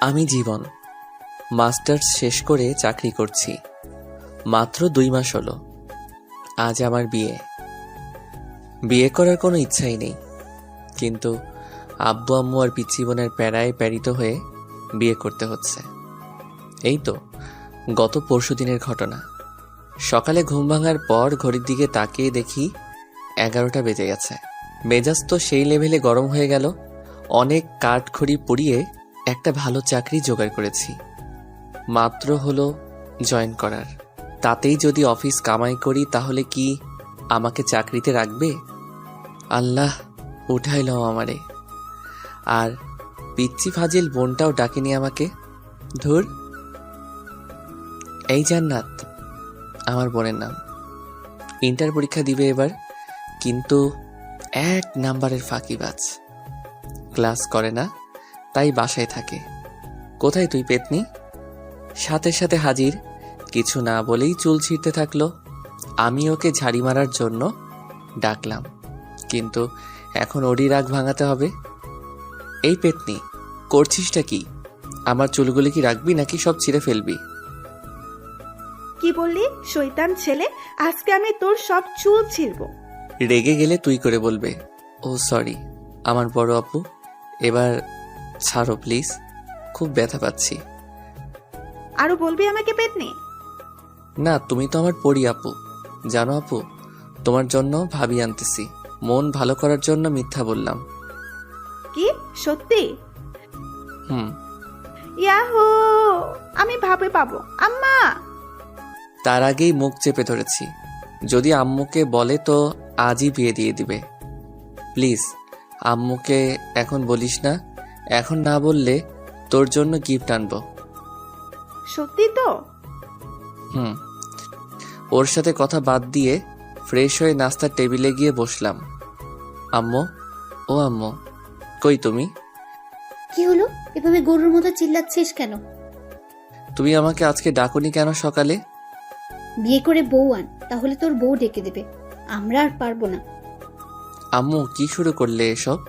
আমি জীবন মাস্টার্স শেষ করে চাকরি করছি। মাত্র 2 মাস হলো। আজ আমার বিয়ে করার কোনো ইচ্ছাই নেই, কিন্তু আব্বু আম্মু আর পিচ্চি বোনের প্যারায় প্যারিত হয়ে বিয়ে করতে হচ্ছে। এই তো গত পরশুদিনের ঘটনা। সকালে ঘুম ভাঙার পর ঘড়ির দিকে তাকিয়ে দেখি 11টা বেজে গেছে। মেজাজ তো সেই লেভেলে গরম হয়ে গেল। অনেক কাঠখড়ি পুড়িয়ে একটা ভালো চাকরি জোগাড় করেছি, মাত্র হলো জয়েন করার। তাতেই যদি অফিস কামাই করি তাহলে কি আমাকে চাকরিতে রাখবে? আল্লাহ উঠাইল আমারে। আর পিচ্চি ফাজিল বোনটাও ডাকেনি আমাকে। ধুর। এই জান্নাত আমার বোনের নাম। ইন্টার পরীক্ষা দিবে এবার, কিন্তু 1 নাম্বারের ফাঁকিবাজ। ক্লাস করে না, তাই বাসায় থাকে। কোথায় তুই পেতনি? সাথে সাথে হাজির। কিছু না বলেই চুল ছিঁড়তে থাকলো। আমি ওকে ঝাড়ি মারার জন্য ডাকলাম, কিন্তু এখন ওরই রাগ ভাঙাতে হবে। এই পেতনি, করছিসটা কি? আমার চুলগুলি কি রাখবি নাকি সব ছিঁড়ে ফেলবি? কি বললি শয়তান ছেলে? আজকে আমি তোর সব চুল ছিঁড়ব। রেগে গেলে তুই করে বলবে। ও সরি আমার বড় আপু, এবার ছাড়ো প্লিজ, খুব ব্যথা পাচ্ছি। আরো বলবি আমাকে পেতনি? না, তুমি তো আমার পরি আপু। জানো আপু, তোমার জন্য ভাবি আনতেছি। মন ভালো করার জন্য মিথ্যা বললাম। কি সত্যি? হুম। ইয়াহু, আমি ভাবে পাবো। আম্মা! তার আগেই মুখ চেপে ধরেছি। যদি আম্মুকে বলে তো আজই বিয়ে দিয়ে দিবে। প্লিজ আম্মুকে এখন বলিস না। এখন না বললে তোর জন্য গিফট আনবো। সত্যি তো? হুম। ওর সাথে কথা বাদ দিয়ে ফ্রেশ হয়ে নাস্তার টেবিলে গিয়ে বসলাম। আম্মু, ও আম্মু, কই তুমি? কি হলো? এভাবে গরুর মতো চিল্লাচ্ছিস কেন? তুমি আমাকে আজকে ডাকুনি কেন সকালে? বিয়ে করে বউ আন, তাহলে তোর বউ ডেকে দেবে। আমরা আর পারবো না। আম্মু কি শুরু করলে এসব?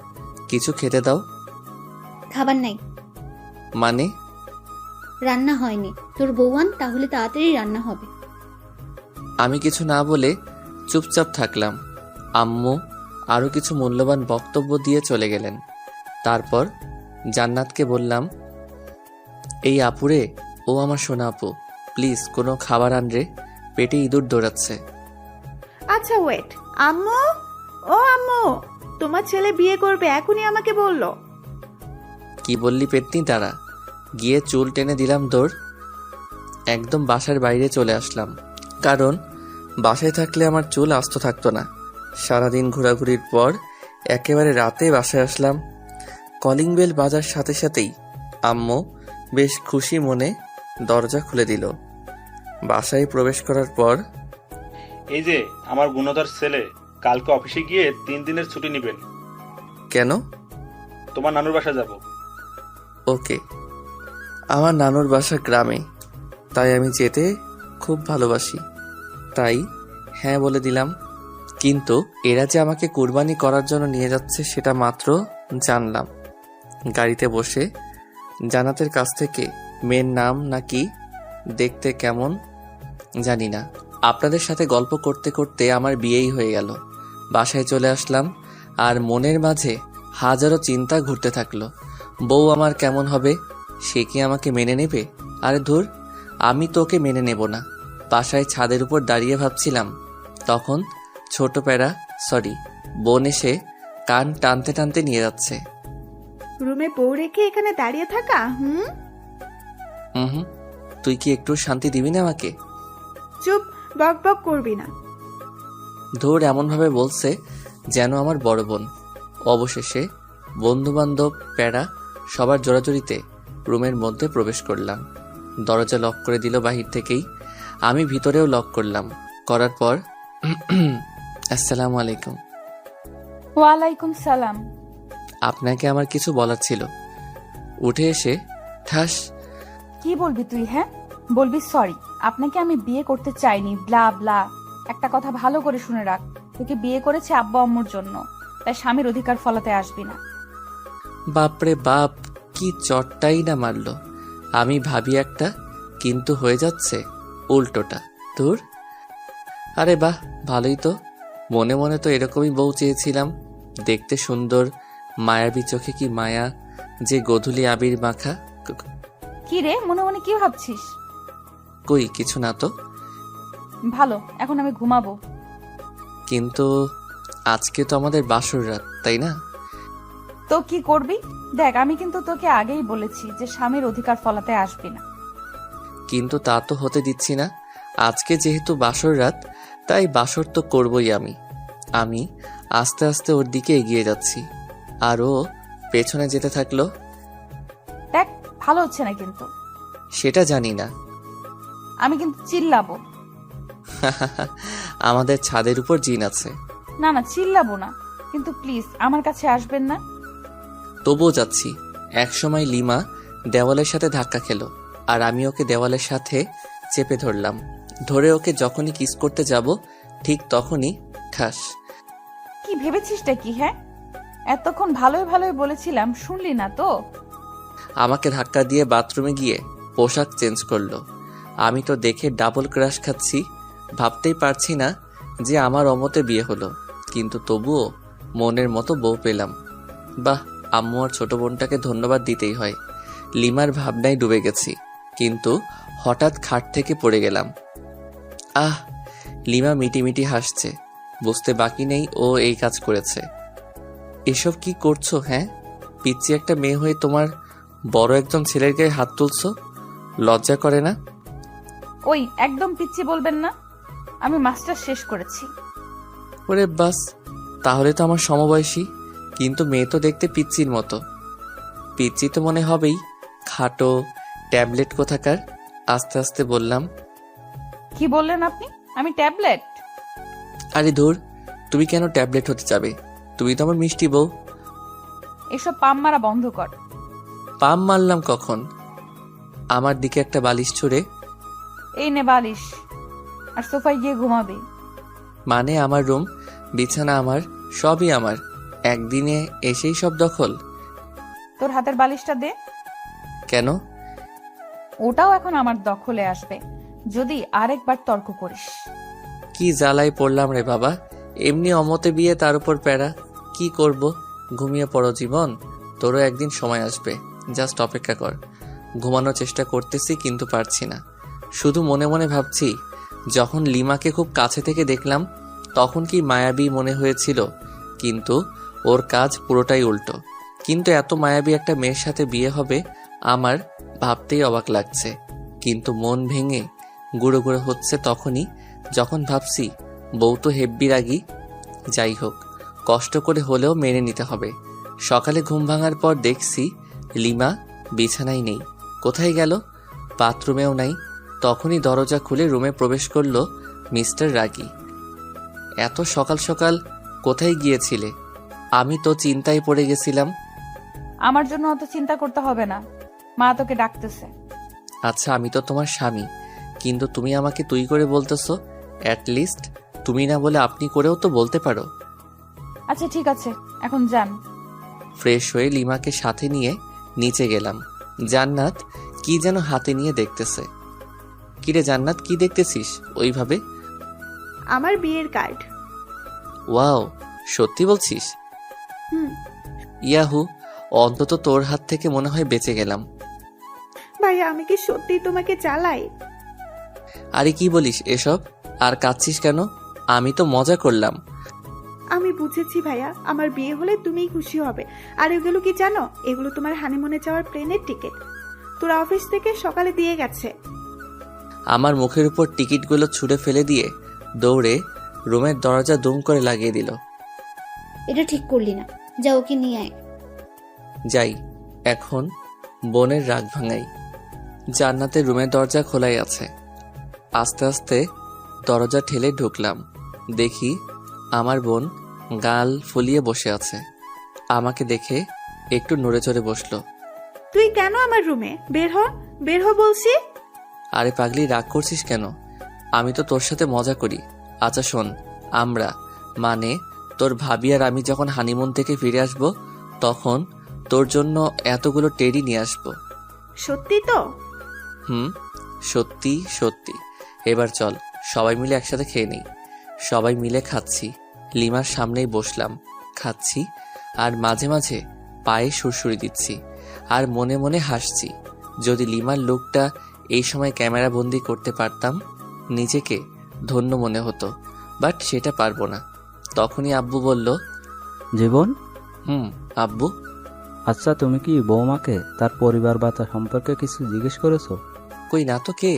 কিছু খেতে দাও। খাবার নাই। মানে? রান্না হয়নি, তোর বউ আন, তাহলে তাড়াতাড়ি রান্না হবে। আমি কিছু না বলে চুপচাপ থাকলাম। আম্মু আরো কিছু মূল্যবান বক্তব্য দিয়ে চলে গেলেন। তারপর জান্নাতকে বললাম, এই আপুরে, ও আমার সোনা আপু, প্লিজ কোনো খাবার আন রে, পেটে ইঁদুর দৌড়াচ্ছে। আচ্ছা ওয়েট। আম্মু, ও আম্মু, তোমার ছেলে বিয়ে করবে এখনই আমাকে বললো। কি বললি পেতনি? তারা গিয়ে চুল টেনে দিলাম দৌড়। একদম বাসার বাইরে চলে আসলাম, কারণ বাসায় থাকলে আমার চুল আস্ত থাকতো না। সারাদিন ঘোরাঘুরির পর একেবারে রাতে বাসায় আসলাম। কলিং বেল বাজার সাথে সাথেই আম্মু বেশ খুশি মনে দরজা খুলে দিল। বাসায় প্রবেশ করার পর, এই যে আমার গুণধর ছেলে, কালকে অফিসে গিয়ে 3 দিনের ছুটি নেবেন। কেন? তোমার নানুর বাসা যাব। ওকে। আমার নানুর বাসা গ্রামে, তাই আমি যেতে খুব ভালোবাসি, তাই হ্যাঁ বলে দিলাম। কিন্তু এরা যে আমাকে কুরবানি করার জন্য নিয়ে যাচ্ছে সেটা মাত্র জানলাম গাড়িতে বসে জান্নাতের কাছ থেকে। মেয়ের নাম নাকি দেখতে কেমন জানি না। আপনাদের সাথে গল্প করতে করতে আমার বিয়েই হয়ে গেল। বাসায় চলে আসলাম, আর মনের মাঝে হাজারো চিন্তা ঘুরতে থাকলো। বউ আমার কেমন হবে? সে কি আমাকে মেনে নেবে? আরে ধুর, আমি তো ওকে মেনে নেব না। বাসায় ছাদের উপর দাঁড়িয়ে ভাবছিলাম, তখন ছোট প্যারা বোন এসে কান টানতে টানতে নিয়ে যাচ্ছে। রুমে বউ রেখে এখানে দাঁড়িয়ে থাকা? হুম। হুম, তুই কি একটু শান্তি দিবি না আমাকে? চুপ, বক বক করবি না। ধুর, এমনভাবে বলছে যেন আমার বড় বোন। অবশেষে বন্ধু বান্ধব প্যারা সবার জোরাজুরিতে রুমের মধ্যে প্রবেশ করলাম। দরজা লক করে দিল বাহির থেকেই। আমি ভিতরেও লক করলাম। করার পর আসসালামু আলাইকুম। ওয়ালাইকুম সালাম। আপনাকে আমার কিছু বলার ছিল। উঠে এসে ঠাস। কি বলবি তুই? হ্যাঁ বলবি সরি, আপনাকে আমি বিয়ে করতে চাইনি, ব্লা ব্লা। একটা কথা ভালো করে শুনে রাখ, তোকে বিয়ে করেছে আব্বা আম্মুর জন্য, তাই স্বামীর অধিকার ফলাতে আসবি না। বাপরে বাপ, কি চটটাই না মারলো। আমি ভাবি একটা, কিন্তু হয়ে যাচ্ছে উল্টোটা। তোর আরে বাহ, ভালোই তো। মনে মনে তো এরকমই বউ চেয়েছিলাম, দেখতে সুন্দর, মায়াবী চোখে কি মায়া, যে গোধূলি আবির মাখা। কি রে, মনে মনে কি ভাবছিস? কই কিছু না তো। ভালো, এখন আমি ঘুমাবো। কিন্তু আজকে তো আমাদের বাসর রাত, তাই না? তো কি করবি? দেখ, আমি কিন্তু তোকে আগেই বলেছি যে স্বামীর অধিকার ফলাতে আসবি না। কিন্তু তা তো হতে দিচ্ছি না। আজকে যেহেতু বাসর রাত, তাই বাসর তো করবই আমি। আমি আস্তে আস্তে ওর দিকে এগিয়ে যাচ্ছি, আর ও পেছনে যেতে থাকলো। দেখ, ভালো হচ্ছে না কিন্তু। সেটা জানি না। আমি কিন্তু চিল্লাবো। আমাদের ছাদের উপর জিন আছে। না না, চিল্লাবো না, কিন্তু প্লিজ আমার কাছে আসবেন না। তবুও যাচ্ছি। একসময় লিমা দেওয়ালের সাথে ধাক্কা খেলো, আর আমি ওকে দেওয়ালের সাথে চেপে ধরলাম। ধরে ওকে যখনই কিস করতে যাব, ঠিক তখনই ঠাস। কি ভেবেছিসটা কি? হ্যাঁ, এতক্ষণ ভালোই ভালোই বলেছিলাম, শুনলি না তো? আমাকে ধাক্কা দিয়ে বাথরুমে গিয়ে পোশাক চেঞ্জ করলো। আমি তো দেখে ডাবল ক্রাশ খাচ্ছি। ভাবতেই পারছি না যে আমার অমতে বিয়ে হলো, কিন্তু তবুও মনের মতো বউ পেলাম। বাহ, আম্মু আর ছোট বোনটাকে ধন্যবাদ দিতেই হয়। লিমার ভাবনায় ডুবে গেছি, কিন্তু হঠাৎ খাট থেকে পড়ে গেলাম। আহ, লিমা মিটিমিটি হাসছে। বুঝতে বাকি নেই ও এই কাজ করেছে। এসব কি করছো? হ্যাঁ, পিচ্ছি একটা মেয়ে হয়ে তোমার বড় একজন ছেলের গায়ে হাত তুলছো, লজ্জা করে না? ওই, একদম পিচ্ছি বলবেন না। আমি মাস্টার শেষ করেছি। ওরে বাস, তাহলে তো আমার সমবয়সী, কিন্তু মেয়ে তো দেখতে পিচ্চির মতো। পিচ্চি তো মনে হবেই, খাটো ট্যাবলেট কোথাকার। আস্তে আস্তে বললাম। কি বললেন আপনি? আমি ট্যাবলেট? আরে ধুর, তুমি কেন ট্যাবলেট হতে যাবে? তুমি তো আমার মিষ্টি বউ। এসব পাম মারা বন্ধ কর। পাম মারলাম কখন? আমার দিকে একটা বালিশ ছুঁড়ে। এই নে বালিশ, আর সোফায় গিয়ে ঘুমাবি। মানে আমার রুম, বিছানা আমার, সবই আমার। একদিনে এসেই সব দখল? তোর হাতের বালিশটা দে। কেন? ওটাও এখন আমার দখলে আসবে যদি আরেকবার তর্ক করিস। কি জ্বালায় পড়লাম রে বাবা। এমনি অমতে বিয়ে, তার উপর প্যারা। কি করব? ঘুমিয়ে পড়ো জীবন, তোরও একদিন সময় আসবে। জাস্ট অপেক্ষা কর। ঘুমানোর চেষ্টা করতেছি, কিন্তু পারছি না। শুধু মনে মনে ভাবছি, যখন লিমাকে খুব কাছে থেকে দেখলাম তখন কি মায়াবী মনে হয়েছিল, কিন্তু ওর কাজ পুরোটাই উল্টো। কিন্তু এত মায়াবী একটা মেয়ের সাথে বিয়ে হবে আমার ভাবতেই অবাক লাগছে। কিন্তু মন ভেঙে গুঁড়ো গুঁড়ো হচ্ছে তখনই, যখন ভাবছি বউ তো হেব্বি রাগী। যাই হোক, কষ্ট করে হলেও মেনে নিতে হবে। সকালে ঘুম ভাঙার পর দেখছি লিমা বিছানায় নেই। কোথায় গেল? বাথরুমেও নাই। তখনই দরজা খুলে রুমে প্রবেশ করলো মিস্টার রাগী। এত সকাল সকাল কোথায় গিয়েছিলে? আমি তো চিন্তায় পড়ে গেছিলাম। আমার জন্য অত চিন্তা করতে হবে না, মা তোকে ডাকতেছে। আচ্ছা, আমি তো তোমার স্বামী, কিন্তু তুমি আমাকে তুই করে বলতেছো। অ্যাটলিস্ট তুমি না বলে আপনি করেও তো বলতে পারো। আচ্ছা ঠিক আছে, এখন যান। ফ্রেশ হয়ে লিমাকে সাথে নিয়ে নিচে গেলাম। জান্নাত কি যেন হাতে নিয়ে দেখতেছে। কিরে জান্নাত, কি দেখতেছিস ওইভাবে? আমার বিয়ের কার্ড। ওয়াও, সত্যি বলছিস? হুম। ইয়াহু, অন্তত তোর হাত থেকে মনে হয় বেঁচে গেলাম। ভাইয়া, আমি কি সত্যি তোমাকে চালাই? আরে কি বলিস এসব? আর কাঁদছিস কেন? আমি তো মজা করলাম। আমি বুঝেছি ভাইয়া, আমার বিয়ে হলে তুমিই খুশি হবে। আর এগুলো কি জানো? এগুলো তোমার হানিমুনে যাওয়ার প্লেনের টিকিট। তোর অফিস থেকে সকালে দিয়ে গেছে। আমার মুখের উপর টিকিটগুলো ছুঁড়ে ফেলে দিয়ে দৌড়ে রুমের দরজা দুম করে লাগিয়ে দিল। এটা ঠিক করলি না, যা ওকে নিয়ে আয়। যাই, এখন বোনের রাগ ভাঙাই। জান্নাতের রুমের দরজা খোলাই আছে। আস্তে আস্তে দরজা ঠেলে ঢুকলাম। দেখি আমার বোন গাল ফুলিয়ে বসে আছে। আমাকে দেখে একটু নড়ে চড়ে বসলো। তুই কেন আমার রুমে? বের হ, বের হ বলছি। আরে পাগলি, রাগ করছিস কেন? আমি তো তোর সাথে মজা করি। আচ্ছা শোন, আমরা মানে তোর ভাবি আর আমি যখন হানিমুন থেকে ফিরে আসব তখন তোর জন্য এতগুলো টেডি নিয়ে আসবো। সত্যি তো? হুম, সত্যি সত্যি। এবার চল সবাই মিলে একসাথে খেয়ে নেই। সবাই মিলে খাচ্ছি, লিমার সামনেই বসলাম, খাচ্ছি আর মাঝে মাঝে পায়ে সুরসুরি দিচ্ছি আর মনে মনে হাসছি। যদি লিমার লুকটা এই সময় ক্যামেরা বন্দি করতে পারতাম নিজেকে ধন্য মনে হতো, বাট সেটা পারবো না। তখনই আব্বু বলল, জীবন, আব্বু। আচ্ছা তুমি কি বৌমাকে তার পরিবার বা তার সম্পর্কে কিছু জিজ্ঞেস করেছো? কই না তো, কে?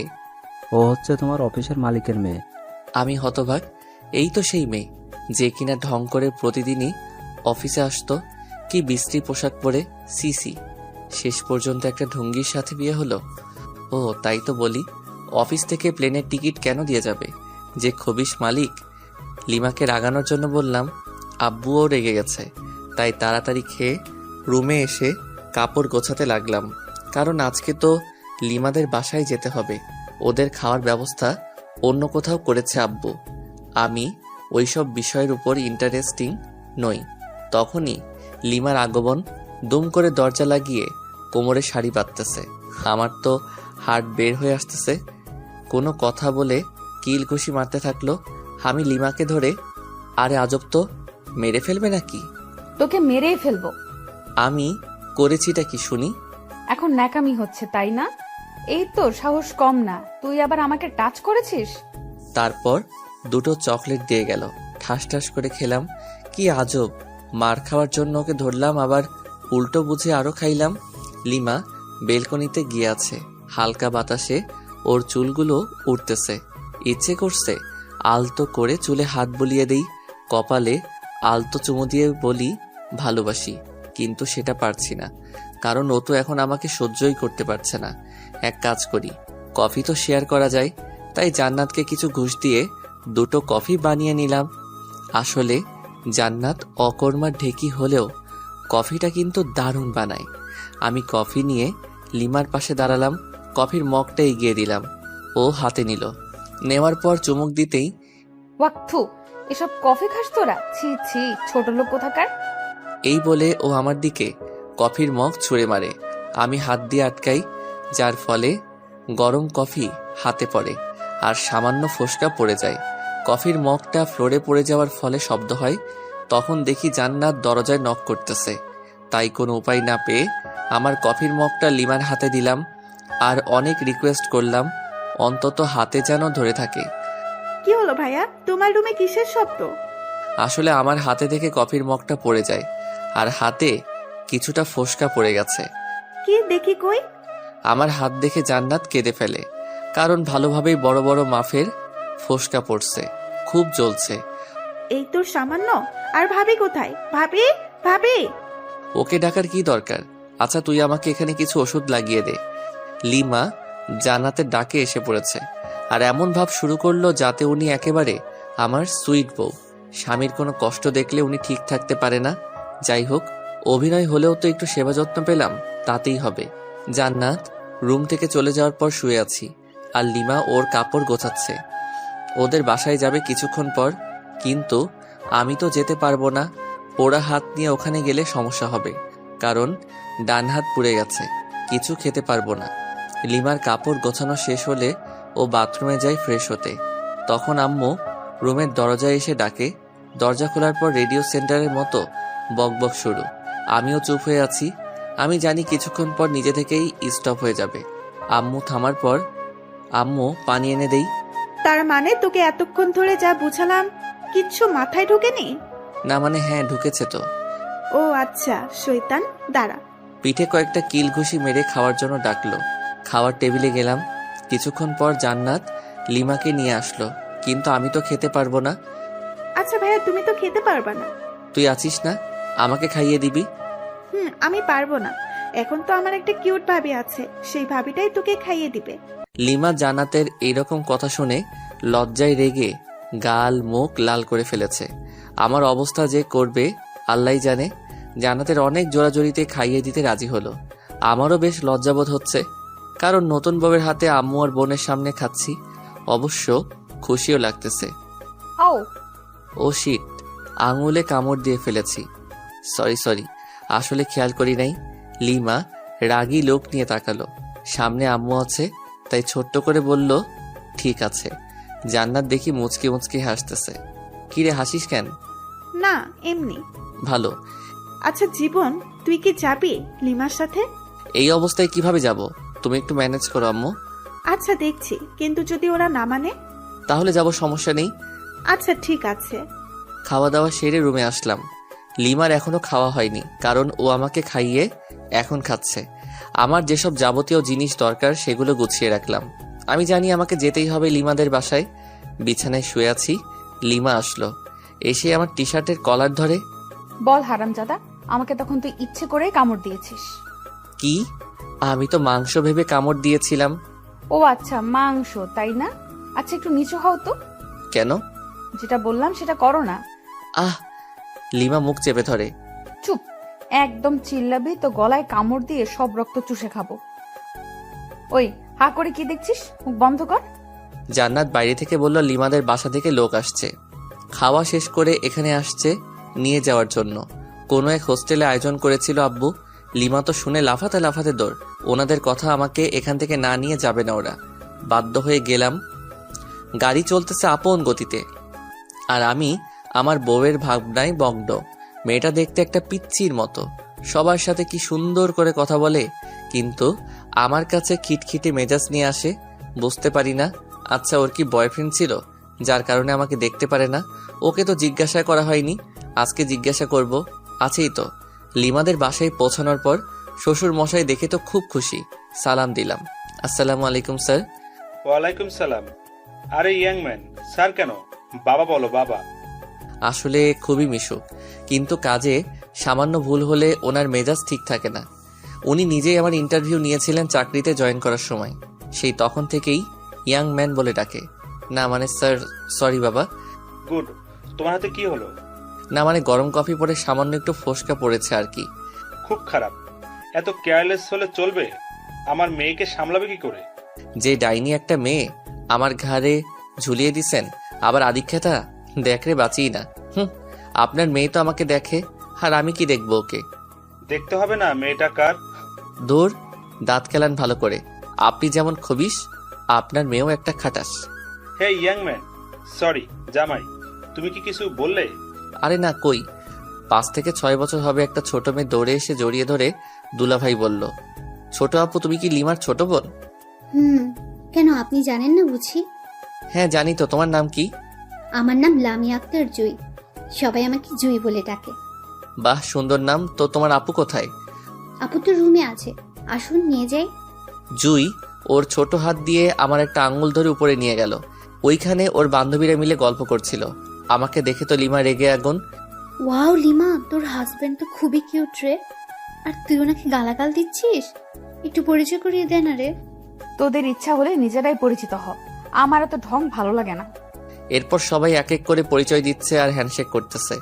ও হচ্ছে তোমার অফিসের মালিকের মেয়ে। আমি হতবাক। এই তো সেই মেয়ে যে কিনা ঢং করে প্রতিদিনই অফিসে আসতো। কি বিশ্রী পোশাক পরে, সিসি। শেষ পর্যন্ত একটা ঢঙ্গির সাথে বিয়ে হলো। ও তাই তো বলি, অফিস থেকে প্লেনের টিকিট কেন দিয়ে যাবে যে খবিশ মালিক। লিমাকে রাগানোর জন্য বললাম, আব্বুও রেগে গেছে। তাই তাড়াতাড়ি খেয়ে রুমে এসে কাপড় গোছাতে লাগলাম, কারণ আজকে তো লিমাদের বাসায় যেতে হবে। ওদের খাওয়ার ব্যবস্থা অন্য কোথাও করেছে আব্বু। আমি ওইসব বিষয়ের উপর ইন্টারেস্টিং নই। তখনই লিমার আগমন। দুম করে দরজা লাগিয়ে কোমরে শাড়ি বাঁধতেছে। আমার তো হার্ট বের হয়ে আসতেছে। কোনো কথা বলে কিল ঘুষি মারতে থাকলো। আমি লিমাকে ধরে, আরে আজব তো, মেরে ফেলবে নাকি? তোকে মেরেই ফেলবো। আমি করেছিটা কি শুনি? এখন ন্যাকামি হচ্ছে তাই না? এই তো সাহস কম না, তুই আবার আমাকে টাচ করেছিস। তারপর দুটো চকলেট দিয়ে গেল, ঠাস ঠাস করে খেলাম। কি আজব, মার খাওয়ার জন্য ওকে ধরলাম, আবার উল্টো বুঝে আরো খাইলাম। লিমা বেলকনিতে গিয়ে আছে, হালকা বাতাসে ওর চুলগুলো উঠতেছে। ইচ্ছে করছে আলতো করে চুলে হাত বুলিয়ে দেই, কপালে আলতো চুমু দিয়ে বলি ভালোবাসি, কিন্তু সেটা পারছি না, কারণ ও তো এখন আমাকে সহ্যই করতে পারছে না। এক কাজ করি, কফি তো শেয়ার করা যায়। তাই জান্নাতকে কিছু ঘুষ দিয়ে দুটো কফি বানিয়ে নিলাম। আসলে জান্নাত অকর্মার ঢেকি হলেও কফিটা কিন্তু দারুণ বানায়। আমি কফি নিয়ে লিমার পাশে দাঁড়ালাম, কফির মগটা এগিয়ে দিলাম। ও হাতে নিল, নেওয়ার পর চুমুক দিতেই, ওয়াক্থু, এসব কফি খাস তোরা? ছি ছি, ছোট লোক কোথাকার। এই বলে ও আমার দিকে কফির মগ ছুঁড়ে মারে। আমি হাত দিয়ে আটকাই, যার ফলে গরম কফি হাতে পড়ে আর সামান্য ফোসকা পড়ে যায়। কফির মগটা ফ্লোরে পড়ে যাওয়ার ফলে শব্দ হয়। তখন দেখি জান্নাত দরজায় নক করতেছে। তাই কোনো উপায় না পেয়ে আমার কফির মগটা লিমার হাতে দিলাম আর অনেক রিকোয়েস্ট করলাম অন্তত হাতে যেন ধরে থাকে। কি হলো ভাইয়া, তোমার রুমে কিসের শব্দ? আসলে আমার হাতে থেকে কফির মগটা পড়ে যায় আর হাতে কিছুটা ফোসকা পড়ে গেছে। কি দেখি কই? আমার হাত দেখে জান্নাত কেঁদে ফেলে, কারণ ভালোভাবেই বড় বড় মাফের ফোসকা পড়ছে, খুব জ্বলছে। এই তোর সামান্য? আর ভাবি কোথায়? ভাবি, ভাবি। ওকে ডাকার কি দরকার? আচ্ছা তুই আমাকে এখানে কিছু ওষুধ লাগিয়ে দে। লিমা জান্নাতের ডাকে এসে পড়েছে আর এমন ভাব শুরু করলো যাতে উনি একেবারে আমার সুইট বউ। স্বামীর কোনো কষ্ট দেখলে উনি ঠিক থাকতে পারে না। যাই হোক, অভিনয় হলেও তো একটু সেবা যত্ন পেলাম, তাতেই হবে। জান্নাত রুম থেকে চলে যাওয়ার পর শুয়ে আছি আর লিমা ওর কাপড় গোছাচ্ছে। ওদের বাসায় যাবে কিছুক্ষণ পর, কিন্তু আমি তো যেতে পারবো না। পোড়া হাত নিয়ে ওখানে গেলে সমস্যা হবে, কারণ ডান হাত পুড়ে গেছে, কিছু খেতে পারবো না। লিমার কাপড় গোছানো শেষ হলে ও বাথরুমে যায় ফ্রেশ হতে। তখন আম্মু রুমের দরজায় এসে ডাকে। দরজা খোলার পর রেডিও সেন্টারের মতো বকবক শুরু। আমিও চুপ হয়ে আছি। আমি জানি কিছুক্ষণ পর নিজে থেকেই স্টপ হয়ে যাবে। আম্মু থামার পর, আম্মু পানি এনে দেই। তার মানে তোকে এতক্ষণ ধরে যা বুঝালাম কিচ্ছু মাথায় ঢোকেনি? না মানে হ্যাঁ, ঢুকেছে তো। ও আচ্ছা, শয়তান, দাঁড়া। পিঠে কয়েকটা কিল ঘুষি মেরে খাওয়ার জন্য ডাকলো। খাওয়ার টেবিলে গেলাম। কিছুক্ষণ পর জান্নাত লিমাকে নিয়ে আসলো, কিন্তু আমি তো খেতে পারবো না। আচ্ছা ভাইয়া, তুমি তো খেতে পারবা না। তুই আছিস না, আমাকে খাইয়ে দিবি। আমি পারবো না। এখন তো আমার একটা কিউট ভাবি আছে, সেই ভাবিটাই তোকে খাইয়ে দিবে। লিমা জান্নাতের এইরকম কথা শুনে লজ্জায় রেগে গাল মুখ লাল করে ফেলেছে। আমার অবস্থা যে করবে আল্লাহই জানে। জান্নাতের অনেক জোরাজোরিতে খাইয়ে দিতে রাজি হলো। আমারও বেশ লজ্জাবোধ হচ্ছে, কারণ নতুন বউয়ের হাতে আম্মু আর বোনের সামনে খাচ্ছি। অবশ্য খুশিও লাগতেছে। আও, ও শিট, আঙুলে কামড় দিয়ে ফেলেছি। সরি, আসলে খেয়াল করি নাই। লিমা রাগী লোক নিয়ে তাকালো। সামনে আম্মু আছে, তাই ছোট্ট করে বলল, ঠিক আছে। জান্নাত দেখি মুচকি মুচকি হাসতেছে। কিরে হাসিস কেন? না, এমনি। ভালো। আচ্ছা জীবন, তুই কি যাবি লিমার সাথে? এই অবস্থায় কিভাবে যাব? তুমি একটু ম্যানেজ করো আম্মু। আচ্ছা দেখছি, কিন্তু যদি ওরা না মানে? তাহলে যাব, সমস্যা নেই। আচ্ছা ঠিক আছে। খাওয়া দাওয়া সেরে রুমে আসলাম। লিমার এখনো খাওয়া হয়নি, কারণ ও আমাকে খাইয়ে এখন খাচ্ছে। আমার যেসব যাবতীয় জিনিস দরকার সেগুলো গুছিয়ে রাখলাম। আমি জানি আমাকে যেতেই হবে লিমাদের বাসায়। বিছানায় শুয়ে আছি, লিমা আসলো। এসে আমার টি শার্টের কলার ধরে। বল হারামজাদা, আমাকে তখন তুই ইচ্ছে করেই কামড় দিয়েছিস। কি? আমি তো মাংস ভেবে কামড় দিয়েছিলাম। ও আচ্ছা, মাংস তাই না? আচ্ছা একটু নিচু হও তো। কেন? যেটা বললাম সেটা করো না। আহ! লিমা মুখ চেপে ধরে। চুপ, একদম চিল্লাবি তো গলায় কামড় দিয়ে সব রক্ত চুষে খাবো। ওই হা করে কি দেখছিস? মুখ বন্ধ কর। জান্নাত বাইরে থেকে বলল লিমাদের বাসা থেকে লোক আসছে, খাওয়া শেষ করে এখানে আসছে নিয়ে যাওয়ার জন্য। কোনো এক হোস্টেলে আয়োজন করেছিল আব্বু। লিমা তো শুনে লাফাতে লাফাতে দৌড়। ওনাদের কথা, আমাকে এখান থেকে না নিয়ে যাবে না ওরা। বাধ্য হয়ে গেলাম। গাড়ি চলতেছে আপন গতিতে, আর আমি আমার বউয়ের ভাবনায় মগ্ন। মেয়েটা দেখতে একটা পিচ্চির মতো, সবার সাথে কি সুন্দর করে কথা বলে, কিন্তু আমার কাছে খিটখিটে মেজাজ নিয়ে আসে। বুঝতে পারি না, আচ্ছা ওর কি বয়ফ্রেন্ড ছিল যার কারণে আমাকে দেখতে পারে না? ওকে তো জিজ্ঞাসা করা হয়নি, আজকে জিজ্ঞাসা করব। আছেই তো। লিমাদের বাসায় পৌঁছানোর পর শ্বশুর মশাই দেখে তো খুব খুশি। সালাম দিলাম। আসসালামু আলাইকুম স্যার। ওয়ালাইকুম সালাম। আরে ইয়াং ম্যান, স্যার কেন? বাবা বলো, বাবা। আসলে খুবই মিশুক, কিন্তু কাজে সামান্য ভুল হলে ওনার মেজাজ ঠিক থাকে না। উনি নিজেই আমার ইন্টারভিউ নিয়েছিলেন চাকরিতে জয়েন করার সময়। সেই তখন থেকেই ইয়াং ম্যান বলে ডাকে। না মানে স্যার, সরি বাবা। গুড। তোমার হাতে কি হলো? না মানে গরম কফি পরে সামান্য একটু ফোসকা পড়েছে আর কি। খুব খারাপ। এত কেয়ারলেস হলে চলবে? আমার মেয়েকে সামলাবে কি করে? যে ডাইনি একটা মেয়ে আমার ঘাড়ে ঝুলিয়ে দিছেন, আবার আদিক্ষেতা। দেখরে বাঁচি না। আপনার মেয়ে তো আমাকে দেখে, আর আমি কি দেখবো ওকে? দেখতে হবে না মেয়েটা কার। দূর, দাঁত খেলান ভালো করে। আপনি যেমন খবিস, আপনার মেয়েও একটা খাটাস। হে ইয়াং ম্যান, সরি জামাই, তুমি কি কিছু বললে? আরে না, কই। 5 থেকে 6 বছর হবে একটা ছোট মেয়ে দৌড়ে এসে জড়িয়ে ধরে দুলাভাই বলল, ছোট আপু তুমি কি লিমার ছোট বোন? কেন আপনি জানেন না বুঝি? হ্যাঁ জানি তো। তোমার নাম কি? আমার নাম লামিয়া আক্তার জুই। সবাই আমাকে জুই বলে ডাকে। বাহ, সুন্দর নাম তো। তোমার আপু কোথায়? আপু তো রুমে আছে, আসুন নিয়ে যাই। জুই ওর ছোট হাত দিয়ে আমার একটা আঙ্গুল ধরে উপরে নিয়ে গেল। ওইখানে ওর বান্ধবীরা মিলে গল্প করছিল। আমাকে দেখে তো লিমা রেগে আগুন। ওয়াও লিমা, তোর হাজবেন্ড তো খুবই কিউট রে। আর তুই ওনাকে গালাগাল দিচ্ছিস? একটু পরিচয় করিয়ে দে না রে। তোদের ইচ্ছা হলে নিজেরাই পরিচিত হ, আমার এত ঢং ভালো লাগে না। এরপর সবাই এক এক করে পরিচয় দিচ্ছে আর হ্যান্ডশেক করতেছে।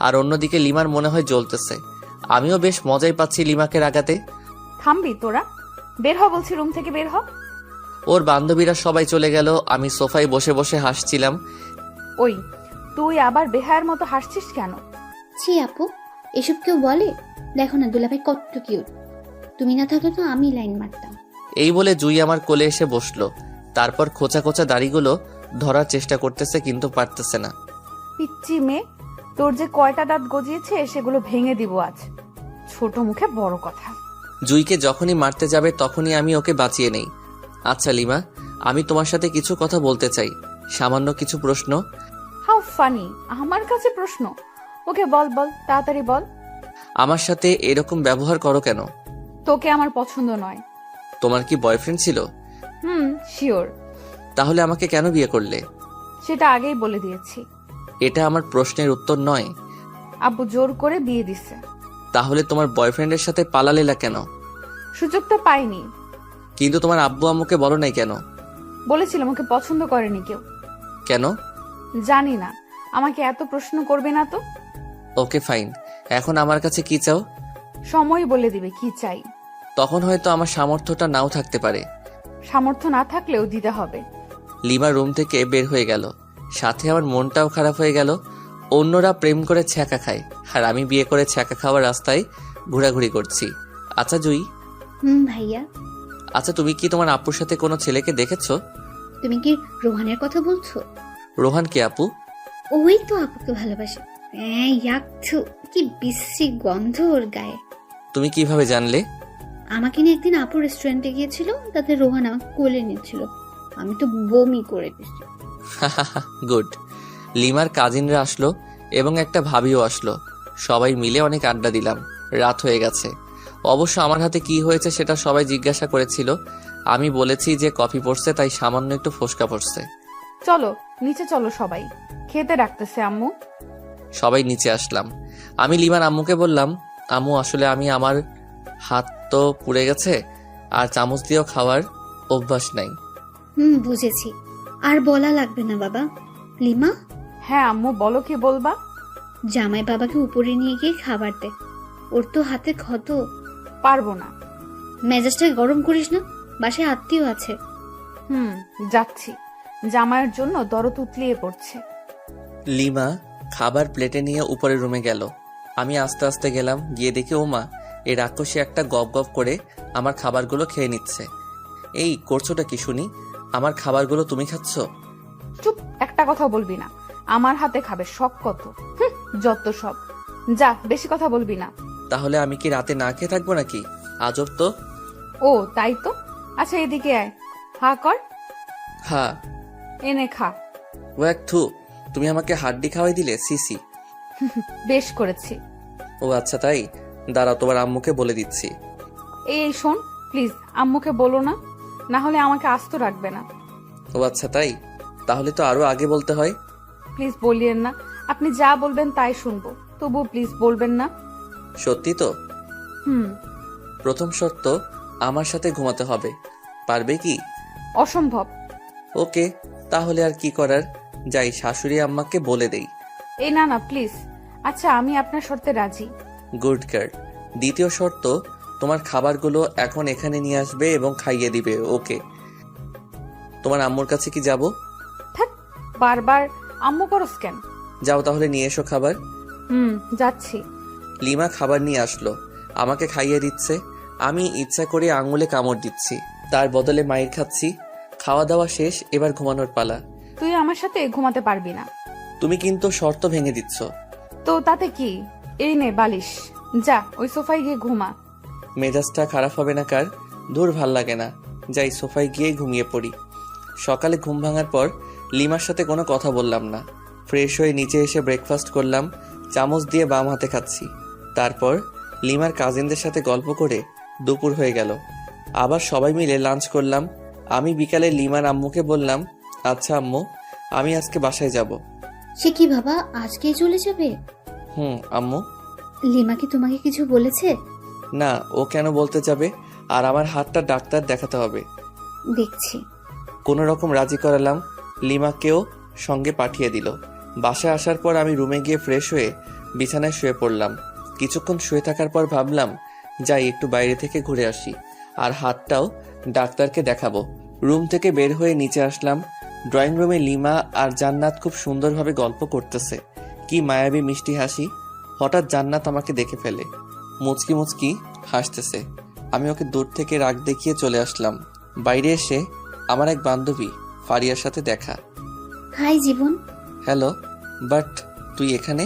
আর অন্যদিকে লিমার মনে হয় জ্বলতেছে। আমিও বেশ মজাই পাচ্ছি লিমাকে রাগাতে। থামবি তোরা? বের হ বলছি, রুম থেকে বের হ। ওর বান্ধবীরা সবাই চলে গেল। আমি সোফায় বসে বসে হাসছিলাম। ওই তুই আবার বেহায়ার মতো হাসছিস কেন? ছি আপু, এসব কেউ বলে? দেখো না দুলাভাই কত কিউট। তুমি না থাকলে তো আমি লাইন মারতাম। এই বলে জুই আমার কোলে এসে বসলো। তারপর খোঁচা খোঁচা দাড়িগুলো ধরার চেষ্টা করতেছে, কিন্তু পারতেছে না। পিচ্চি মেয়ে, তোর যে কয়টা দাঁত গজিয়েছে সেগুলো ভেঙে দিব আজ। ছোট মুখে বড় কথা। জুইকে যখনই মারতে যাবে তখনই আমি ওকে বাঁচিয়ে নেই। আচ্ছা লিমা, আমি তোমার সাথে কিছু কথা বলতে চাই। সামান্য কিছু প্রশ্ন। হাউ ফানি, আমার কাছে প্রশ্ন? ওকে বল বল, তাড়াতাড়ি বল। আমার সাথে এরকম ব্যবহার করো কেন? তোকে আমার পছন্দ নয়। তোমার কি বয়ফ্রেন্ড ছিল? শিওর। তাহলে আমাকে কেন বিয়ে করলে? সেটা আগেই বলে দিয়েছি। এটা আমার প্রশ্নের উত্তর নয়। আব্বু জোর করে বিয়ে দিছে। তাহলে তোমার বয়ফ্রেন্ডের সাথে পালালেলা কেন? সুযোগটা পাইনি। কিন্তু তোমার আব্বু আম্মুকে বলো নাই কেন? বলেছিলাম ওকে পছন্দ করেনি কেউ। কেন? জানি না, আমাকে এত প্রশ্ন করবে না তো। ওকে ফাইন, এখন আমার কাছে কি চাও? সময় বলে দিবে কি চাই। তখন হয়তো আমার সামর্থ্যটা নাও থাকতে পারে। সামর্থ্য না থাকলেও দিতে হবে। লিমা রুম থেকে বের হয়ে গেল, সাথে আমার মনটাও খারাপ হয়ে গেল। অন্যরা প্রেম করে ছ্যাঁকা খায়, আর আমি বিয়ে করে ছ্যাঁকা খাওয়ার রাস্তায় ঘোরাঘুরি করছি। আচ্ছা জুই, ভাইয়া। আচ্ছা তুমি কি তোমার আপুর সাথে কোনো ছেলেকে দেখেছো? তুমি কি রোহানের কথা বলছো? রোহান কে আপু? ওই তো আপুকে ভালোবাসে। ইয়াকছু, কি বিশ্রী গন্ধ ওর গায়ে। তুমি কিভাবে জানলে? আমাকে নিয়ে একদিন আপু রেস্টুরেন্টে গিয়েছিল, তাতে রোহান আমাকে কোলে নিচ্ছিল, আমি তো বমি করে দিচ্ছি। গুড। লিমার কাজিনরা আসলো এবং একটা ভাবিও আসলো। সবাই মিলে অনেক আড্ডা দিলাম। রাত হয়ে গেছে। অবশ্য আমার হাতে কি হয়েছে সেটা সবাই জিজ্ঞাসা করেছিল। আমি বলেছি যে কফি পড়ছে, তাই সামান্য একটু ফোসকা পড়ছে। চলো নিচে চলো, সবাই খেতে রাখতেছে আম্মু। সবাই নিচে আসলাম। আমি লিমার আম্মুকে বললাম, আম্মু আসলে আমার হাত তো পুড়ে গেছে, আর চামচ দিয়েও খাওয়ার অভ্যাস নাই। বুঝেছি, আর বলা লাগবে না বাবা। লিমা, হ্যাঁ আম্মু, বলো কি বলবা? জামাই বাবাকে উপরে নিয়ে গিয়ে খাবার দে, ওর তো হাতে ক্ষত। পারবো না। মেজাজটা গরম করিস না, বাসায় আত্মীয় আছে। যাচ্ছি। জামাইয়ের জন্য দরদ উতলিয়ে পড়ছে। লিমা খাবার প্লেটে নিয়ে উপরের রুমে গেল। আমি আস্তে আস্তে গেলাম, গিয়ে দেখি ওমা, এই রাক্ষসী একটা গপ গপ করে আমার খাবারগুলো খেয়ে নিচ্ছে। এই করছোটা কি শুনি? আমার খাবারগুলো তুমি খাচ্ছ? চুপ, একটা কথা বলবি না। আমার হাতে খাবে, শখ কত। যত সব। যা, বেশি কথা বলবি না। তাহলে আমি কি রাতে না খেয়ে থাকবো নাকি? আজব তো। ও তাই তো। আচ্ছা এদিকে আয়, হা কর। হ্যাঁ। এনে খা। ও এক থু, তুমি আমাকে হাড্ডি খাওয়াই দিলে, সিসি। বেশ করেছি। ও আচ্ছা তাই, দাঁড়াও তোমার আম্মুকে বলে দিচ্ছি। এই শোন, প্লিজ আম্মুকে বলো না, না হলে আমাকে আস্ত রাখবে না। ও আচ্ছা তাই, তাহলে তো আরো আগে বলতে হয়। প্লিজ বলিয়েন না, আপনি যা বলবেন তাই শুনবো, তবু প্লিজ বলবেন না। সত্যি তো? হুম। প্রথম শর্ত, আমার সাথে ঘুমাতে হবে। পারবে কি? অসম্ভব। ওকে, তাহলে আর কি করার, যাই শাশুড়ি আম্মাকে বলে দেই। এই না না প্লিজ। আচ্ছা আমি আপনার শর্তে রাজি। Good girl. দ্বিতীয় শর্ত, তোমার খাবারগুলো এখন এখানে নিয়ে আসবে এবং খাইয়ে দিবে। ওকে। তোমার আম্মুর কাছে কি যাব? থাক, বারবার আম্মু করস কেন? যাও তাহলে নিয়ে এসো খাবার। যাচ্ছি। লিমা খাবার নিয়ে আসলো, আমাকে খাইয়ে দিচ্ছে। আমি ইচ্ছা করে আঙুলে কামড় দিচ্ছি, তার বদলে মাইর খাচ্ছি। খাওয়া দাওয়া শেষ, এবার ঘুমানোর পালা। তুই আমার সাথে ঘুমাতে পারবি না। তুমি কিন্তু শর্ত ভেঙে দিচ্ছ। তো তাতে কি, এই নে বালিশ, যা ওই সোফায় গিয়ে ঘুমা। মেজাজটা খারাপ হবে না কার? দূর ভাল লাগে না, যাই সোফায় গিয়ে ঘুমিয়ে পড়ি। সকালে ঘুম ভাঙার পর লিমার সাথে কোনো কথা বললাম না। ফ্রেশ হয়ে নিচে এসে ব্রেকফাস্ট করলাম, চামচ দিয়ে বাম হাতে খাচ্ছি। তারপর লিমার কাজিনদের সাথে গল্প করে দুপুর হয়ে গেল। আবার সবাই মিলে লাঞ্চ করলাম। আমি বিকালে লিমার আম্মুকে বললাম, আচ্ছা আম্মু, আমি আজকে বাসায় যাব। সে কি বাবা, আজকেই চলে যাবে? আম্মু। লিমা কি তোমাকে কিছু বলেছে? না, ও কেন বলতে যাবে? আর আমার হাতটা ডাক্তার দেখাতে হবে। দেখছি। কোনো রকম রাজি করালাম, লিমাকেও সঙ্গে পাঠিয়ে দিল। বাসায় আসার পর আমি রুমে গিয়ে ফ্রেশ হয়ে বিছানায় শুয়ে পড়লাম। কিছুক্ষণ শুয়ে থাকার পর ভাবলাম, যাই একটু বাইরে থেকে ঘুরে আসি, আর হাতটাও ডাক্তারকে দেখাবো। রুম থেকে বের হয়ে নিচে আসলাম। ড্রয়িং রুমে লিমা আর জান্নাত খুব সুন্দরভাবে গল্প করতেছে। কি মায়াবী মিষ্টি হাসি। হঠাৎ জান্নাত আমাকে দেখে ফেলে, মুচকি মুচকি হাসতেছে। আমি ওকে দূর থেকে রাগ দেখিয়ে চলে আসলাম। বাইরে এসে আমার এক বান্ধবী ফারিয়ার সাথে দেখা। High Jibon. হ্যালো, বাট তুই এখানে?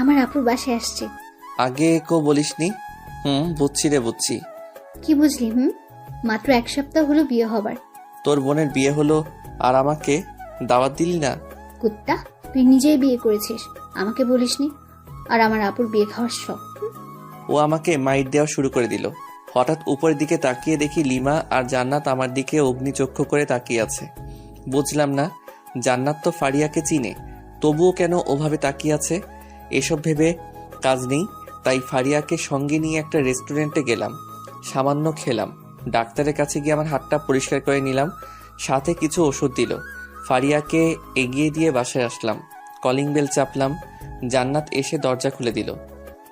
আমার আপুর বাসায় আসছে। আগে কেউ বলিসনি? বুঝছি রে, বুঝছি। কি বুঝলি? মাত্র 1 সপ্তাহ হলো বিয়ে হবার। তোর বোনের বিয়ে হলো আর আমাকে দাওয়াত দিলি না? কুত্তা, তুই নিজেই বিয়ে করেছিস, আমাকে বলিসনি। আর আমার আপুর বিয়ে খাওয়ার শখ। ও আমাকে মাইট দেওয়া শুরু করে দিল। হঠাৎ উপরের দিকে তাকিয়ে দেখি লিমা আর জান্নাত আমার দিকে অগ্নিচক্ষু করে তাকিয়ে আছে। বুঝলাম না, জান্নাত তো ফারিয়াকে চিনে, তবুও কেন ওভাবে তাকিয়ে আছে। এসব ভেবে কাজ নেই, তাই ফারিয়াকে সঙ্গে নিয়ে একটা রেস্টুরেন্টে গেলাম। সামান্য খেলাম। ডাক্তারের কাছে গিয়ে আমার হাতটা পরিষ্কার করে নিলাম, সাথে কিছু ওষুধ দিল। ফারিয়াকে এগিয়ে দিয়ে বাসায় আসলাম। Calling bell চাপলাম। জান্নাত এসে দরজা খুলে দিল।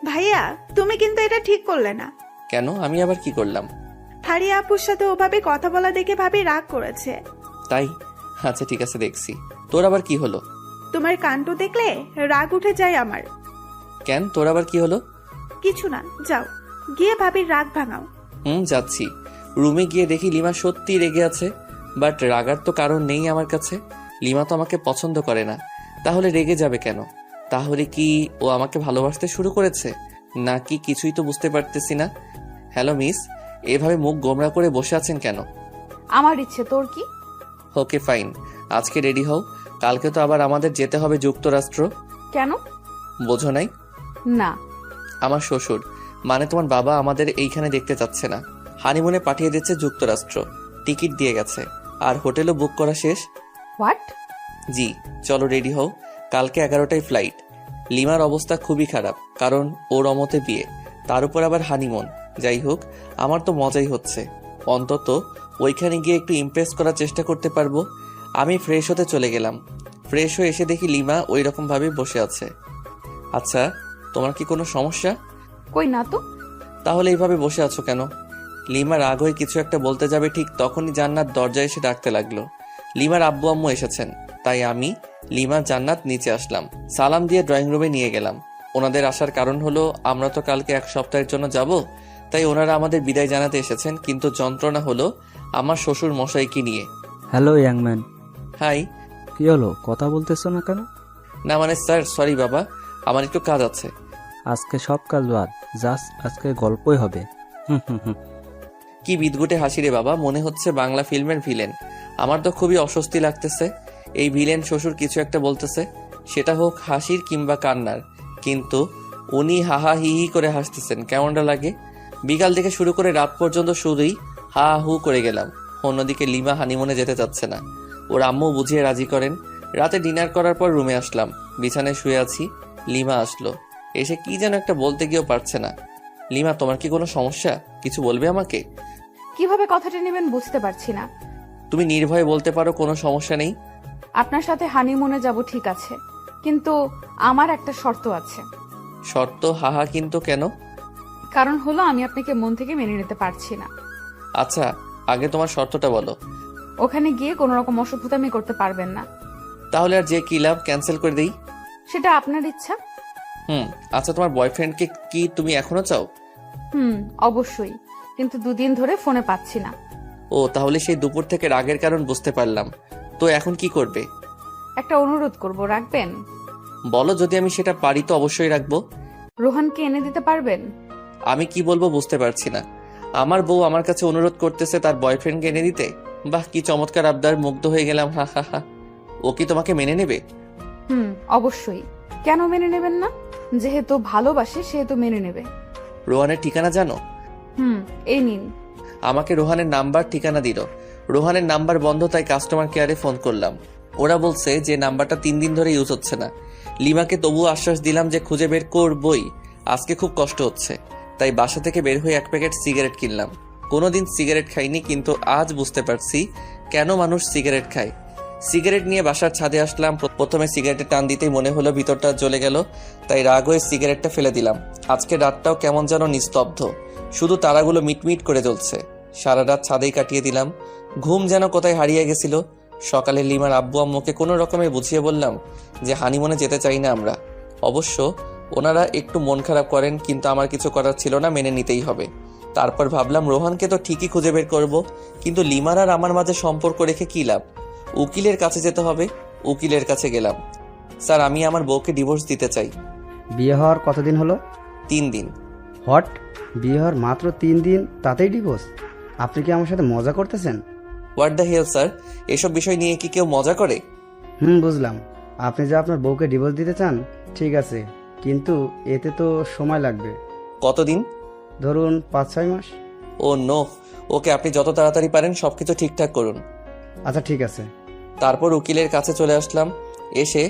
ভাইয়া, তুমি কিন্তু এটা ঠিক করলে না। কেন? আমি আবার কি করলাম? ফারিয়া আপুর সাথে ওভাবে কথা বলা দেখে ভাবি রাগ করেছে। তাই? আচ্ছা ঠিক আছে, দেখছি। তোর আবার কি হলো? তোমার কাণ্ড দেখলে রাগ উঠে যায় আমার। কেন, তোর আবার কি হলো? কিছু না, যাও গিয়ে ভাবির রাগ ভাঙাও। যাচ্ছি। রুমে গিয়ে দেখি লিমা সত্যি রেগে আছে, বাট রাগার তো কারণ নেই আমার কাছে। লিমা তো আমাকে পছন্দ করে না, তাহলে রেগে যাবে কেন? তাহলে কি ও আমাকে ভালোবাসতে শুরু করেছে নাকি কিছুই তো বুঝতে পারতেছি না। হ্যালো মিস, এভাবে মুখ গোমরা করে বসে আছেন কেন? আমার ইচ্ছে, তোর কি? ওকে ফাইন, আজকে রেডি হও, কালকে তো আবার আমাদের যেতে হবে যুক্তরাষ্ট্র। কেন? বোঝো নাই? না। আমার শ্বশুর, মানে তোমার বাবা আমাদের এইখানে দেখতে চাচ্ছে না, হানিমুনে পাঠিয়ে দিচ্ছে যুক্তরাষ্ট্র। টিকিট দিয়ে গেছে, আর হোটেলও বুক করা শেষ। হোয়াট? জি, চলো রেডি হও, কালকে 11টায় ফ্লাইট। লিমার অবস্থা খুবই খারাপ, কারণ ওর অমতে বিয়ে, তার উপর আবার হানিমুন। যাই হোক, আমার তো মজাই হচ্ছে, অন্তত ওইখানে গিয়ে একটু ইমপ্রেস করার চেষ্টা করতে পারবো। আমি ফ্রেশ হতে চলে গেলাম। ফ্রেশ হয়ে এসে দেখি লিমা ওই রকম ভাবে বসে আছে। আচ্ছা, তোমার কি কোনো সমস্যা? কই না তো। তাহলে এইভাবে বসে আছো কেন? লিমা রাগ হয়ে কিছু একটা বলতে যাবে, ঠিক তখনই জান্নাত দরজায় এসে ডাকতে লাগলো। লিমার আব্বু আম্মু এসেছেন, তাই আমি, লিমা, জান্নাত নিচে আসলাম। সালাম দিয়ে ড্রয়িং রুমে নিয়ে গেলাম। ওনাদের আসার কারণ হলো আমরা তো কালকে 1 সপ্তাহের জন্য যাব, তাই ওনারা আমাদের বিদায় জানাতে এসেছেন। কিন্তু যন্ত্রণা হলো আমার শ্বশুর মশাইকে নিয়ে। হ্যালো ইয়াংম্যান। হাই। কি হলো, কথা বলতেছো না কেন? না মানে স্যার, সরি বাবা, আমার একটু কাজ আছে। আজকে সব কাজ বাদ, জাস্ট আজকে গল্পই হবে। হুম হুম হুম। কি বিদঘুটে হাসি রে বাবা, মনে হচ্ছে বাংলা ফিল্মের ভিলেন। আমার তো খুবই অস্বস্তি লাগতেছে। এই ভিলেন শ্বশুর কিছু একটা বলতেছে, সেটা হোক হাসির কিংবা কান্নার, কিন্তু উনি হাহা হি হি করে হাসতেছেন, কেমনটা লাগে? বিকাল থেকে শুরু করে রাত পর্যন্ত শুধুই হা হু করে গেলাম। অন্যদিকে লিমা হানিমুনে যেতে চাচ্ছে না, ওর আম্মু বুঝিয়ে রাজি করেন। রাতে ডিনার করার পর রুমে আসলাম, বিছানায় শুয়ে আছি। লিমা আসলো, এসে কি যেন একটা বলতে গিয়েও পারছে না। লিমা, তোমার কি কোনো সমস্যা? কিছু বলবে আমাকে? কিভাবে কথাটা নেবেন বুঝতে পারছি না। তুমি নির্ভয়ে বলতে পারো, কোনো সমস্যা নেই। আপনার সাথে হানিমুনে যাব ঠিক আছে, কিন্তু আমার একটা শর্ত আছে। শর্ত? হাহা, কিন্তু কেন? কারণ হলো আমি আপনাকে মন থেকে মেনে নিতে পারছি না। আচ্ছা, আগে তোমার শর্তটা বলো। ওখানে গিয়ে কোনো রকম অসভ্যতামি করতে পারবেন না। তাহলে আর যে কি লাভ, ক্যান্সেল করে দেই? সেটা আপনার ইচ্ছা। আচ্ছা, তোমার বয়ফ্রেন্ডকে কি তুমি এখনো চাও? অবশ্যই, কিন্তু 2 দিন ধরে ফোনে পাচ্ছি না। ও, তাহলে সেই দুপুর থেকে রাগের কারণ বুঝতে পারলাম। তো এখন কি করবে? একটা অনুরোধ করব, রাখবেন? বলো, যদি আমি সেটা পারি তো অবশ্যই রাখবো। রোহানকে এনে দিতে পারবেন? আমি কি বলবো বুঝতে পারছি না। আমার বউ আমার কাছে অনুরোধ করতেছে তার বয়ফ্রেন্ডকে এনে দিতে। বাহ, কি চমৎকার আবদার, মুগ্ধ হয়ে গেলাম। হা হা হা। ও কি তোমাকে মেনে নেবে? অবশ্যই। কেন মেনে নেবেন না? যেহেতু ভালোবাসে সেহেতু মেনে নেবে। রোহানের ঠিকানা জানো? এই নিন। আমাকে রোহানের নাম্বার ঠিকানা দিল। রোহানের নাম্বার বন্ধ, তাই কাস্টমার কেয়ারে ফোন করলাম। ওরা বলছে যে নাম্বারটা 3 দিন ধরে ইউজ হচ্ছে না। লিমাকে তবুও আশ্বাস দিলাম যে খুঁজে বের করবই। আজকে খুব কষ্ট হচ্ছে, তাই বাসা থেকে বের হয়ে 1 প্যাকেট সিগারেট কিনলাম। কোনোদিন সিগারেট খাইনি, কিন্তু আজ বুঝতে পারছি কেন মানুষ সিগারেট খায়। সিগারেট নিয়ে বাসার ছাদে আসলাম। প্রথমে সিগারেটে টান দিতেই মনে হলো ভিতরটা জ্বলে গেল, তাই রাগ হয়ে সিগারেটটা ফেলে দিলাম। আজকে রাতটাও কেমন যেন নিস্তব্ধ, শুধু তারাগুলো মিটমিট করে জ্বলছে। সারা রাত ছাদেই কাটিয়ে দিলাম, ঘুম যেন কোথায় হারিয়ে গেছিল। সকালে লিমার আব্বু আম্মুকে কোনো রকমে বুঝিয়ে বললাম যে হানিমুনে যেতে চাই না আমরা। অবশ্য ওনারা একটু মন খারাপ করেন, কিন্তু আমার কিছু করার ছিল না, মেনে নিতেই হবে। তারপর ভাবলাম রোহানকে তো ঠিকই খুঁজে বের করব, কিন্তু লিমার আর আমার মাঝে সম্পর্ক রেখে কি লাভ? উকিলের কাছে যেতে হবে। উকিলের কাছে গেলাম। স্যার, আমি আমার বউকে ডিভোর্স দিতে চাই। বিয়ে হওয়ার কতদিন হলো? 3 দিন। হট, বিয়ে হওয়ার মাত্র 3 দিন তাতেই ডিভোর্স? আপনি কি আমার সাথে মজা করতেছেন? হোয়াট দ্য হেল স্যার, এসব বিষয় নিয়ে কি কেউ মজা করে? বুঝলাম। আপনি যে আপনার বউকে ডিভোর্স দিতে চান, ঠিক আছে, কিন্তু এতে তো সময় লাগবে। কতদিন? ধরুন 5-6 মাস। ও নো, ওকে, আপনি যত তাড়াতাড়ি পারেন সবকিছু ঠিকঠাক করুন। আচ্ছা ঠিক আছে। তারপর উকিলের কাছে চলে আসলাম। এসে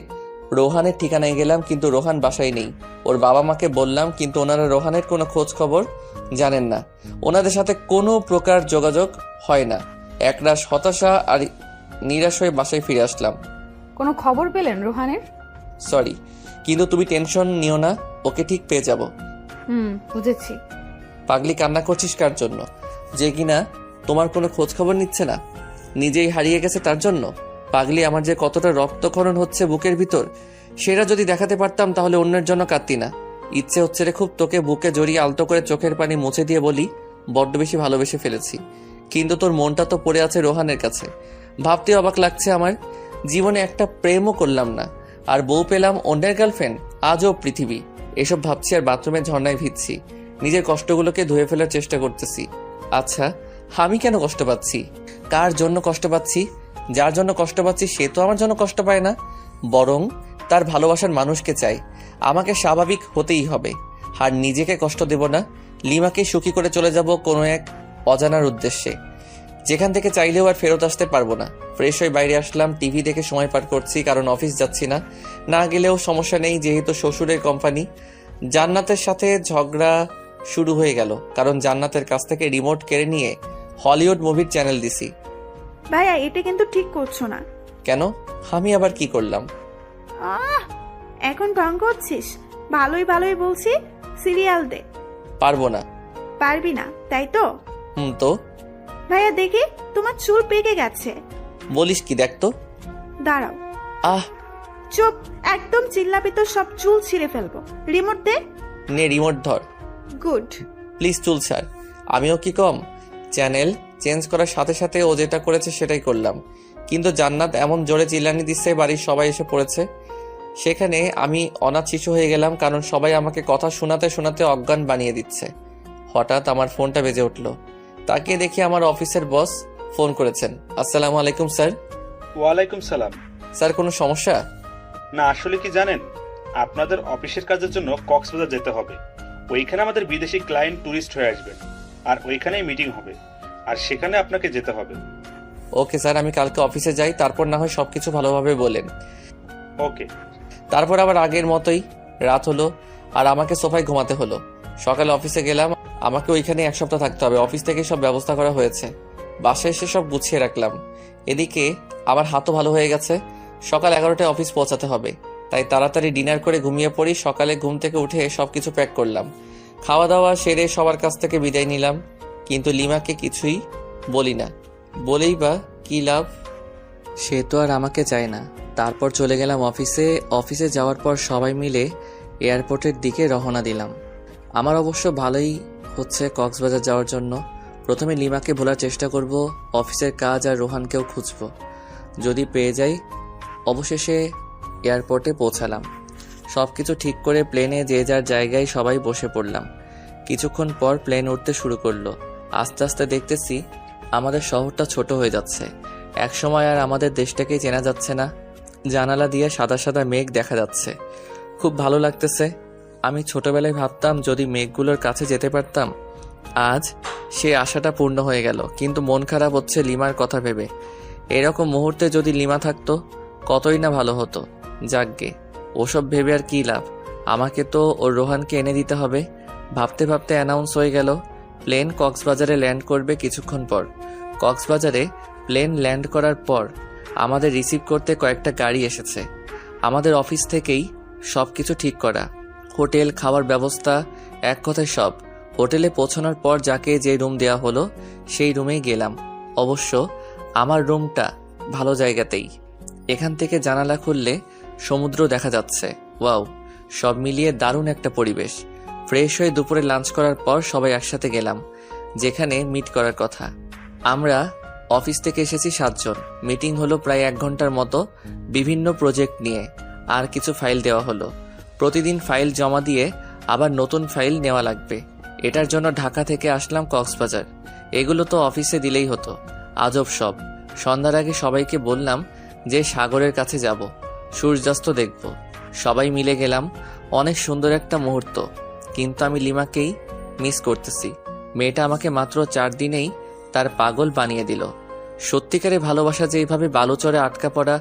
রোহানের ঠিকানায় গেলাম, কিন্তু রোহান বাসায় নেই। ওর বাবা মাকে বললাম, কিন্তু ওনারা রোহানের কোনো খোঁজ খবর জানেন না। ওনাদের সাথে কোনো প্রকার যোগাযোগ হয় না। একরাশ হতাশা আর নিরাশ হয়ে বাসায় ফিরে আসলাম। কোনো খবর পেলেন রোহানের? সরি, কিন্তু তুমি টেনশন নিও না, ওকে ঠিক পেয়ে যাব। বুঝেছি। পাগলি, কান্না করছিস কার জন্য? যে কিনা তোমার কোনো খোঁজ খবর নিচ্ছে না, নিজেই হারিয়ে গেছে তার জন্য? পাগলি, আমার যে কতটা রক্তক্ষরণ হচ্ছে বুকের ভিতর, সেটা যদি দেখাতে পারতাম তাহলে অন্যের জন্য কাঁদতি না। ইচ্ছে হচ্ছে রে খুব তোকে বুকে জড়িয়ে আলতো করে চোখের পানি মুছে দিয়ে বলি বড্ড বেশি ভালোবেসে ফেলেছি। কিন্তু তোর মনটা তো পড়ে আছে রোহানের কাছে। ভাবতে অবাক লাগছে আমার, জীবনে একটা প্রেমও করলাম না, আর বউ পেলাম অন্যের গার্লফ্রেন্ড। আজও পৃথিবী। এসব ভাবছি আর বাথরুমের ঝর্ণায় ভিজছি। নিজের কষ্টগুলোকে ধুয়ে ফেলার চেষ্টা করতেছি। আচ্ছা, আমি কেন কষ্ট পাচ্ছি? কার জন্য কষ্ট পাচ্ছি? যার জন্য কষ্ট পাচ্ছি সে তো আমার জন্য কষ্ট পায় না, বরং তার ভালোবাসার মানুষকে চাই। আমাকে স্বাভাবিক হতেই হবে, আর নিজেকে কষ্ট দেব না। লিমাকে সুখী করে চলে যাব কোনো এক অজানার উদ্দেশ্যে, যেখান থেকে চাইলেও আর ফেরত আসতে পারবো না। ফ্রেশ হয়ে বাইরে আসলাম, টিভি দেখে সময় পার করছি, কারণ অফিস যাচ্ছি না। না গেলেও সমস্যা নেই, যেহেতু শ্বশুরের কোম্পানি। জান্নাতের সাথে ঝগড়া শুরু হয়ে গেল, কারণ জান্নাতের কাছ থেকে রিমোট কেড়ে নিয়ে হলিউড মুভির চ্যানেল দিছি। ভাইয়া এটা কিন্তু ঠিক করছো না। কেন? আমি আবার কি করলাম? আহ, এখন ঢং করছিস? ভালোই ভালোই বলছি, সিরিয়াল দে। পারবো না। পারবি না তাই তো? তো ভাইয়া দেখি তোমার চুল পেকে গেছে। বলিস কি? দেখ তো। দাঁড়াও। আহ, চুপ, একদম চিল্লাবি তো সব চুল ছিঁড়ে ফেলবো। রিমোট দে। নে রিমোট ধর। গুড। প্লিজ চুল ছাড়। আমিও কি কম? চ্যানেল চেঞ্জ করার সাথে সাথে ও যেটা করেছে সেটাই করলাম, কিন্তু জান্নাত এমন জোরে চিল্লানি দিচ্ছে বাড়ির সবাই এসে পড়েছে। সেখানে আমি অনাথ শিশু হয়ে গেলাম, কারণ সবাই আমাকে কথা শোনাতে শোনাতে অজ্ঞান বানিয়ে দিচ্ছে। হঠাৎ আমার ফোনটা বেজে উঠলো। তাকিয়ে দেখি আমার অফিসের বস ফোন করেছেন। আসসালামু আলাইকুম স্যার। ওয়ালাইকুম সালাম। স্যার, কোনো সমস্যা? না, আসলে কি জানেন, আপনাদের অফিসের কাজের জন্য কক্সবাজার যেতে হবে। ওইখানে আমাদের বিদেশি ক্লায়েন্ট ট্যুরিস্ট হয়ে আসবেন, আর ওইখানেই মিটিং হবে, আর সেখানে আপনাকে যেতে হবে। ওকে স্যার, আমি কালকে অফিসে যাই, তারপর না হয় সবকিছু ভালোভাবে বলেন। ওকে। তারপর আবার আগের মতোই রাত হলো, আর আমাকে সোফায় ঘুমাতে হলো। সকালে অফিসে গেলাম, আমাকে ওইখানে এক সপ্তাহ থাকতে হবে। অফিস থেকে সব ব্যবস্থা করা হয়েছে, বাসায় এসে সব গুছিয়ে রাখলাম। এদিকে আমার হাতও ভালো হয়ে গেছে। সকাল 11টায় অফিস পৌঁছাতে হবে, তাই তাড়াতাড়ি ডিনার করে ঘুমিয়ে পড়ি। সকালে ঘুম থেকে উঠে সবকিছু প্যাক করলাম, খাওয়া দাওয়া সেরে সবার কাছ থেকে বিদায় নিলাম। কিন্তু লিমাকে কিছুই বলি না, বলেই বা কি লাভ? সে তো আর আমাকে চায় না। তারপর চলে গেলাম অফিসে। অফিসে যাওয়ার পর সবাই মিলে এয়ারপোর্টের দিকে রওনা দিলাম। আমার অবশ্য ভালোই হচ্ছে কক্সবাজার যাওয়ার জন্য। প্রথমে লিমাকে ভোলার চেষ্টা করব, অফিসের কাজ আর রোহানকেও খুঁজব, যদি পেয়ে যাই। অবশেষে এয়ারপোর্টে পৌঁছালাম। সব কিছু ঠিক করে প্লেনে যে যার জায়গায় সবাই বসে পড়লাম। কিছুক্ষণ পর প্লেন উঠতে শুরু করলো। আস্তে আস্তে দেখতেছি আমাদের শহরটা ছোট হয়ে যাচ্ছে। একসময় আর আমাদের দেশটাকেই চেনা যাচ্ছে না। জানালা দিয়ে সাদা সাদা মেঘ দেখা যাচ্ছে, খুব ভালো লাগতেছে। আমি ছোটবেলায় ভাবতাম যদি মেঘগুলোর কাছে যেতে পারতাম। আজ সে আশাটা পূর্ণ হয়ে গেল, কিন্তু মন খারাপ হচ্ছে লিমার কথা ভেবে। এরকম মুহূর্তে যদি লিমা থাকতো কতই না ভালো হতো। যাকগে, ওসব ভেবে আর কি লাভ, আমাকে তো ওর রোহানকে এনে দিতে হবে। ভাবতে ভাবতে অ্যানাউন্স হয়ে গেল প্লেন কক্সবাজারে ল্যান্ড করবে কিছুক্ষণ পর। কক্সবাজারে প্লেন ল্যান্ড করার পর আমাদের রিসিভ করতে কয়েকটা গাড়ি এসেছে। আমাদের অফিস থেকেই সব কিছু ঠিক করা, হোটেল, খাওয়ার ব্যবস্থা, এক কথায় সব। হোটেলে পৌঁছানোর পর যাকে যে রুম দেওয়া হলো সেই রুমেই গেলাম। অবশ্য আমার রুমটা ভালো জায়গাতেই। এখান থেকে জানালা খুললে সমুদ্র দেখা যাচ্ছে। ওয়াও, সব মিলিয়ে দারুণ একটা পরিবেশ। ফ্রেশ হয়ে দুপুরে লাঞ্চ করার পর সবাই একসাথে গেলাম যেখানে মিট করার কথা। আমরা অফিস থেকে এসেছি 7 জন। মিটিং হলো প্রায় 1 ঘন্টার মতো, বিভিন্ন প্রজেক্ট নিয়ে। আর কিছু ফাইল দেওয়া হলো। প্রতিদিন ফাইল জমা দিয়ে আবার নতুন ফাইল নেওয়া লাগবে। এটার জন্য ঢাকা থেকে আসলাম কক্সবাজার। এগুলো তো অফিসে দিলেই হতো। আজব সব। সন্ধ্যার আগে সবাইকে বললাম যে সাগরের কাছে যাব, সূর্যাস্ত দেখব। সবাই মিলে গেলাম। অনেক সুন্দর একটা মুহূর্ত, কিন্তু আমি লিমাকেই মিস করতেছি। মেয়েটা আমাকে মাত্র 4 দিনেই তার পাগল বানিয়ে দিল। সত্যিকারে ভালোবাসা যে এইভাবে বালুচরে আটকা পড়া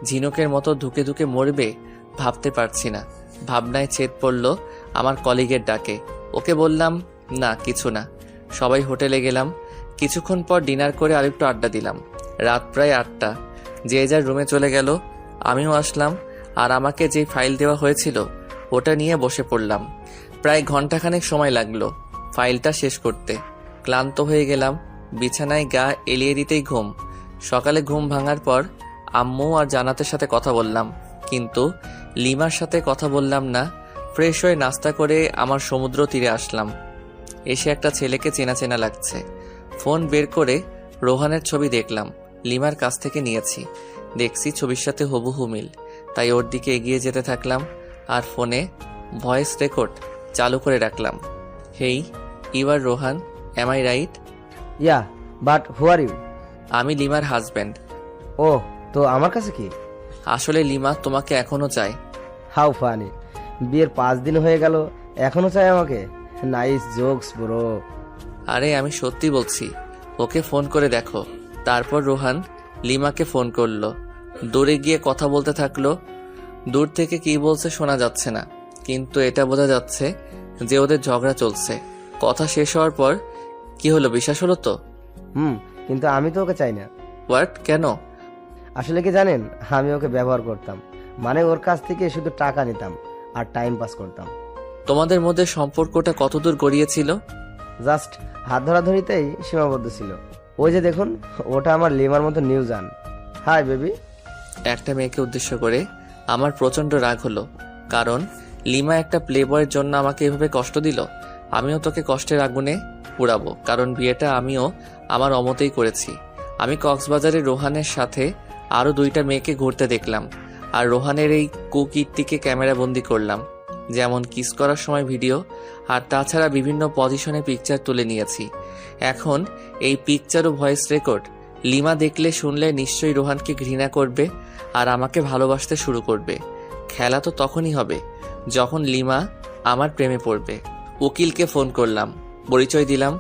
ঝিনুকের মতো ধুকে ধুকে মরবে ভাবতে পারছি না। ভাবনায় ছেদ পড়ল আমার কলিগের ডাকে। ওকে বললাম না, কিছু না। সবাই হোটেলে গেলাম। কিছুক্ষণ পর ডিনার করে আরেকটু আড্ডা দিলাম। রাত প্রায় 8টা। যে যার রুমে চলে গেল, আমিও আসলাম। আর আমাকে যে ফাইল দেওয়া হয়েছিল ওটা নিয়ে বসে পড়লাম। প্রায় ঘন্টাখানেক সময় লাগলো ফাইলটা শেষ করতে। ক্লান্ত হয়ে গেলাম। বিছানায় গা এলিয়ে দিতেই ঘুম। সকালে ঘুম ভাঙার পর আম্মু আর জান্নাতের সাথে কথা বললাম, কিন্তু লিমার সাথে কথা বললাম না। ফ্রেশ হয়ে নাস্তা করে আমার সমুদ্র তীরে আসলাম। এসে একটা ছেলেকে চেনা চেনা লাগছে। ফোন বের করে রোহানের ছবি দেখলাম, লিমার কাছ থেকে নিয়েছি। দেখছি ছবির সাথে হুবহু মিল, তাই ওর দিকে এগিয়ে যেতে থাকলাম আর ফোনে ভয়েস রেকর্ড চালু করে রাখলাম। Hey, you are Rohan, am I right? Yeah, but who are you? আমি লিমার হাজব্যান্ড। ও, তো আমার কাছে কি? আসলে লিমা তোমাকে এখনো চায়। হাউ ফানি, বিয়ের 5 দিন হয়ে গেল এখনো চাই আমাকে? Nice jokes bro. আরে আমি সত্যি বলছি, ওকে ফোন করে দেখো। তারপর রোহান লিমাকে ফোন করলো। দূরে গিয়ে কথা বলতে থাকলো। দূর থেকে কি বলছে শোনা যাচ্ছে না, কিন্তু এটা বোঝা যাচ্ছে যে ওদের ঝগড়া চলছে। কথা শেষ হওয়ার পর, কি হলো, বিশ্বাস হলো তো? কিন্তু আমি তো ওকে চাই না। হোয়াট, কেন? আসলে কি জানেন, আমি ওকে ব্যবহার করতাম, মানে ওর কাছ থেকে শুধু টাকা নিতাম আর টাইম পাস করতাম। তোমাদের মধ্যে সম্পর্কটা কতদূর গড়িয়েছিল? জাস্ট হাত ধরাধরিতেই সীমাবদ্ধ ছিল। ওই যে দেখুন, ওটা আমার লিমার মতো নিউজান। Hi baby. একটা মেয়েকে উদ্দেশ্য করে আমার প্রচন্ড রাগ হলো, কারণ লিমা একটা প্লেবয়ের জন্য আমাকে এভাবে কষ্ট দিল। আমিও তোকে কষ্টের আগুনে পুড়াবো, কারণ বিয়েটা আমিও আমার অমতেই করেছি। আমি কক্সবাজারে রোহানের সাথে আরো 2টা মেয়েকে ঘুরতে দেখলাম, আর রোহানের এই কুকীর্তিকে ক্যামেরা বন্দি করলাম, যেমন কিস করার সময় ভিডিও, আর তাছাড়া বিভিন্ন পজিশনে পিকচার তুলে নিয়েছি। এখন এই পিকচার ও ভয়েস রেকর্ড লিমা দেখলে শুনলে নিশ্চয়ই রোহানকে ঘৃণা করবে আর আমাকে ভালোবাসতে শুরু করবে। খেলা তো তখনই হবে যখন লিমা আমার প্রেমে পড়বে। উকিলকে ফোন করলাম, পরিচয় দিলাম।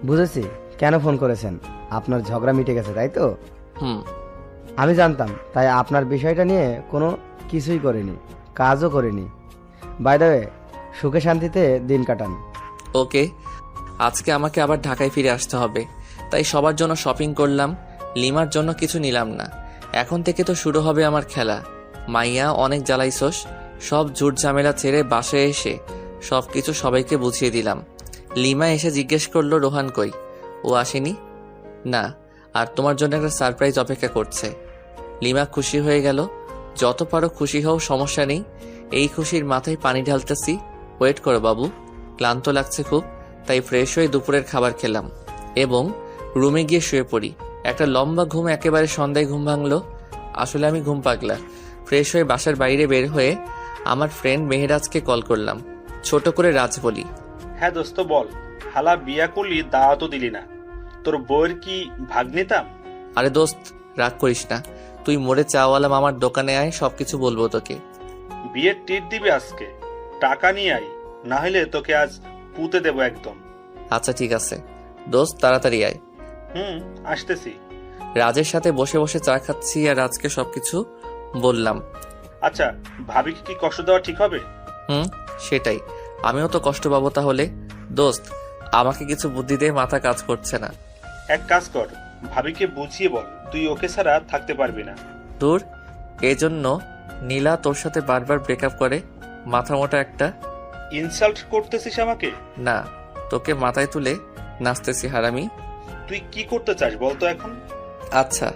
বুঝেছি কেন ফোন করেছেন, আপনার ঝগড়া মিটে গেছে তাই তো? হুম। আমি জানতাম, তাই আপনার বিষয়টা নিয়ে কোনো কিছুই করিনি, কাজও করিনি। বাই দ্য ওয়ে, সুখে শান্তিতে দিন কাটান। ওকে, আজকে আমাকে আবার ঢাকায় ফিরে আসতে হবে, তাই সবার জন্য শপিং করলাম, লিমার জন্য কিছু নিলাম না। এখন থেকে তো শুরু হবে আমার খেলা। মাইয়া, অনেক জ্বালাইছস, সব ঝুট ঝামেলা ছেড়ে বাসায় এসে সবকিছু সবাইকে বুঝিয়ে দিলাম। লিমা এসে জিজ্ঞেস করলো রোহান কই, ও আসেনি? না, আর তোমার জন্য একটা সারপ্রাইজ অপেক্ষা করছে। লিমা খুশি হয়ে গেল। যত পারো খুশি হও, সমস্যা নেই। এই খুশির মাথায় পানি ঢালতেছি। ওয়েট করো বাবু, ক্লান্ত লাগছে খুব, তাই ফ্রেশ হয়ে দুপুরের খাবার খেলাম এবং রুমে গিয়ে শুয়ে পড়ি। একটা লম্বা ঘুম, একেবারে সন্ধ্যায় ঘুম ভাঙলো। আসলে আমি ঘুম পাগলা। ফ্রেশ হয়ে বাসার বাইরে বের হয়ে আমার ফ্রেন্ড মেহেরাজকে কল করলাম। ছোট করে রাজ বলি, হ্যাঁ দোস্ত বল, হালা বিয়া করলি দাওয়াতও দিলি না, তোর বউয়ের কি ভাগ নিতাম? আরে দোস্ত রাগ করিস না, তুই মোড়ে চাওয়ালা মামার দোকানে আয়, সবকিছু বলবো তোকে। বিয়ের টিট দিবি আজকে, টাকা নিয়ে আই, না হলে তোকে আজ পুঁতে দেবো একদম। আচ্ছা ঠিক আছে দোস্ত, তাড়াতাড়ি আয়। আসতেছি। রাজের সাথে বসে বসে চা খাচ্ছি আর রাজকে সবকিছু বললাম। আচ্ছা, ভাবিকে কি কষ্ট দেওয়া ঠিক হবে? সেটাই, আমিও তো কষ্ট পাবো তাহলে। দোস্ত আমাকে কিছু বুদ্ধি দে, মাথা কাজ করছে না। এক কাজ কর, ভাবিকে বুঝিয়ে বল তুই ওকে ছাড়া থাকতে পারবি না। দূর, এজন্য নীলা তোর সাথে বারবার ব্রেকআপ করে? মাথা মোটা একটা। ইনসাল্ট করতেছিস আমাকে? না, তোকে মাথায় তুলে নাচতেছি হারামি। তুই কি করতে চাস বলতো এখন? আচ্ছা,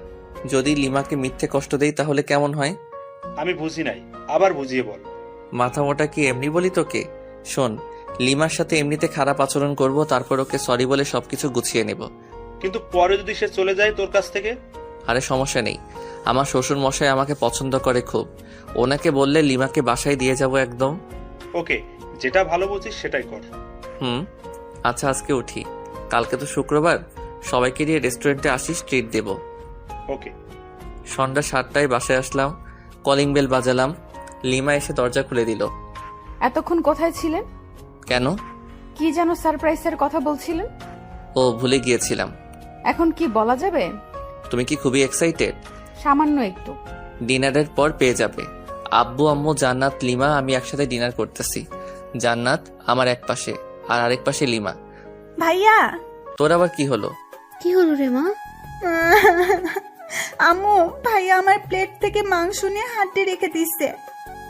যদি লিমাকে মিথ্যে কষ্ট দেই তাহলে কেমন হয়? আমি বুঝি নাই, আবার বুঝিয়ে বল। মাথা মোটা কি এমনি বলি তোকে? শোন, লিমার সাথে এমনিতে খারাপ আচরণ করব, তারপর ওকে সরি বলে সবকিছু গুছিয়ে নেব। কিন্তু পরে যদি সে চলে যায় তোর কাছ থেকে? আরে সমস্যা নেই, আমার শ্বশুর মশাই আমাকে পছন্দ করে খুব, ওনাকে বললে লিমাকে বাসায় দিয়ে যাব একদম। ওকে, যেটা ভালো বুঝিস সেটাই কর। আচ্ছা আজকে উঠি, কালকে তো শুক্রবার, সবাইকে নিয়ে রেস্টুরেন্টে আসিস, ট্রিট দেব। ওকে। সন্ধ্যা 7টায় বাসায় আসলাম, কলিং বেল বাজালাম। লিমা এসে দরজা খুলে দিল। এতক্ষণ কোথায় ছিলেন? কেন? কি যেন সারপ্রাইজের কথা বলছিলেন? ও ভুলে গিয়েছিলাম। এখন কি বলা যাবে? তুমি কি খুবই এক্সাইটেড? সামান্য একটু। ডিনারের পর পেয়ে যাবে। আব্বু, আম্মু, জান্নাত, লিমা, আমি একসাথে ডিনার করতেছি। জান্নাত আমার এক পাশে আর আরেক পাশে লিমা। ভাইয়া। তোর আবার কি হলো? কি হলো রে মা? আম্মু, ভাইয়া আমার প্লেট থেকে মাংস নিয়ে হাতে রেখে দিচ্ছে।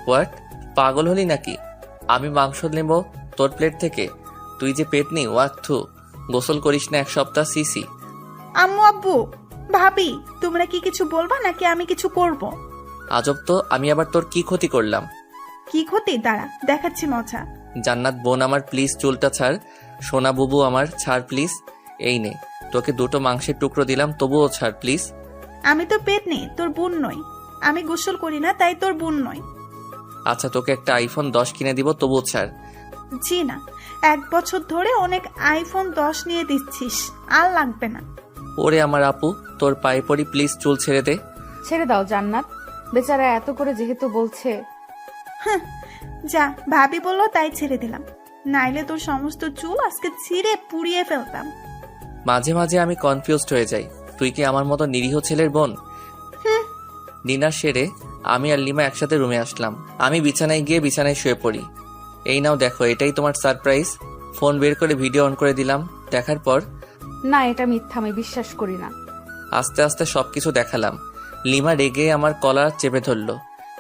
হোয়াট, পাগল হলি নাকি? আমি মাংস নেব তোর প্লেট থেকে? তুই যে পেট নি, ওয়াক থু, গোসল করিস না 1 সপ্তাহ, সিসি। আম্মু, আব্বু, ভাবি, তোমরা কি কিছু বলবা নাকি আমি কিছু করব? আজব তো, আমি আবার তোর কি ক্ষতি করলাম? কি ক্ষতি? দাঁড়া, দেখাচ্ছি মজা। জান্নাত বোন আমার, প্লিজ চুলটা ছাড়। সোনা বুবু আমার, ছাড় প্লিজ। এই নে, তোকে 2টো মাংসের টুকরো দিলাম, তবুও ছাড় প্লিজ। আমি তো পেট নেই, তোর বোন নই। আমি গোসল করি না, তাই তোর বোন নই। আচ্ছা, তোকে একটা আইফোন 10 কিনে দিব, তবুও ছাড়। জি না, 1 বছর ধরে অনেক আইফোন 10 নিয়ে দিচ্ছিস, আর লাগবে না। ওরে আমার আপু, তোর পায়ে পড়ি, প্লিজ চুল ছেড়ে দে। ছেড়ে দাও জান্নাত, বেচারা এত করে যেহেতু বলছে। যা, ভাবি বললো তাই ছেড়ে দিলাম, নাইলে তোর সমস্ত চুল আজকে ছিঁড়ে পুড়িয়ে ফেলতাম। মাঝে মাঝে আমি কনফিউজড হয়ে যাই, তুই কি আমার মতো নিরীহ ছেলের বোন? ডিনার সেরে আমি আর লিমা একসাথে রুমে আসলাম। আমি বিছানায় গিয়ে বিছানায় শুয়ে পড়ি। এই নাও দেখো, এটাই তোমার সারপ্রাইজ। ফোন বের করে ভিডিও অন করে দিলাম। দেখার পর না, এটা মিথ্যা, আমি বিশ্বাস করি না। আস্তে আস্তে সবকিছু দেখালাম। লিমা রেগে আমার কলার চেপে ধরলো।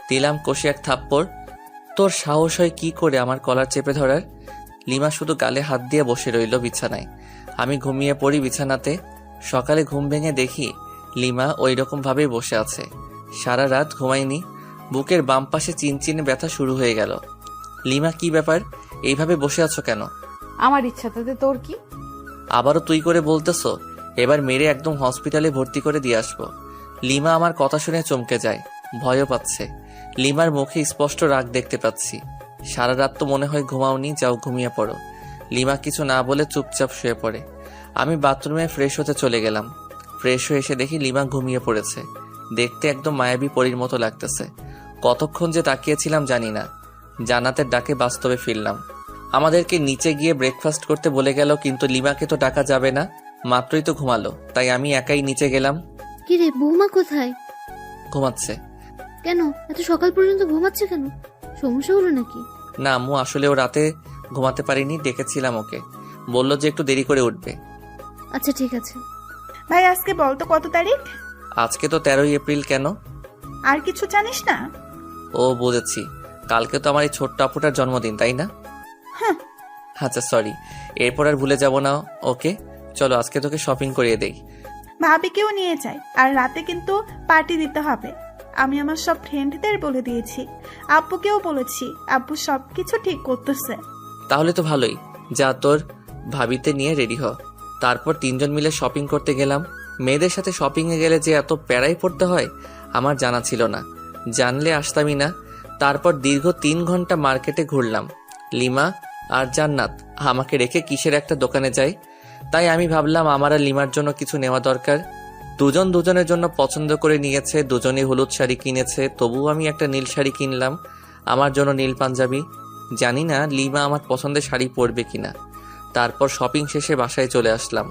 দিলাম কষে এক থাপ্পড়। তোর সাহস হয় কি করে আমার কলার চেপে ধরার? লিমা শুধু গালে হাত দিয়ে বসে রইল বিছানায়। আমি ঘুমিয়ে পড়ি বিছানাতে। সকালে ঘুম ভেঙে দেখি লিমা ওই রকম ভাবেই বসে আছে। সারা রাত ঘুমাইনি। বুকের বাম পাশে চিনচিনে ব্যথা শুরু হয়ে গেল। লিমা, কি ব্যাপার? এইভাবে বসে আছো কেন? আমার ইচ্ছা, তাতে তোর কি? আবারও তুই করে বলতেছো? এবার মেরে একদম হসপিটালে ভর্তি করে দিয়ে আসবো। লিমা আমার কথা শুনে চমকে যায়, ভয়ও পাচ্ছে। লিমার মুখে স্পষ্ট রাগ দেখতে পাচ্ছি। সারা রাত তো মনে হয় ঘুমাওনি, যাও ঘুমিয়ে পড়ো। লিমা কিছু না বলে চুপচাপ শুয়ে পড়ে। আমি বাথরুমে ফ্রেশ হতে চলে গেলাম। ফ্রেশ হয়ে এসে দেখি লিমা ঘুমিয়ে পড়েছে। দেখতে একদম মায়াবী পরীর মতো লাগতেছে। কতক্ষণ যে তাকিয়েছিলাম জানি না। জান্নাতের ডাকে বাস্তবে ফিরলাম। আমাদেরকে নিচে গিয়ে ব্রেকফাস্ট করতে বলে গেল, কিন্তু লিমাকে তো ডাকা যাবে না, মাত্রই তো ঘুমালো। তাই আমি একাই নিচে গেলাম। কি রে, বৌমা কোথায়? ঘুমাচ্ছে। কেন এত সকাল পর্যন্ত ঘুমাচ্ছে কেন? সমস্যা হলো নাকি? না আম্মু, আসলে ও রাতে ঘুমাতে পারিনি, ডেকেছিলাম ওকে। বললো যে একটু দেরি করে উঠবে। আচ্ছা ঠিক আছে। ভাই, আজকে বল তো কত তারিখ? আজকে তো 13ই এপ্রিল। কেন? আর কিছু জানিস না? ও বুঝেছি, কালকে তো আমার এই ছোট্ট আপুটার জন্মদিন, তাই না? হ্যাঁ। আচ্ছা সরি, এরপর আর ভুলে যাব না। ওকে চলো, আজকে তোকে শপিং করিয়ে দেই। ভাবিকেও নিয়ে যাই, আর রাতে কিন্তু পার্টি দিতে হবে। আমি আমার সব ফ্রেন্ডদের বলে দিয়েছি, আব্বুকেও বলেছি। আব্বু সবকিছু ঠিক করতেছে। তাহলে তো ভালোই। যা, তোর ভাবিতে নিয়ে রেডি হ। তারপর 3 জন মিলে শপিং করতে গেলাম। মেয়েদের সাথে শপিংয়ে গেলে যে এত প্যারাই পড়তে হয় আমার জানা ছিল না, জানলে আসতামই না। তারপর দীর্ঘ 3 ঘন্টা মার্কেটে ঘুরলাম। লিমা আর জান্নাত আমাকে রেখে কিসের একটা দোকানে যায়। তাই আমি ভাবলাম আমার আর লিমার জন্য কিছু নেওয়া দরকার। দুজন দুজনের জন্য পছন্দ করে নিয়েছে, দুজনেই হলুদ শাড়ি কিনেছে, তবুও আমি একটা নীল শাড়ি কিনলাম, আমার জন্য নীল পাঞ্জাবি। জানি না লিমা আমার পছন্দের শাড়ি পরবে কিনা। তারপর শপিং শেষে বাসায় চলে আসলাম।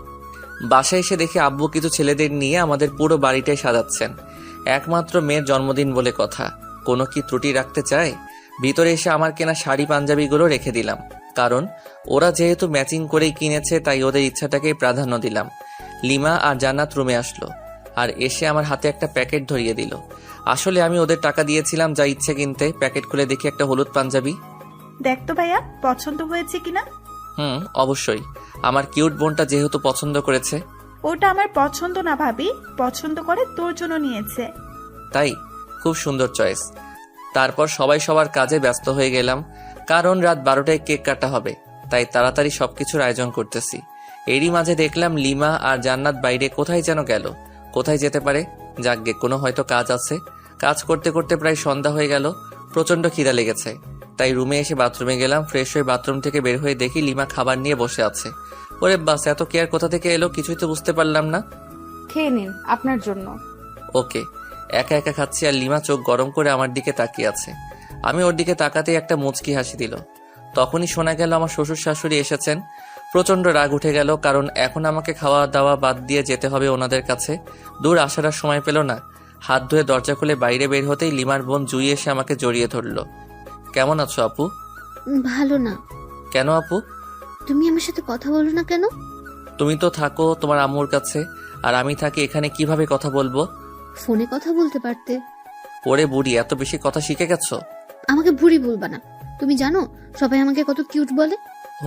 বাসায় এসে দেখি আব্বু কিছু ছেলেদের নিয়ে আমাদের পুরো বাড়িটাই সাজাচ্ছেন। একমাত্র মেয়ের জন্মদিন বলে কথা, কোনো কি ত্রুটি রাখতে চায়? ভিতরে এসে আমার কেনা শাড়ি পাঞ্জাবিগুলো রেখে দিলাম, কারণ ওরা যেহেতু ম্যাচিং করেই কিনেছে তাই ওদের ইচ্ছাটাকেই প্রাধান্য দিলাম। লিমা আর জান্নাত রুমে আসলো আর এসে আমার হাতে একটা প্যাকেট ধরিয়ে দিল। আসলে আমি ওদের টাকা দিয়েছিলাম যা ইচ্ছে কিনতে। প্যাকেট খুলে দেখি একটা হলুদ পাঞ্জাবি। দেখ তো ভাইয়া, পছন্দ হয়েছে কিনা? অবশ্যই, আমার কিউট বোনটা যেহেতু পছন্দ করেছে। ওটা আমার পছন্দ না ভাবি, পছন্দ করে তোর জন্য নিয়েছে। তাই? খুব সুন্দর চয়েস। তারপর সবাই সবার কাজে ব্যস্ত হয়ে গেলাম, কারণ রাত 12টায় কেক কাটা হবে, তাই তাড়াতাড়ি সবকিছুর আয়োজন করতেছি। এরই মাঝে দেখলাম লিমা আর জান্নাত বাইরে কোথায় যেন গেল। কোথায় যেতে পারে? যাকগে, কোনো হয়তো কাজ আছে। কাজ করতে করতে প্রায় সন্ধ্যা হয়ে গেল। প্রচন্ড খিদা লেগেছে, তাই রুমে এসে বাথরুমে গেলাম। ফ্রেশ হয়ে বাথরুম থেকে বের হয়ে দেখি লিমা খাবার নিয়ে বসে আছে। ওরে বাস, এত কেয়ার কোথা থেকে এলো কিছুই তো বুঝতে পারলাম না। খেয়ে নিন, আপনার জন্য। ওকে। একা একা খাচ্ছি আর লিমা চোখ গরম করে আমার দিকে তাকিয়ে আছে। আমি ওর দিকে তাকাতেই একটা মুচকি হাসি দিল। তখনই শোনা গেল আমার শ্বশুর শাশুড়ি এসেছেন। প্রচন্ড রাগ উঠে গেল, কারণ এখন আমাকে খাওয়া দাওয়া বাদ দিয়ে যেতে হবে ওনাদের কাছে। দূর আসার আর সময় পেল না। হাত ধুয়ে দরজা খুলে বাইরে বের হতেই লিমার বোন জুই এসে আমাকে জড়িয়ে ধরলো। কেমন আছো আপু? ভালো না। কেন আপু? তুমি আমার সাথে কথা বলো না কেন? তুমি তো থাকো তোমার আম্মুর কাছে, আর আমি থাকি এখানে, কিভাবে কথা বলবো? ফোনে কথা বলতে পারতে। ওরে বুড়ি, এত বেশি কথা শিখে গেছো? আমাকে বুড়ি বলবা না। তুমি জানো সবাই আমাকে কত কিউট বলে?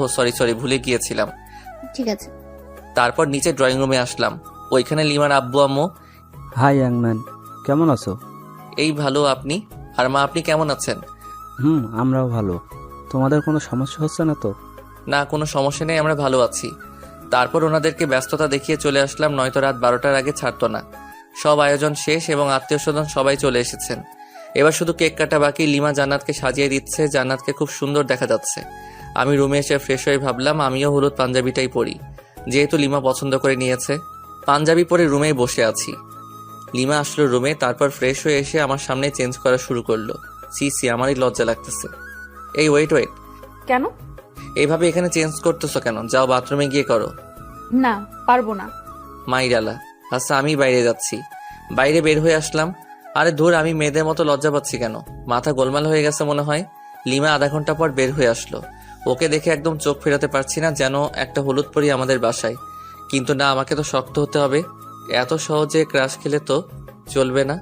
ও সরি, ভুলে গিয়েছিলাম। ঠিক আছে। তারপর নিচে ড্রয়িং রুমে আসলাম। ওইখানে লিমার আব্বু আম্মু। হাই ইয়াং ম্যান, কেমন আছো? এই ভালো, আপনি? আর মা, আপনি কেমন আছেন? আমরাও ভালো। তোমাদের কোনো সমস্যা হচ্ছে না তো? না, কোনো সমস্যা নেই, আমরা ভালো আছি। তারপর ওনাদেরকে ব্যস্ততা দেখিয়ে চলে আসলাম, নয়তো রাত 12টার আগে ছাড়তো না। সব আয়োজন শেষ এবং আত্মীয় স্বজন সবাই চলে এসেছেন। এবার শুধু কেক কাটা বাকি। লিমা জান্নাতকে সাজিয়ে দিচ্ছে, জান্নাতকে খুব সুন্দর দেখা যাচ্ছে। আমি রুমে এসে ফ্রেশ হয়ে ভাবলাম আমিও হলুদ পাঞ্জাবিটাই পরি, যেহেতু লিমা পছন্দ করে নিয়েছে। পাঞ্জাবি পরে রুমেই বসে আছি। লিমা আসলো রুমে, তারপর ফ্রেশ হয়ে এসে আমার সামনে চেঞ্জ করা শুরু করলো। সি আমারই লজ্জা লাগতেছে। এই ওয়েট, কেন? এইভাবে এখানে চেঞ্জ করতেছো কেন? যাও বাথরুমে গিয়ে করো। না, পারবো না। মাইরালা, আচ্ছা আমি বাইরে যাচ্ছি। বাইরে বের হয়ে আসলাম। আরে ধুর, আমি মেয়েদের মতো লজ্জা পাচ্ছি কেন? মাথা গোলমাল হয়ে গেছে মনে হয়। লিমা আধা ঘন্টা পর বের হয়ে আসলো। ওকে দেখে একদম চোখ ফেরাতে পারছি না, যেন একটা হলুদ পরি আমাদের বাসায়। কিন্তু না, আমাকে তো শক্ত হতে হবে। এত সহজে ক্রাশ খেলে তো চলবে না।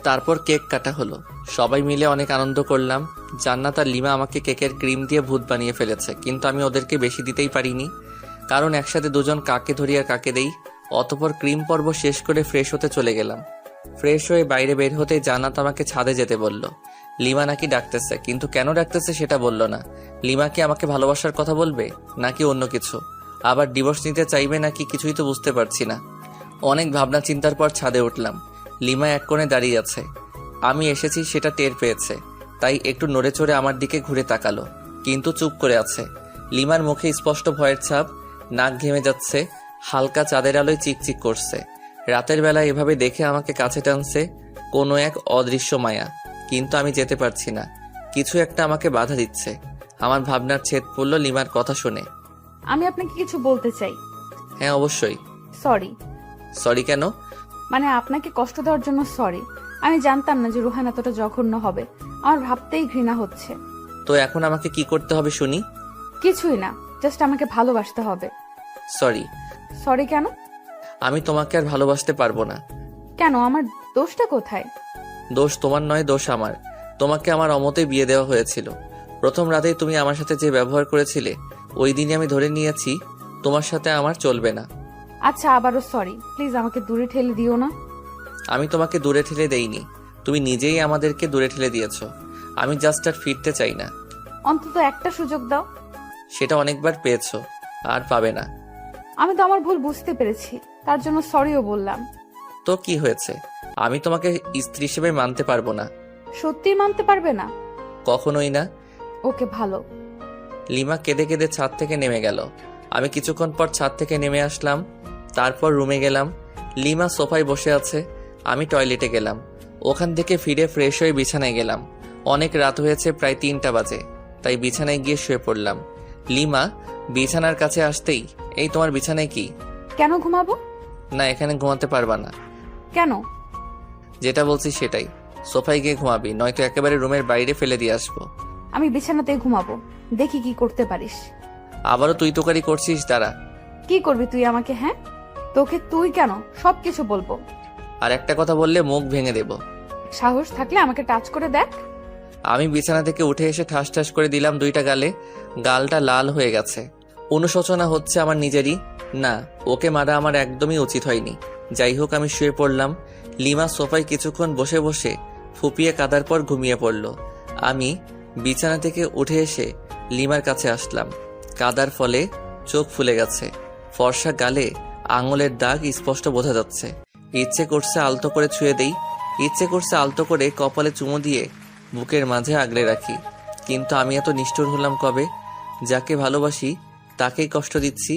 তারপর কেক কাটা হলো, সবাই মিলে অনেক আনন্দ করলাম। জান্নাত আর লিমা আমাকে কেকের ক্রিম দিয়ে ভূত বানিয়ে ফেলেছে, কিন্তু আমি ওদেরকে বেশি দিতেই পারিনি, কারণ একসাথে দুজন কাকে ধরি আর কাকে দেই। অতপর ক্রিম পর্ব শেষ করে ফ্রেশ হতে চলে গেলাম। ফ্রেশ হয়ে বাইরে বের হতেই জান্নাত আমাকে ছাদে যেতে বলল। লিমা নাকি ডাকতেছে, কিন্তু কেন ডাকতেছে সেটা বলল না। লিমা কি আমাকে ভালোবাসার কথা বলবে নাকি অন্য কিছু? আবার ডিভোর্স নিতে চাইবে নাকি কিছুই তো বুঝতে পারছি না। অনেক ভাবনা চিন্তার পর ছাদে উঠলাম। লিমা এক কোণে দাঁড়িয়ে আছে। আমি এসেছি সেটা টের পেয়েছে, তাই একটু নড়ে চড়ে আমার দিকে ঘুরে তাকালো, কিন্তু চুপ করে আছে। লিমার মুখে স্পষ্ট ভয়ের ছাপ, নাক ঘেমে যাচ্ছে, হালকা চাঁদের আলোয় চিকচিক করছে। রাতের বেলা এভাবে দেখে আমাকে কাছে টানছে কোনো এক অদৃশ্য মায়া, কিন্তু আমি যেতে পারছি না। কিছু একটা আমাকে বাধা দিচ্ছে। আমার ভাবনার ছেদ পড়ল লিমার কথা শুনে। আমি আপনাকে কিছু বলতে চাই। হ্যাঁ অবশ্যই। সরি। সরি কেন? মানে আপনাকে কষ্ট দেওয়ার জন্য সরি। আমি জানতাম না যে রুহান এতটা জঘন্য হবে। আমার ভাবতেই ঘৃণা হচ্ছে। তো এখন আমাকে কি করতে হবে শুনি? কিছুই না, জাস্ট আমাকে ভালোবাসতে হবে। সরি। সরি কেন? আমি তোমাকে আর ভালোবাসতে পারবো না। কেন? আমার দোষটা কোথায়? দোষ তোমার নয়, দোষ আমার। তোমাকে আমার অমতে বিয়ে দেওয়া হয়েছিল। প্রথম রাতেই তুমি আমার সাথে যে ব্যবহার করেছিলে, ওই দিনই আমি ধরে নিয়েছি তোমার সাথে আমার চলবে না। আচ্ছা, আবারও সরি। প্লিজ আমাকে দূরে ঠেলে দিও না। আমি তোমাকে দূরে ঠেলে দেইনি, তুমি নিজেই আমাদেরকে দূরে ঠেলে দিয়েছো। আমি জাস্ট আর ফিরতে চাই না। অন্তত একটা সুযোগ দাও। সেটা অনেকবার পেয়েছো, আর পাবে না। আমি তো আমার ভুল বুঝতে পেরেছি, তার জন্য সরিও বললাম। তো কি হয়েছে? আমি তোমাকে স্ত্রী হিসেবে মানতে পারবো না। সত্যিই মানতে পারবে না? কখনোই না। ওকে, ভালো। লিমা কেঁদে কেঁদে ছাদ থেকে নেমে গেল। আমি কিছুক্ষণ পর ছাদ থেকে নেমে আসলাম। তারপর রুমে গেলাম। লিমা সোফায় বসে আছে, আমি টয়লেটে গেলাম। ওখান থেকে ফিরে ফ্রেশ হয়ে বিছানায় গেলাম। অনেক রাত হয়েছে, প্রায় 3টা বাজে, তাই বিছানায় গিয়ে শুয়ে পড়লাম। লিমা বিছানার কাছে আসতেই, এই তোমার বিছানায় কি? কেন ঘুমাবো? না, এখানে ঘুমাতে পারবা না। কেন? যেটা বলছি সেটাই, সোফায় গিয়ে ঘুমাবি, নয়তো একেবারে রুমের বাইরে ফেলে দিয়ে আসবো। আমি বিছানাতে ঘুমাবো, দেখি কি করতে পারিস। আবারও তুই তোকারি করছিস, দাঁড়া। কি করবি তুই আমাকে? হ্যাঁ, তোকে তুই কেন, সবকিছু বলবো। আর একটা কথা বললে মুখ ভেঙে দেব। সাহস থাকলে আমাকে টাচ করে দেখ। আমি বিছানা থেকে উঠে এসে ঠাস ঠাস করে দিলাম 2টা গালে। গালটা লাল হয়ে গেছে। অনুশোচনা হচ্ছে আমার নিজেরই। না, ওকে মারা আমার একদমই উচিত হয়নি। যাই হোক, আমি শুয়ে পড়লাম। লিমা সোফায় কিছুক্ষণ বসে বসে ফুপিয়ে কাদার পর ঘুমিয়ে পড়ল। আমি বিছানা থেকে উঠে এসে লিমার কাছে আসলাম। কাদার ফলে চোখ ফুলে গেছে, ফর্সা গালে আঙুলের দাগ স্পষ্ট বোঝা যাচ্ছে। ইচ্ছে করছে আলতো করে ছুঁয়ে দেই, ইচ্ছে করছে আলতো করে কপালে চুমু দিয়ে বুকের মাঝে আগলে রাখি। কিন্তু আমি এত নিষ্ঠুর হলাম কবে? যাকে ভালোবাসি তাকেই কষ্ট দিচ্ছি,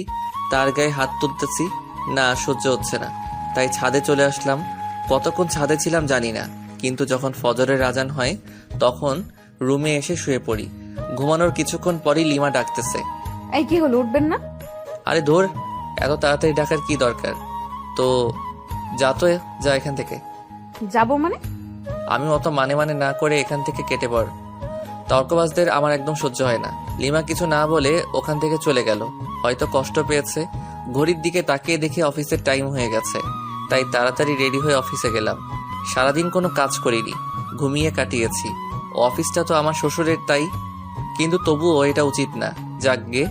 তার গায়ে হাত তুলতেছি। না, সহ্য হচ্ছে না, তাই ছাদে চলে আসলাম। কতক্ষণ ছাদে ছিলাম জানি না, কিন্তু যখন ফজরের আজান হয় তখন রুমে এসে শুয়ে পড়ি। ঘুমানোর কিছুক্ষণ পরই লিমা ডাকতেছে। এই কি হলো, উঠবেন না? আরে ধর, এত তাড়াতাড়ি ডাকার কি দরকার? তো যা, তো যা এখান থেকে। যাবো মানে? আমি অত মানে না করে এখান থেকে কেটে পড়। তর্কবাজদের আমার একদম সহ্য হয় না। লিমা কিছু না বলে ওখান থেকে চলে গেল। হয়তো কষ্ট পেয়েছে। ঘড়ির দিকে তাকিয়ে দেখে অফিসের টাইম হয়ে গেছে, তাই তাড়াতাড়ি রেডি হয়ে অফিসে গেলাম। সারাদিন কোনো কাজ করিনি, ঘুমিয়ে কাটিয়েছি। অফিসটা তো আমার শ্বশুরের, তাই। কিন্তু তবুও এটা উচিত না। যাকগে,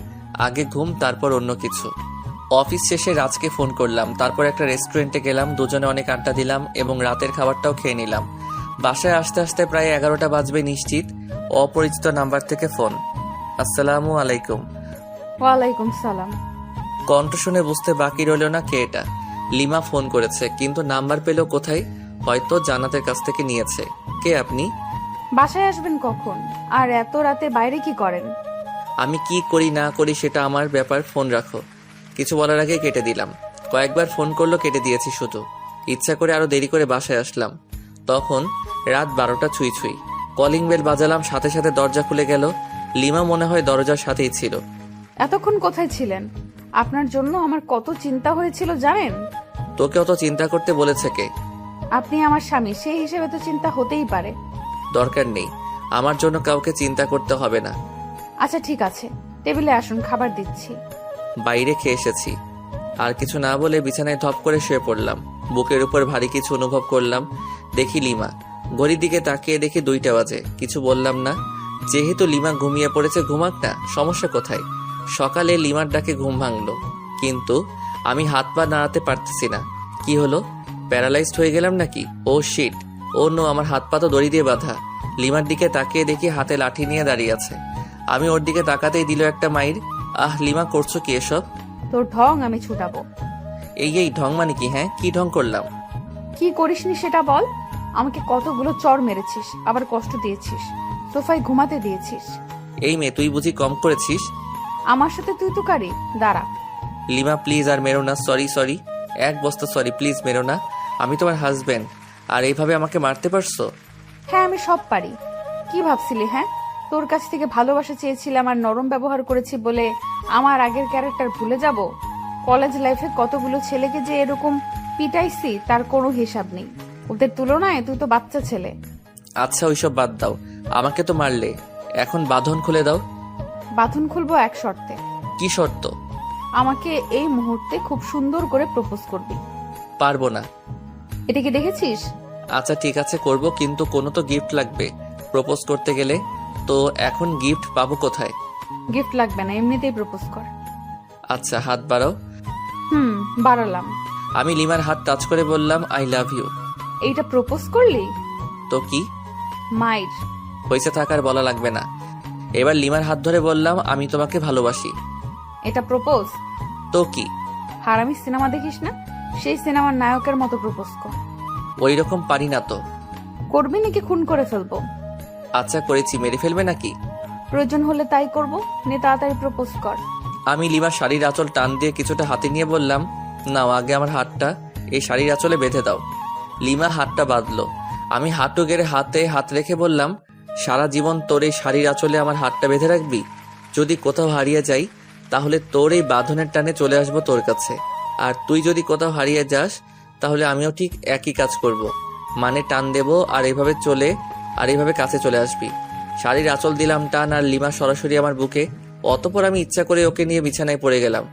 আগে ঘুম, তারপর অন্য কিছু। অফিস শেষে রাজকে ফোন করলাম, তারপর একটা রেস্টুরেন্টে গেলাম, দুজনে অনেক আড্ডা দিলাম এবং রাতের খাবারটাও খেয়ে নিলাম। বাসায় আসতে আসতে প্রায় 11টা বাজবে নিশ্চিত। অপরিচিত নাম্বার থেকে ফোন। আসসালামু আলাইকুম। ওয়ালাইকুম সালাম। কণ্ঠ শুনে বুঝতে বাকি রইল না কে এটা। লিমা ফোন করেছে, কিন্তু নাম্বার পেল কোথায়? হয়তো জান্নাতের কাছ থেকে নিয়েছে। কে আপনি? বাসায় আসবেন কখন? আর এত রাতে বাইরে কি করেন? আমি কি করি না করি সেটা আমার ব্যাপার, ফোন রাখো। কিছু বলার আগে কেটে দিলাম। কয়েকবার ফোন করলো, কেটে দিয়েছি শুধু। ইচ্ছা করে আরো দেরি করে বাসায় আসলাম। তখন রাত 12টা ছুঁই ছুঁই। কলিং বেল বাজালাম, সাথে সাথে দরজা খুলে গেল। লিমা মনে হয় দরজার সাথেই ছিল। এতক্ষণ কোথায় ছিলেন? আপনার জন্য আমার কত চিন্তা হয়েছিল জানেন? তোকে অত চিন্তা করতে বলেছে কে? আপনি আমার স্বামী, সেই হিসেবে তো চিন্তা হতেই পারে। দরকার নেই, আমার জন্য কাউকে চিন্তা করতে হবে না। আচ্ছা ঠিক আছে, টেবিলে আসুন, খাবার দিচ্ছি। বাইরে খেয়ে এসেছি। আর কিছু না বলে বিছানায় ধপ করে শুয়ে পড়লাম। বুকের উপর ভারী কিছু অনুভব করলাম। দেখি লিমা। ঘড়ির দিকে তাকিয়ে দেখি 2টা বাজে। কিছু বললাম না। যেহেতু লিমা ঘুমিয়ে পড়েছে, ঘুমাক না, সমস্যা কোথায়? সকালে লিমার ডাকে ঘুম ভাঙলো, কিন্তু আমি হাত পা নাড়াতে পারতেছি না। কি হলো? প্যারালাইজড হয়ে গেলাম নাকি? ও শিট, ও নো, আমার হাত পা তো দড়ি দিয়ে বাঁধা। লিমার দিকে তাকিয়ে দেখি হাতে লাঠি নিয়ে দাঁড়িয়ে আছে। আমি ওর দিকে তাকাতেই দিল একটা মাইর। আহ লিমা, করছো কি এসব? তোর ঢং আমি ছুটাবো। এই ঢং মানে কি? হ্যাঁ, কি ঢং করলাম? কি করিসনি সেটা বল। আমাকে কতগুলো চড় মেরেছিস, আবার কষ্ট দিয়েছিস, সোফায় ঘুমাতে দিয়েছিস। এই মেয়ে, তুই বুঝি কম করেছিস? আমার সাথে তুই তো কারি। দাঁড়া। লিমা প্লিজ আর মেরো না। সরি, এক বস্তা সরি, প্লিজ মেরো না। আমি তোমার হাজবেন্ড, আর এইভাবে আমাকে মারতে পারছো? হ্যাঁ, আমি সব পারি। কি ভাবছিলি? হ্যাঁ, তোর কাছ থেকে ভালোবাসা চেয়েছিলাম আর নরম ব্যবহার করেছি বলে আমার আগের ক্যারেক্টার ভুলে যাব? কলেজ লাইফে কতগুলো ছেলেকে যে এরকম পিটাইছি তার কোনো হিসাব নেই। ওদের তুলনায় তুই তো বাচ্চা ছেলে। আচ্ছা, ওইসব বাদ দাও। আমাকে তো মারলে, এখন বাঁধন খুলে দাও। বাঁধন খুলবো এক শর্তে। কি শর্ত? আমাকে এই মুহূর্তে খুব সুন্দর করে প্রপোজ করবি। পারবো না। এটা কি দেখেছিস? আচ্ছা ঠিক আছে, করব, কিন্তু কোনো তো গিফট লাগবে প্রপোজ করতে গেলে। তো এখন গিফট পাবো কোথায়? গিফট লাগবে না, এমনিতেই প্রপোজ কর। আচ্ছা, হাত বাড়াও। বাড়ালাম। আমি লিমার হাত টাচ করে বললাম আই লাভ ইউ। এইটা প্রপোজ করলি? তো কি মাইর। হয়েছে, থাকার বলা লাগবে না। এবার লিমার হাত ধরে বললাম আমি তোমাকে ভালোবাসি। এটা প্রপোজ? তো কি? হারামি সিনেমা দেখিস না? সেই সিনেমার নায়কের মতো প্রপোজ কর। ওই রকম পারি না তো। করবি নাকি খুন করে ফেলবো? আচ্ছা করেছি, মেরে ফেলবে নাকি? প্রয়োজন হলে তাই করব। নে তাড়াতাড়ি প্রপোজ কর। আমি লিমার শাড়ির আঁচল টান দিয়ে কিছুটা হাতে নিয়ে বললাম নাও, আগে আমার হাতটা এই শাড়ির আঁচলে বেঁধে দাও। লিমা হাতটা বাঁধলো। আমি হাঁটু গেড়ে হাতে হাত রেখে বললাম সারা জীবন তোর এই শাড়ির আঁচলে আমার হাতটা বেঁধে রাখবি? যদি কোথাও হারিয়ে যাই তাহলে তোর এই বাঁধনের টানে চলে আসবো তোর কাছে, আর তুই যদি কোথাও হারিয়ে যাস তাহলে আমিও ঠিক একই কাজ করব। মানে টান দেবো আর এইভাবে কাছে চলে আসবি। শাড়ির আঁচল দিলাম টান, আর লিমা সরাসরি আমার বুকে। অতপর আমি ইচ্ছা করে ওকে নিয়ে বিছানায় পড়ে গেলাম।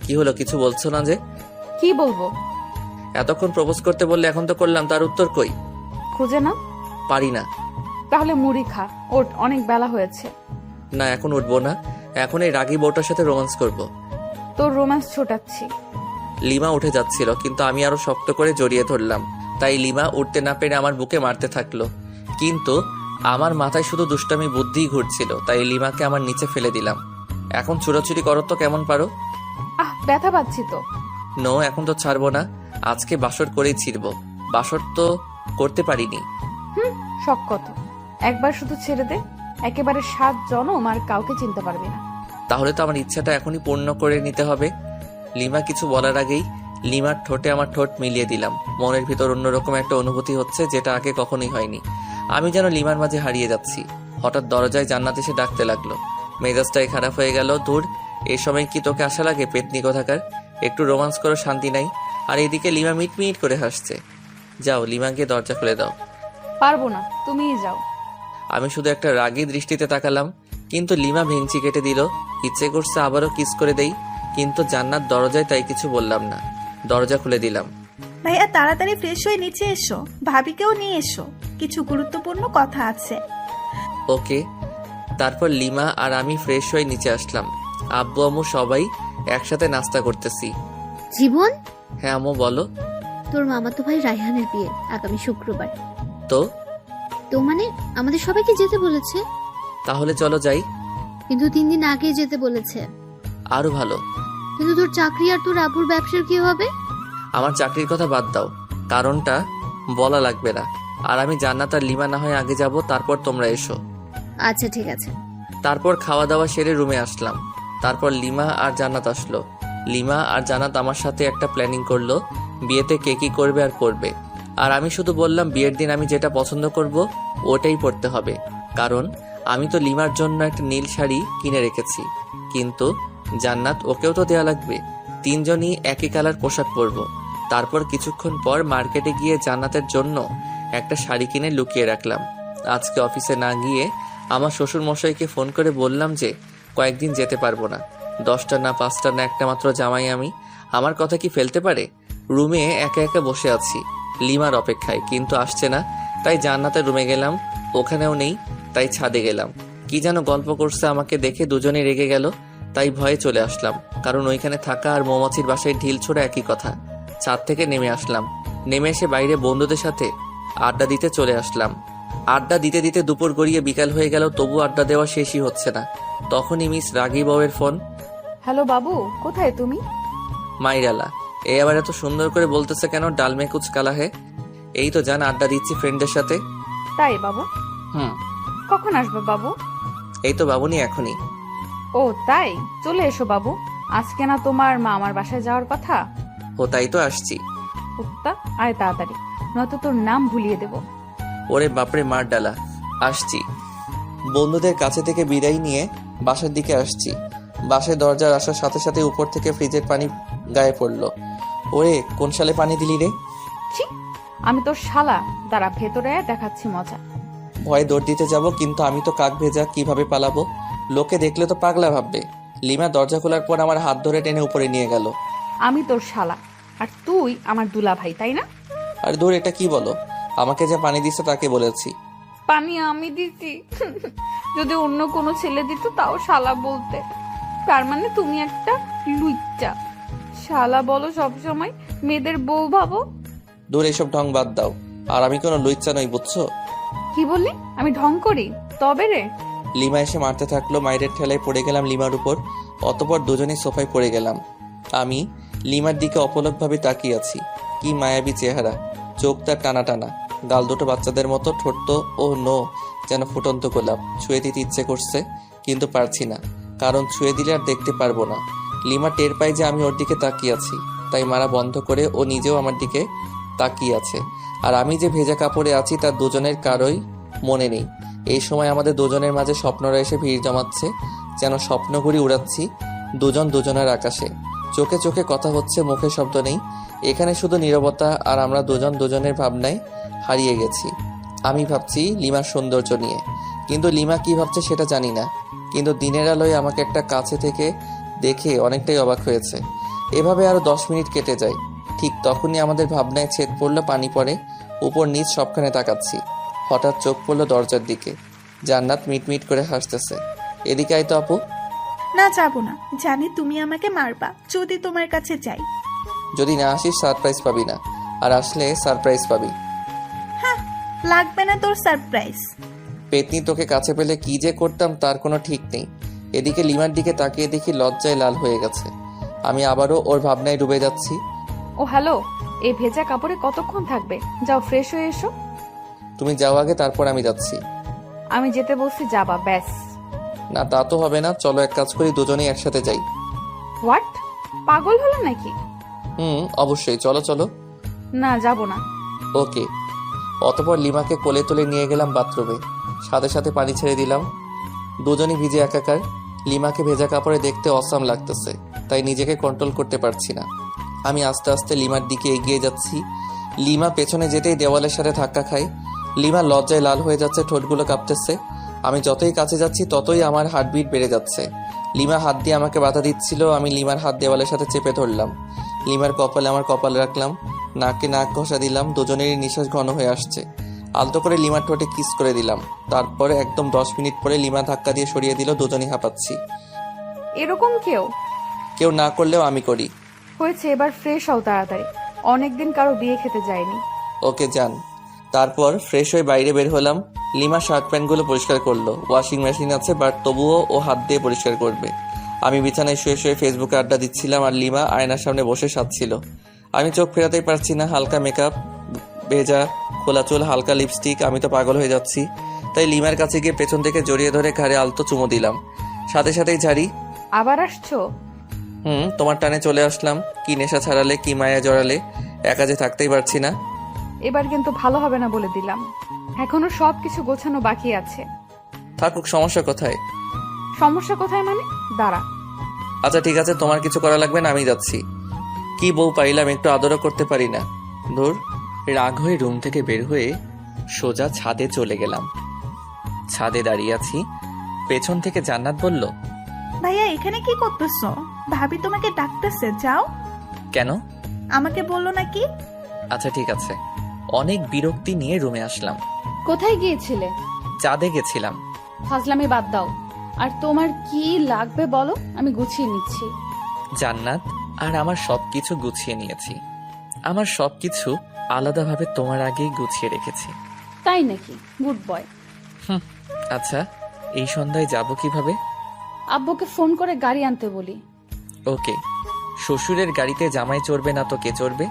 কি হলো, কিছু বলছো না যে? কি বলবো? এতক্ষণ প্রপোজ করতে বললে, এখন তো করলাম, তার উত্তর কই? খুঁজে না? পারি না। তাহলে মুড়ি খা, ওঠ, অনেক বেলা হয়েছে। না, এখন উঠবো না, এখন এই রাগী বউটার সাথে রোম্যান্স করব। তোর রোম্যান্স ছোটাচ্ছি। লিমা উঠে যাচ্ছিল, কিন্তু আমি আরো শক্ত করে জড়িয়ে ধরলাম। তাই লিমা উঠতে না পেরে আমার বুকে মারতে থাকলো, কিন্তু আমার মাথায় শুধু দুষ্টামি বুদ্ধিই ঘুরছিল। তাই লিমাকে আমার নিচে ফেলে দিলাম। এখন ছুটোছুটি করো তো কেমন পারো। ব্যথা পাচ্ছি তো। নো, এখন তো ছাড়বো না, আজকে বাসর করেই ছিড়বো। বাসর তো করতে পারিনি। শখ কত, একবার শুধু ছেড়ে দে, একেবারে 7 জনম আর কাউকে চিনতে পারবি না। তাহলে তো আমার ইচ্ছাটা এখনই পূর্ণ করে নিতে হবে। লিমা কিছু বলার আগেই লিমার ঠোঁটে আমার ঠোঁট মিলিয়ে দিলাম। মনের ভিতর অন্যরকম একটা অনুভূতি হচ্ছে, যেটা আগে কখনোই হয়নি। আমি যেন লিমার মাঝে হারিয়ে যাচ্ছি। হঠাৎ দরজায় জান্নাত এসে ডাকতে লাগলো। মেজাজটাই খারাপ হয়ে গেল। দূর, এই সময় কি তোকে আশা লাগে পেতনি কোথাকার? একটু রোমান্স করো, শান্তি নাই। আর এদিকে লিমা মিট করে হাসছে। যাও, লিমা গিয়ে দরজা খুলে দাও। পারবো না, তুমিই যাও। আমি শুধু একটা রাগী দৃষ্টিতে তাকালাম, কিন্তু লিমা ভেঙচি কেটে দিল। ইচ্ছে করছে আবারও কিস করে দেই, কিন্তু জান্নাত দরজায়, তাই কিছু বললাম না। দরজা খুলে দিলাম। ভাইয়া তাড়াতাড়ি ফ্রেশ হয়ে নিচে এসো, ভাবিকেও নিয়ে এসো, কিছু গুরুত্বপূর্ণ কথা আছে। ওকে। তারপর লিমা আর আমি ফ্রেশ হয়ে নিচে আসলাম। আব্বু আম্মু সবাই একসাথে নাস্তা করতেছি। জীবন, হ্যাঁ আম্মু বলো। তোর মামাতো ভাই রায়হানের বিয়ে আগামী শুক্রবার। তো তো মানে আমাদের সবাইকে যেতে বলেছে, তাহলে চলো যাই। কিন্তু 3 দিন আগে যেতে বলেছে। আরো ভালো। কিন্তু তোর চাকরি আর তোর আবুর ব্যবসার কি হবে? আমার চাকরির কথা বাদ দাও, কারণটা বলা লাগবে না। আর আমি জান্নাত আর লিমা না হয় আগে যাব, তারপর তোমরা এসো। আচ্ছা ঠিক আছে। তারপর খাওয়া দাওয়া সেরে রুমে আসলাম। তারপর লিমা আর জান্নাত আসলো। লিমা আর জান্নাত আমার সাথে একটা প্ল্যানিং করলো, বিয়েতে কে কি করবে আর করবে। আর আমি শুধু বললাম বিয়ের দিন আমি যেটা পছন্দ করব ওটাই পরতে হবে, কারণ আমি তো লিমার জন্য একটা নীল শাড়ি কিনে রেখেছি। কিন্তু জান্নাত, ওকেও তো দেয়া লাগবে। 3 জনই একই কালার পোশাক পরবো। তারপর কিছুক্ষণ পর মার্কেটে গিয়ে জান্নাতের জন্য একটা শাড়ি কিনে লুকিয়ে রাখলাম। আজকে অফিসে না গিয়ে আমার শ্বশুর মশাইকে ফোন করে বললাম যে কয়েকদিন যেতে পারবো না। 10টা না 5টা না একটা মাত্র জামাই আমি, আমার কথা কি ফেলতে পারে? রুমে একা একা বসে আছি লিমার অপেক্ষায়, কিন্তু আসছে না। তাই জান্নাতের রুমে গেলাম, ওখানেও নেই। তাই ছাদে গেলাম, কি যেন গল্প করছে। আমাকে দেখে দুজনেই রেগে গেল। তাই ভয়ে চলে আসলাম, কারণ ওইখানে থাকা আর মৌমাছির বাসায় ঢিল ছোড়া একই কথা। ছাদ থেকে নেমে আসলাম, নেমে এসে বাইরে বন্ধুদের সাথে আড্ডা দিতে চলে আসলাম। আড্ডা দিতে দিতে দুপুর গড়িয়ে বিকাল হয়ে গেল, তবু আড্ডা দেওয়া শেষই হচ্ছে না। তখনই মিস রাগী বউয়ের ফোন। হ্যালো বাবু, কোথায় তুমি? মাইরালা, এই আবার এত সুন্দর করে বলতেছে কেন? ডাল মে কুচ কালা হে। এই তো জান, আড্ডা দিচ্ছি ফ্রেন্ডদের সাথে। তাই বাবু? হুম। কখন আসবে বাবু? এই তো বাবুনি, এখনই। ও তাই, চলে এসো বাবু। আজকে না তোমার মা আমার বাসায় যাওয়ার কথা? ও তাই তো আসছি। উত্তা, আয় তাড়াতাড়ি, নয়তো তোর নাম ভুলিয়ে দেব। ওরে বাপরে, মার ডালা। আসছি। বন্ধুদের কাছে থেকে বিদায় নিয়ে বাসার দিকে আসছি। বাসায় দরজার আসার সাথে সাথে উপর থেকে ফ্রিজের পানি গায়ে পড়লো। ওরে, কোন সালে পানি দিলি রে? ছি, আমি তোর শালা, দাঁড়া ভেতরে আয়, দেখাচ্ছি মজা। ভয়ে দৌড় দিতে যাব, কিন্তু আমি তো কাক ভেজা, কিভাবে পালাবো? লোকে দেখলে তো পাগলা ভাববে। লিমা দরজা খোলার পর আমার হাত ধরে টেনে উপরে নিয়ে গেল। আমি তোর শালা আর তুই আমার দুলা ভাই, তাই না? আর দূর, এটা কি বলো? আমাকে যে পানি দিচ্ছে তাকে বলেছি। পানি আমি দিছি? যদি অন্য কোনো ছেলে দিত তাও শালা বলতে। তার মানে তুমি একটা লুইচ্চা। শালা বলো সবসময়, মেয়েদের বউ ভাবো। দূর, এসব ঢং বাদ দাও। আর আমি কোনো লুইচ্চা নই, বুঝছো? কি বললি? আমি ঢং করি? তবে রে। লিমা এসে মারতে থাকলো। মায়ের ঠেলায় পড়ে গেলাম লিমার উপর। অতপর দুজনেই সোফায় পড়ে গেলাম। আমি লিমার দিকে অপলকভাবে তাকিয়ে আছি। কি মায়াবী চেহারা, চোখ তার টানা টানা, গাল দুটো বাচ্চাদের মতো, ঠোঁট ও নো যেন ফুটন্ত গোলাপ। ছুঁয়ে দিতে ইচ্ছে করছে, কিন্তু পারছি না, কারণ ছুঁয়ে দিলে আর দেখতে পারবো না। লিমা টের পায় যে আমি ওর দিকে তাকিয়ে আছি, তাই মারা বন্ধ করে ও নিজেও আমার দিকে তাকিয়ে আছে। আর আমি যে ভেজা কাপড়ে আছি তার দুজনের কারোই মনে নেই। এই সময় আমাদের দুজনের মাঝে স্বপ্নরা এসে ভিড় জমাচ্ছে, যেন স্বপ্নঘুড়ি উড়াচ্ছি দুজন দুজনের আকাশে। চোখে চোখে কথা হচ্ছে, মুখে শব্দ নেই। এখানে শুধু নীরবতা, আর আমরা দুজন দুজনের ভাবনায় হারিয়ে গেছি। আমি ভাবছি লিমার সৌন্দর্য নিয়ে, কিন্তু লিমা কি ভাবছে সেটা জানি না। কিন্তু দিনের আলোয় আমাকে একটা কাছে থেকে দেখে অনেকটাই অবাক হয়েছে। এভাবে আরো 10 মিনিট কেটে যায়। ঠিক তখনই আমাদের ভাবনায় ছেদ পড়লো, পানি পড়ে উপর নিচ সবখানে তাকাচ্ছি। হঠাৎ চোখ পড়লো দরজার দিকে। জান্নাত মিটমিট করে হাসতেছে। এদিকে আয় তো আপু। না, যাবো না। জানি তুমি আমাকে মারবা যদি তোমার কাছে যাই। যদি না আসিস সারপ্রাইজ পাবি না, আর আসলে সারপ্রাইজ পাবি। হ্যাঁ, লাগবে না তোর সারপ্রাইজ। পেতনি, তোকে কাছে পেলে কি যে করতাম তার কোনো ঠিক নেই। এদিকে লিমার দিকে তাকিয়ে দেখি লজ্জায় লাল হয়ে গেছে। আমি আবারও ওর ভাবনায় ডুবে যাচ্ছি। ও হ্যালো, এই ভেজা কাপড়ে কতক্ষণ থাকবে? যাও ফ্রেশ হয়ে এসো। তুমি যাও আগে, তারপর আমি যাচ্ছি। আমি যেতে বলছি যাবা, ব্যাস। না, তা তো হবে না। চলো এক কাজ করি, দুজনেই একসাথে যাই। হোয়াট? পাগল হলো নাকি? অবশ্যই, চলো চলো। না, যাব না। ওকে। অতপর লিমাকে কোলে তুলে নিয়ে গেলাম বাথরুমে। সাথে সাথে পানি ছেড়ে দিলাম। দুজনই ভিজে একাকার। লিমাকে ভেজা কাপড়ে দেখতে অসাম লাগতেছে, তাই নিজেকে কন্ট্রোল করতে পারছি না। আমি আস্তে আস্তে লিমার দিকে এগিয়ে যাচ্ছি। লিমা পেছনে যেতেই দেওয়ালের সাথে ধাক্কা খায়। লিমা লজ্জায় লাল হয়ে যাচ্ছে, ঠোঁটগুলো কাঁপতেছে। আমি যতই কাছে যাচ্ছি ততই আমার হার্টবিট বেড়ে যাচ্ছে। লিমা হাত দিয়ে আমাকে বাধা দিচ্ছিল। আমি লিমার হাত দেওয়ালের সাথে চেপে ধরলাম। লিমার কপালে আমার কপাল রাখলাম, নাকে নাক ঘষা দিলাম। দুজনেরই নিঃশ্বাস ঘন হয়ে আসছে। আলতো করে লিমার ঠোঁটে কিস করে দিলাম। তারপরে একদম 10 মিনিট পরে লিমা ধাক্কা দিয়ে সরিয়ে দিল। দুজনই হাঁপাচ্ছি। এরকম কেউ? কেউ না করলেও আমি করি। হয়েছে, এবার ফ্রেশ হও তাড়াতাড়ি। অনেকদিন কারো বিয়ে খেতে যায়নি। ওকে যান। তারপর ফ্রেশ হয়ে বাইরে বের হলাম। লিমা শার্ট প্যান্টগুলো পরিষ্কার করলো। ওয়াশিং মেশিন আছে, বাট তবুও ও হাত দিয়ে পরিষ্কার করবে। আমি বিছানায় শুয়ে শুয়ে ফেসবুকে আড্ডা দিচ্ছিলাম, আর লিমা আয়নার সামনে বসে সাজছিল। আমি চোখ ফেরাতেই পারছি না। হালকা মেকআপ, ভেজা খোলা চুল, হালকা লিপস্টিক, আমি তো পাগল হয়ে যাচ্ছি। তাই লিমার কাছে গিয়ে পেছন থেকে জড়িয়ে ধরে ঘাড়ে আলতো চুমো দিলাম, সাথে সাথেই ঝাড়ি। আবার আসছো? তোমার টানে চলে আসলাম। কি নেশা ছাড়ালে, কি মায়া জড়ালে, একা যে থাকতেই পারছি না। এবার কিন্তু ভালো হবে না বলে দিলাম। এখনো সবকিছু গোছানো বাকি আছে। থাকুক, সমস্যা কোথায়? সমস্যা কোথায় মানে? দাঁড়া। আচ্ছা ঠিক আছে, তোমার কিছু করা লাগবে না, আমি যাচ্ছি। কি বউ পাইলাম, একটু আদরও করতে পারি না। ধুর। রাগ হয়ে রুম থেকে বের হয়ে সোজা ছাদে চলে গেলাম। ছাদে দাঁড়িয়ে আছি, পেছন থেকে জান্নাত বলল, ভাইয়া এখানে কি করতেছো? ভাবি তোমাকে ডাকতেছে, যাও। কেন? আমাকে বললো নাকি? আচ্ছা ঠিক আছে। অনেক বিরক্তি নিয়ে রুমে আসলাম। কোথায় গিয়েছিলে? চাঁদে গেছিলাম। ফাজলামি বাদ দাও। আর তোমার কি লাগবে বলো, আমি গুছিয়ে নিচ্ছি। জান্নাত, আর আমার সবকিছু গুছিয়ে নিয়েছি। আমার সবকিছু আলাদাভাবে তোমার আগেই গুছিয়ে রেখেছি। তাই নাকি? Good boy. আচ্ছা, এই সন্ধ্যায় যাব কিভাবে? আব্বুকে ফোন করে গাড়ি আনতে বলি। ওকে। শ্বশুরের গাড়িতে জামাই চড়বে না তো কে চড়বে?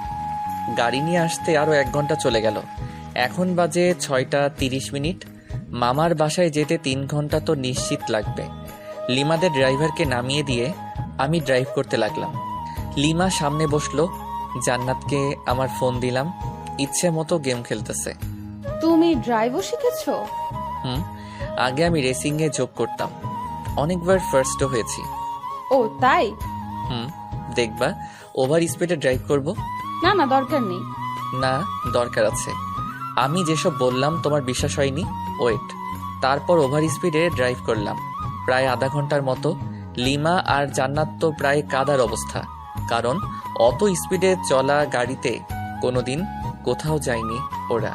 গাড়ি নিয়ে আসতে আরো 1 ঘন্টা চলে গেল। এখন বাজে 6:30। মামার বাসায় যেতে 3 ঘন্টা তো নিশ্চিত লাগবে। লিমাদের ড্রাইভারকে নামিয়ে দিয়ে আমি ড্রাইভ করতে লাগলাম। লিমা সামনে বসলো। জান্নাতকে আমার ফোন দিলাম। ইচ্ছে মতো গেম খেলতেছে। তুমি ড্রাইভও শিখেছো? আগে আমি রেসিংয়ে যোগ করতাম, অনেকবার ফার্স্টও হয়েছি। ও তাই? দেখবা ওভার স্পিডে ড্রাইভ করব? না না, দরকার নেই। না, দরকার আছে। আমি যেসব বললাম তোমার বিশ্বাস হয়নি। ওয়েট। তারপর ওভার স্পিডে ড্রাইভ করলাম প্রায় আধা ঘন্টার মতো। লিমা আর জান্নাত তো প্রায় কাদার অবস্থা, কারণ অত স্পিডে চলা গাড়িতে কোনোদিন কোথাও যায়নি ওরা।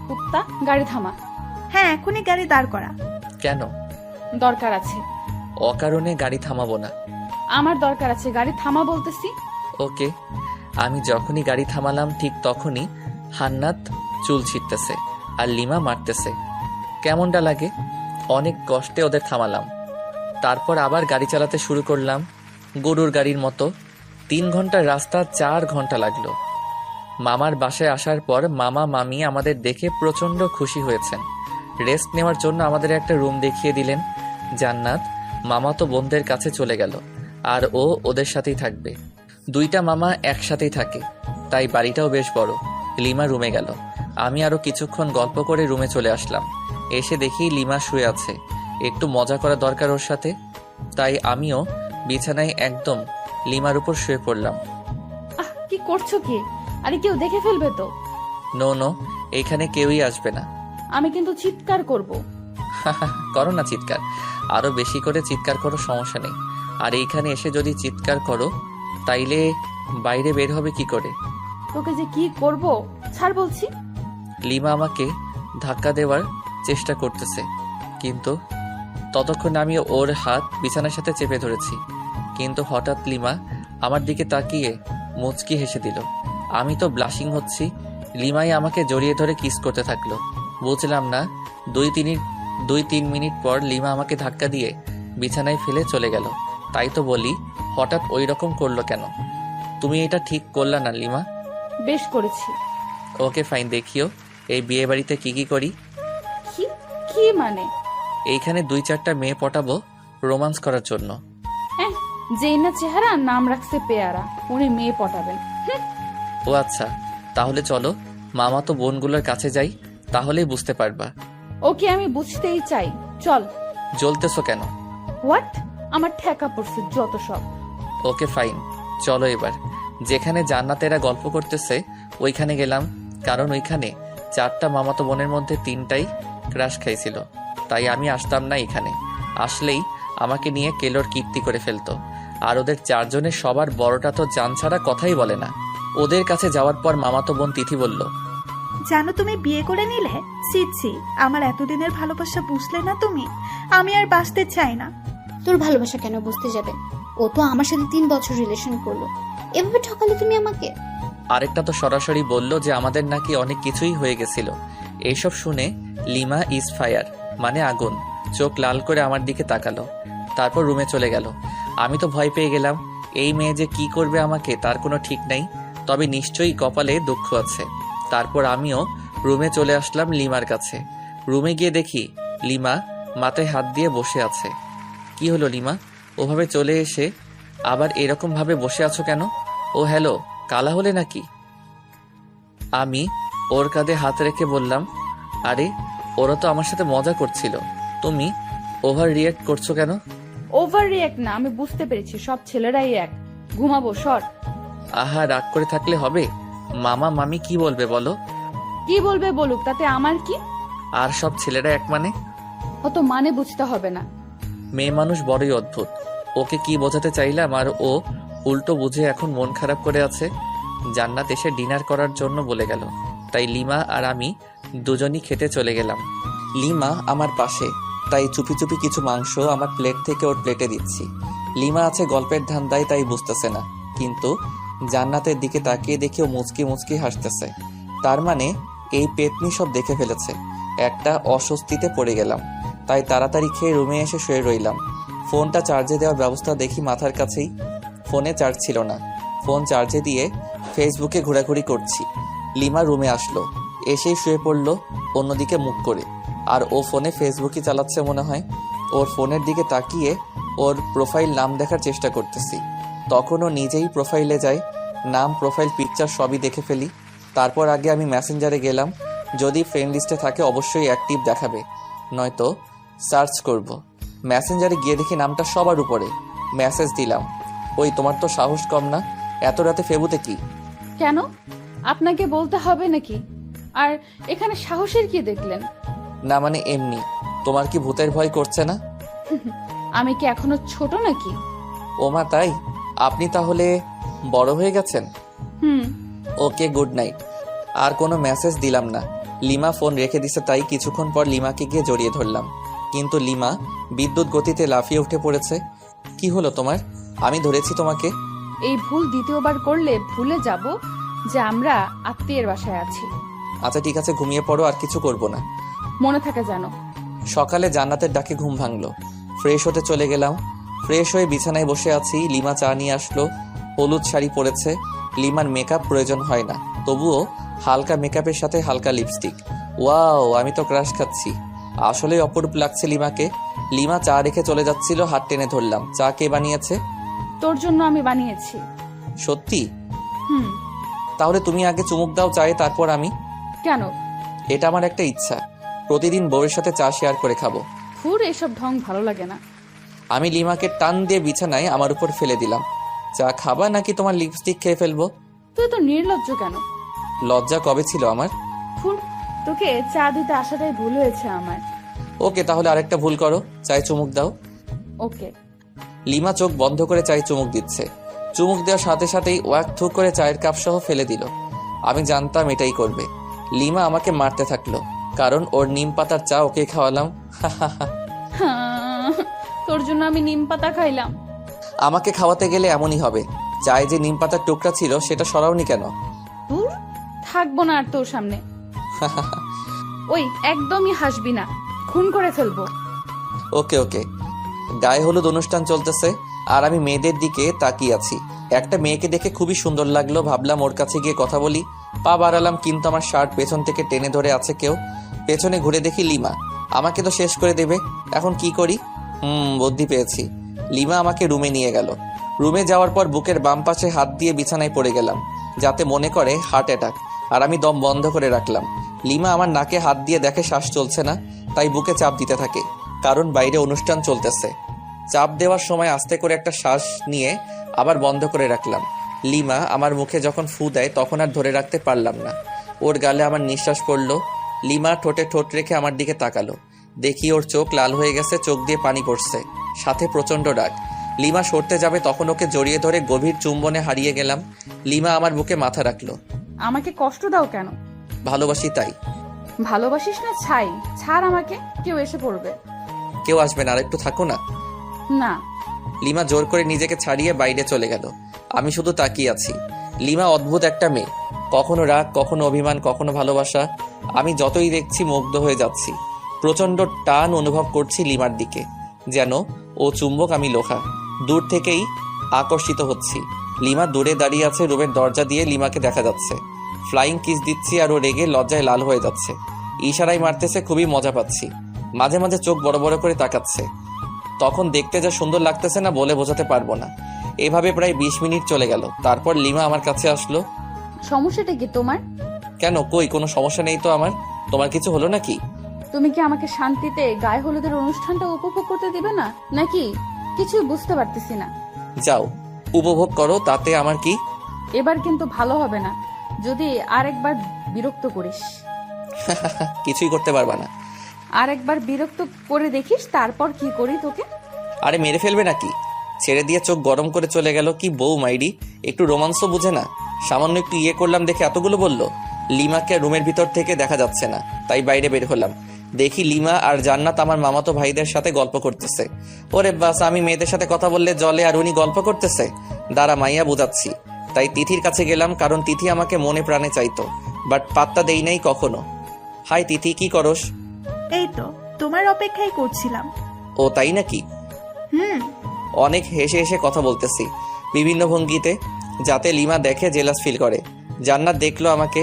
কুত্তা, গাড়ি থামা। হ্যাঁ, এখনই গাড়ি দাঁড় করা। কেন? দরকার আছে। অকারণে গাড়ি থামাবো না। আমার দরকার আছে, গাড়ি থামা বলতেছি। ওকে। আমি যখনই গাড়ি থামালাম ঠিক তখনই হান্নাত চুল ছিটতেছে আর লিমা মারতেছে। কেমনটা লাগে? অনেক কষ্টে ওদের থামালাম। তারপর আবার গাড়ি চালাতে শুরু করলাম গরুর গাড়ির মতো। 3 ঘন্টার রাস্তা 4 ঘন্টা লাগলো। মামার বাসায় আসার পর মামা মামি আমাদের দেখে প্রচন্ড খুশি হয়েছেন। রেস্ট নেওয়ার জন্য আমাদের একটা রুম দেখিয়ে দিলেন। জান্নাত মামাতো বোনদের কাছে চলে গেল, আর ও ওদের সাথেই থাকবে। 2টা মামা একসাথেই থাকে, তাই বাড়িটাও বেশ বড়। লিমা রুমে গেল। আমি আরো কিছুক্ষণ গল্প করে রুমে চলে আসলাম। এসে দেখি লিমা শুয়ে আছে। একটু মজা করা দরকার ওর সাথে, তাই আমিও বিছানায় একদম লিমার উপর শুয়ে পড়লাম। আহ, কি করছো কি? আরে কেউ দেখে ফেলবে তো। নো নো, এইখানে কেউই আসবে না। আমি কিন্তু চিৎকার করব। করো না চিৎকার, আরো বেশি করে চিৎকার করো, সমস্যা নেই। আর এইখানে এসে যদি চিৎকার করো তাইলে বাইরে বের হবে কি করে? তোকে যে কি করব, ছাড় বলছি। লিমা আমাকে ধাক্কা দেওয়ার চেষ্টা করতেছে, কিন্তু ততক্ষণ আমি ওর হাত বিছানার সাথে চেপে ধরেছি। কিন্তু হঠাৎ লিমা আমার দিকে তাকিয়ে মুচকি হেসে দিল। আমি তো ব্লাশিং হচ্ছি। লিমাই আমাকে জড়িয়ে ধরে কিস করতে থাকলো। বুঝলাম না, 2-3 মিনিট পর লিমা আমাকে ধাক্কা দিয়ে বিছানায় ফেলে চলে গেল। তাই তো বলি, হঠাৎ ওই রকম করলো কেন? তুমি এটা ঠিক করলা না লিমা। বেশ করেছি। ওকে ফাইন, দেখিও এই বিয়ে বাড়িতে কি কি করি। কি কি মানে? এইখানে 2-4টা মেয়ে পটাবো রোমান্স করার জন্য। হ্যাঁ, যেই না চেহারা, নাম রাখছে পেয়ারা, উনি মেয়ে পটাবেন। ও আচ্ছা, তাহলে চলো মামা তো বোনগুলোর কাছে যাই, তাহলেই বুঝতে পারবা। ওকে, আমি বুঝতেই চাই, চল। জ্বলতেছো কেন? হোয়াট? আমার ঠেকা পড়ছে যত সব। ওকে ফাইন, চলো এবার যেখানে জান্নাতেরা গল্প করতেছে ওইখানে গেলাম, কারণ ওইখানে 4টা মামাতো বোনের মধ্যে 3টাই ক্রাশ খাইছিল। তাই আমি আসতাম না এখানে। আসলেই আমাকে নিয়ে কেলোর কীর্তি করে ফেলতো। আর ওদের 4 জনের সবার বড়টা তো জান ছাড়া কথাই বলে না। ওদের কাছে যাওয়ার পর মামাতো বোন তিথি বলল, জানো তুমি বিয়ে করে নিলে? ছি ছি, আমার এতদিনের ভালোবাসা বুঝলে না তুমি? আমি আর বাঁচতে চাই না। তোর ভালোবাসা কেন বুঝতে যাবে? ও তো আমার সাথে 3 বছর রিলেশন করলো, এভাবে ঠকালে তুমি আমাকে? আরেকটা তো সরাসরি বলল যে আমাদের নাকি অনেক কিছুই হয়ে গেছিল। এইসব শুনে লিমা ইজ ফায়ার মানে আগুন, চোখ লাল করে আমার দিকে তাকালো, তারপর রুমে চলে গেল। আমি তো ভয় পেয়ে গেলাম। এই মেয়ে যে কি করবে আমাকে তার কোনো ঠিক নেই, তবে নিশ্চয়ই কপালে দুঃখ আছে। তারপর আমিও রুমে চলে আসলাম লিমার কাছে। রুমে গিয়ে দেখি লিমা মাথায় হাত দিয়ে বসে আছে। কি হলো লিমা, ওভাবে চলে এসে আবার এরকম ভাবে বসে আছো কেন? ও হ্যালো, কালা হলে নাকি? আমি ওর কাঁধে হাত রেখে বললাম, আরে ওরা তো আমার সাথে মজা করছিল, তুমি ওভার রিয়েক্ট করছো কেন? ওভার রিয়াক্ট না, আমি বুঝতে পেরেছি সব ছেলেরাই এক। ঘুমাবো, সর। আহা, রাগ করে থাকলে হবে? মামা মামি কি বলবে বলো? কি বলবে বলুক, তাতে আমার কি? আর সব ছেলেরা এক মানে? অত মানে বুঝতে হবে না। মেয়ে মানুষ বড়ই অদ্ভুত। ওকে কি বোঝাতে চাইলাম আর ও উল্টো বুঝে এখন মন খারাপ করে আছে। জান্নাত এসে ডিনার করার জন্য বলে গেল, তাই লিমা আর আমি দুজনই খেতে চলে গেলাম। লিমা আমার পাশে, তাই চুপি চুপি কিছু মাংস আমার প্লেট থেকে ওর প্লেটে দিচ্ছি। লিমা আছে গল্পের ধান্দায়, তাই বুঝতেছে না, কিন্তু জান্নাতের দিকে তাকিয়ে দেখে ও মুচকি মুচকি হাসতেছে। তার মানে এই পেতনি সব দেখে ফেলেছে। একটা অস্বস্তিতে পড়ে গেলাম, তাই তাড়াতাড়ি খেয়ে রুমে এসে শুয়ে রইলাম। ফোনটা চার্জে দেওয়ার ব্যবস্থা দেখি মাথার কাছেই, ফোনে চার্জ ছিল না। ফোন চার্জে দিয়ে ফেসবুকে ঘোরাঘুরি করছি। লিমা রুমে আসলো, এসেই শুয়ে পড়লো অন্যদিকে মুখ করে, আর ও ফোনে ফেসবুকই চালাচ্ছে মনে হয়। ওর ফোনের দিকে তাকিয়ে ওর প্রোফাইল নাম দেখার চেষ্টা করতেছি। তখন ও নিজেই প্রোফাইলে যায়, নাম প্রোফাইল পিকচার সবই দেখে ফেলি। তারপর আগে আমি মেসেঞ্জারে গেলাম, যদি ফ্রেন্ড লিস্টে থাকে অবশ্যই অ্যাক্টিভ দেখাবে, নয়তো সার্চ করব। মেসেঞ্জারে গিয়ে দেখি নামটা সবার উপরে। মেসেজ দিলাম, ওই তোমার তো সাহস কম না, এত রাতে ফেবুতে কি? কেন আপনাকে বলতে হবে নাকি? আর এখানে সাহসের কি দেখলেন? না মানে এমনি, তোমার কি ভূতের ভয় করছে না? আমি কি এখনো ছোট নাকি? ওমা তাই? আপনি তাহলে বড় হয়ে গেছেন? হুম। ওকে, গুড নাইট। আর কোনো মেসেজ দিলাম না। লিমা ফোন রেখে দিছে, তাই কিছুক্ষণ পর লিমাকে গিয়ে জড়িয়ে ধরলাম, কিন্তু লিমা বিদ্যুৎ গতিতে লাফিয়ে উঠে পড়েছে। কি হলো তোমার? আমি ধরেছি তোমাকে। এই ভুল দ্বিতীয়বার করলে ভুলে যাব যে আমরা আত্মীয়ের বাসায় আছি। আচ্ছা ঠিক আছে, ঘুমিয়ে পড়ো, আর কিছু করব না। মনে থাকে জানো। সকালে জান্নাতের ডাকে ঘুম ভাঙলো। ফ্রেশ হতে চলে গেলাম। ফ্রেশ হয়ে বিছানায় বসে আছি। লিমা চা নিয়ে আসলো, হলুদ শাড়ি পরেছে। লিমার মেকআপ প্রয়োজন হয় না, তবুও হালকা মেকআপের সাথে হালকা লিপস্টিক। ওয়াও, আমি তো ক্রাশ খাচ্ছি। আসলেই অপরূপ লাগছে লিমাকে। লিমা চা রেখে চলে যাচ্ছিল, হাত টেনে ধরলাম। চা কে বানিয়েছে? তোর জন্য আমি বানিয়েছি। সত্যি? হুম। তাহলে তুমি আগে চুমুক দাও চায়ে, তারপর আমি। কেন? এটা আমার একটা ইচ্ছা, প্রতিদিন বউয়ের সাথে চা শেয়ার করে খাবো। ফুর এসব ঢং ভালো লাগে না। আমি লিমাকে টান দিয়ে বিছানায় আমার উপর ফেলে দিলাম। চা খাবা নাকি তোমার লিপস্টিক খেয়ে ফেলবো? তুই তো নির্লজ্জ কেন? লজ্জা কবে ছিল আমার? ফুর, তোকে চা দিতে আসাটাই ভুল হয়েছে আমার। ওকে, তাহলে আরেকটা ভুল করো, চায়ে চুমুক দাও। ওকে। লিমা চোখ বন্ধ করে চায়ে চুমুক দিচ্ছে। চুমুক দেওয়ার সাথে সাথেই ওয়াক থু করে চায়ের কাপ সহ ফেলে দিল। আমি জানতাম এটাই করবে। লিমা আমাকে মারতে থাকলো, কারণ ওর নিম পাতার চা ওকে খাওয়ালাম। তোর জন্য আমি নিম পাতা খাইলাম। আমাকে খাওয়াতে গেলে এমনই হবে। চায়ে যে নিম পাতার টুকরা ছিল সেটা সরাওনি কেন? দূর, থাকবো না আর তোর সামনে। ওই একদমই হাসবি না, খুন করে ফেলবো। ওকে ওকে। গায়ে হলুদ অনুষ্ঠান চলতেছে, আর আমি মেয়েদের দিকে তাকিয়ে আছি। একটা মেয়েকে দেখে খুবই সুন্দর লাগলো, ভাবলাম ওর কাছে গিয়ে কথা বলি। পা বাড়ালাম, কিন্তু আমার শার্ট পেছন থেকে টেনে ধরে আছে কেউ। পেছনে ঘুরে দেখি লিমা। আমাকে তো শেষ করে দেবে, এখন কি করি? বুদ্ধি পেয়েছি। লিমা আমাকে রুমে নিয়ে গেল। রুমে যাওয়ার পর বুকের বাম পাশে হাত দিয়ে বিছানায় পড়ে গেলাম, যাতে মনে করে হার্ট অ্যাটাক, আর আমি দম বন্ধ করে রাখলাম। লিমা আমার নাকে হাত দিয়ে দেখে শ্বাস চলছে না, তাই বুকে চাপ দিতে থাকে, কারণ বাইরে অনুষ্ঠান চলতেছে। চাপ দেওয়ার সময় আস্তে করে একটা শ্বাস নিয়ে আবার বন্ধ করে রাখলাম। লিমা আমার মুখে যখন ফু দেয় তখন আর ধরে রাখতে পারলাম না, ওর গালে আমার নিঃশ্বাস পড়ল। লিমা ঠোঁটে ঠোঁট রেখে আমার দিকে তাকালো, দেখি ওর চোখ লাল হয়ে গেছে, চোখ দিয়ে পানি পড়ছে, সাথে প্রচন্ড রাগ। লিমা সরতে যাবে, তখন ওকে জড়িয়ে ধরে গভীর চুম্বনে হারিয়ে গেলাম। লিমা আমার বুকে মাথা রাখলো। আমাকে কষ্ট দাও কেন? ভালোবাসি তাই। ভালোবাসিস না ছাই, ছাড় আমাকে, কেউ এসে পড়বে। কেউ আসবে না, আর একটু থাকো না। না। লিমা জোর করে নিজেকে ছাড়িয়ে বাইরে চলে গেল। আমি শুধু তাকিয়ে আছি। লিমা অদ্ভুত একটা মেয়ে, কখনো রাগ, কখনো অভিমান, কখনো ভালোবাসা। আমি যতই দেখছি মুগ্ধ হয়ে যাচ্ছি। প্রচণ্ড টান অনুভব করছি লিমার দিকে, যেন ও চুম্বক, আমি লোহা। দূর থেকেই আকর্ষিত হচ্ছি। লিমা দূরে দাঁড়িয়ে আছে, রুমের দরজা দিয়ে লিমাকে দেখা যাচ্ছে। ফ্লাইং কিস দিচ্ছি আর ও রেগে লজ্জায় লাল হয়ে যাচ্ছে। ইশারায় মারতেছে, খুবই মজা পাচ্ছি। মাঝে মাঝে চোখ বড় বড় করে তাকাচ্ছে। তখন দেখতে যা সুন্দর লাগতেছে না, বলে বোঝাতে পারবো না। এভাবে প্রায় 20 মিনিট চলে গেল। তারপর লিমা আমার কাছে আসলো। সমস্যাটা কি তোমার? কেন, কই কোনো সমস্যা নেই তো আমার। তোমার কিছু হলো নাকি? তুমি কি আমাকে শান্তিতে গায়ে হলুদের অনুষ্ঠানটা উপভোগ করতে দিবে না, নাকি? কিছুই বুঝতে পারতেছি না। যাও, উপভোগ করো, তাতে আমার কি। এবার কিন্তু ভালো হবে না যদি আরেকবার বিরক্ত করিস। কিছুই করতে পারবা না। আরেকবার বিরক্ত করে দেখিস, তারপর কি করি তোকে। আরে মেরে ফেলবে নাকি? ছেড়ে দিয়ে চোখ গরম করে চলে গেল। কি বউ মাইডি, একটু রোমান্স বুঝে না? সামান্য একটু ইয়ে করলাম দেখে এতগুলো বলল। লিমাকে রুমের ভিতর থেকে দেখা যাচ্ছে না, তাই বাইরে বের হলাম। দেখি লিমা আর জান্নাত আমার মামাতো ভাইদের সাথে গল্প করতেছে। ওরে বাস, আমি মেয়েদের সাথে কথা বললে জলে আর উনি গল্প করতেছে। দাঁড়া, মাইয়া বুঝাচ্ছি। তাই তিথির কাছে গেলাম, কারণ তিথি আমাকে মনে প্রাণে চাইতো, বাট পাত্তা দেই নাই কখনো। হাই তিথি, কি করস? এই তো তোমার অপেক্ষাই করছিলাম। ও তাই নাকি? হুম। অনেক হেসে হেসে কথা বলতেছি বিভিন্ন ভঙ্গিতে, যাতে লিমা দেখে জেলাস ফিল করে। জান্নাত দেখলো আমাকে,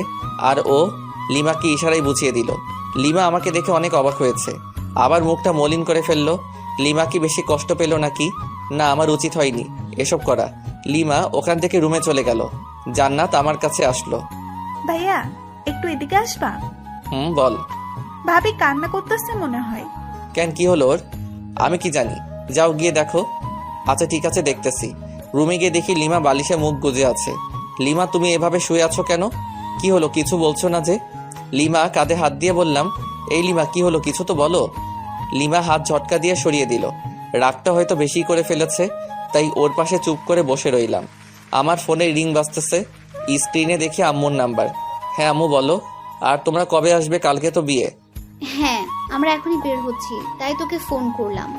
আর ও লিমাকে ইশারায় বুঝিয়ে দিল। লিমা আমাকে দেখে অনেক অবাক হয়েছে, আবার মুখটা মলিন করে ফেললো। লিমা কি বেশি কষ্ট পেল নাকি? না, আমার উচিত হয়নি এসব করা। লিমা ওখান থেকে রুমে চলে গেল। জান্নাত আমার কাছে আসলো। ভাইয়া, একটু এদিকে আসবা? বল। ভাবি কান্না করতেছে মনে হয়। কেন, কি হলো ওর? আমি কি জানি, যাও গিয়ে দেখো। আচ্ছা ঠিক আছে, দেখতেছি। রুমে গিয়ে দেখি লিমা বালিশে মুখ গুজে আছে। লিমা, তুমি এভাবে শুয়ে আছো কেন? কি হলো, কিছু বলছো না যে? লিমা কাঁধে হাত দিয়ে বললাম, এই লিমা কি হলো, কিছু তো বলো। লিমা হাত ঝটকা দিয়ে সরিয়ে দিল। রাগটা হয়তো বেশি করে ফেলেছে, তাই ওর পাশে চুপ করে বসে রইলাম। আমার ফোনে রিং বাজতেছে। স্ক্রিনে দেখি আম্মুর নাম্বার। হ্যাঁ আম্মু বলো। আর তোমরা কবে আসবে? কালকে তো বিয়ে। হ্যাঁ, আমরা এখনই বের হচ্ছি, তাই তোকে ফোন করলাম।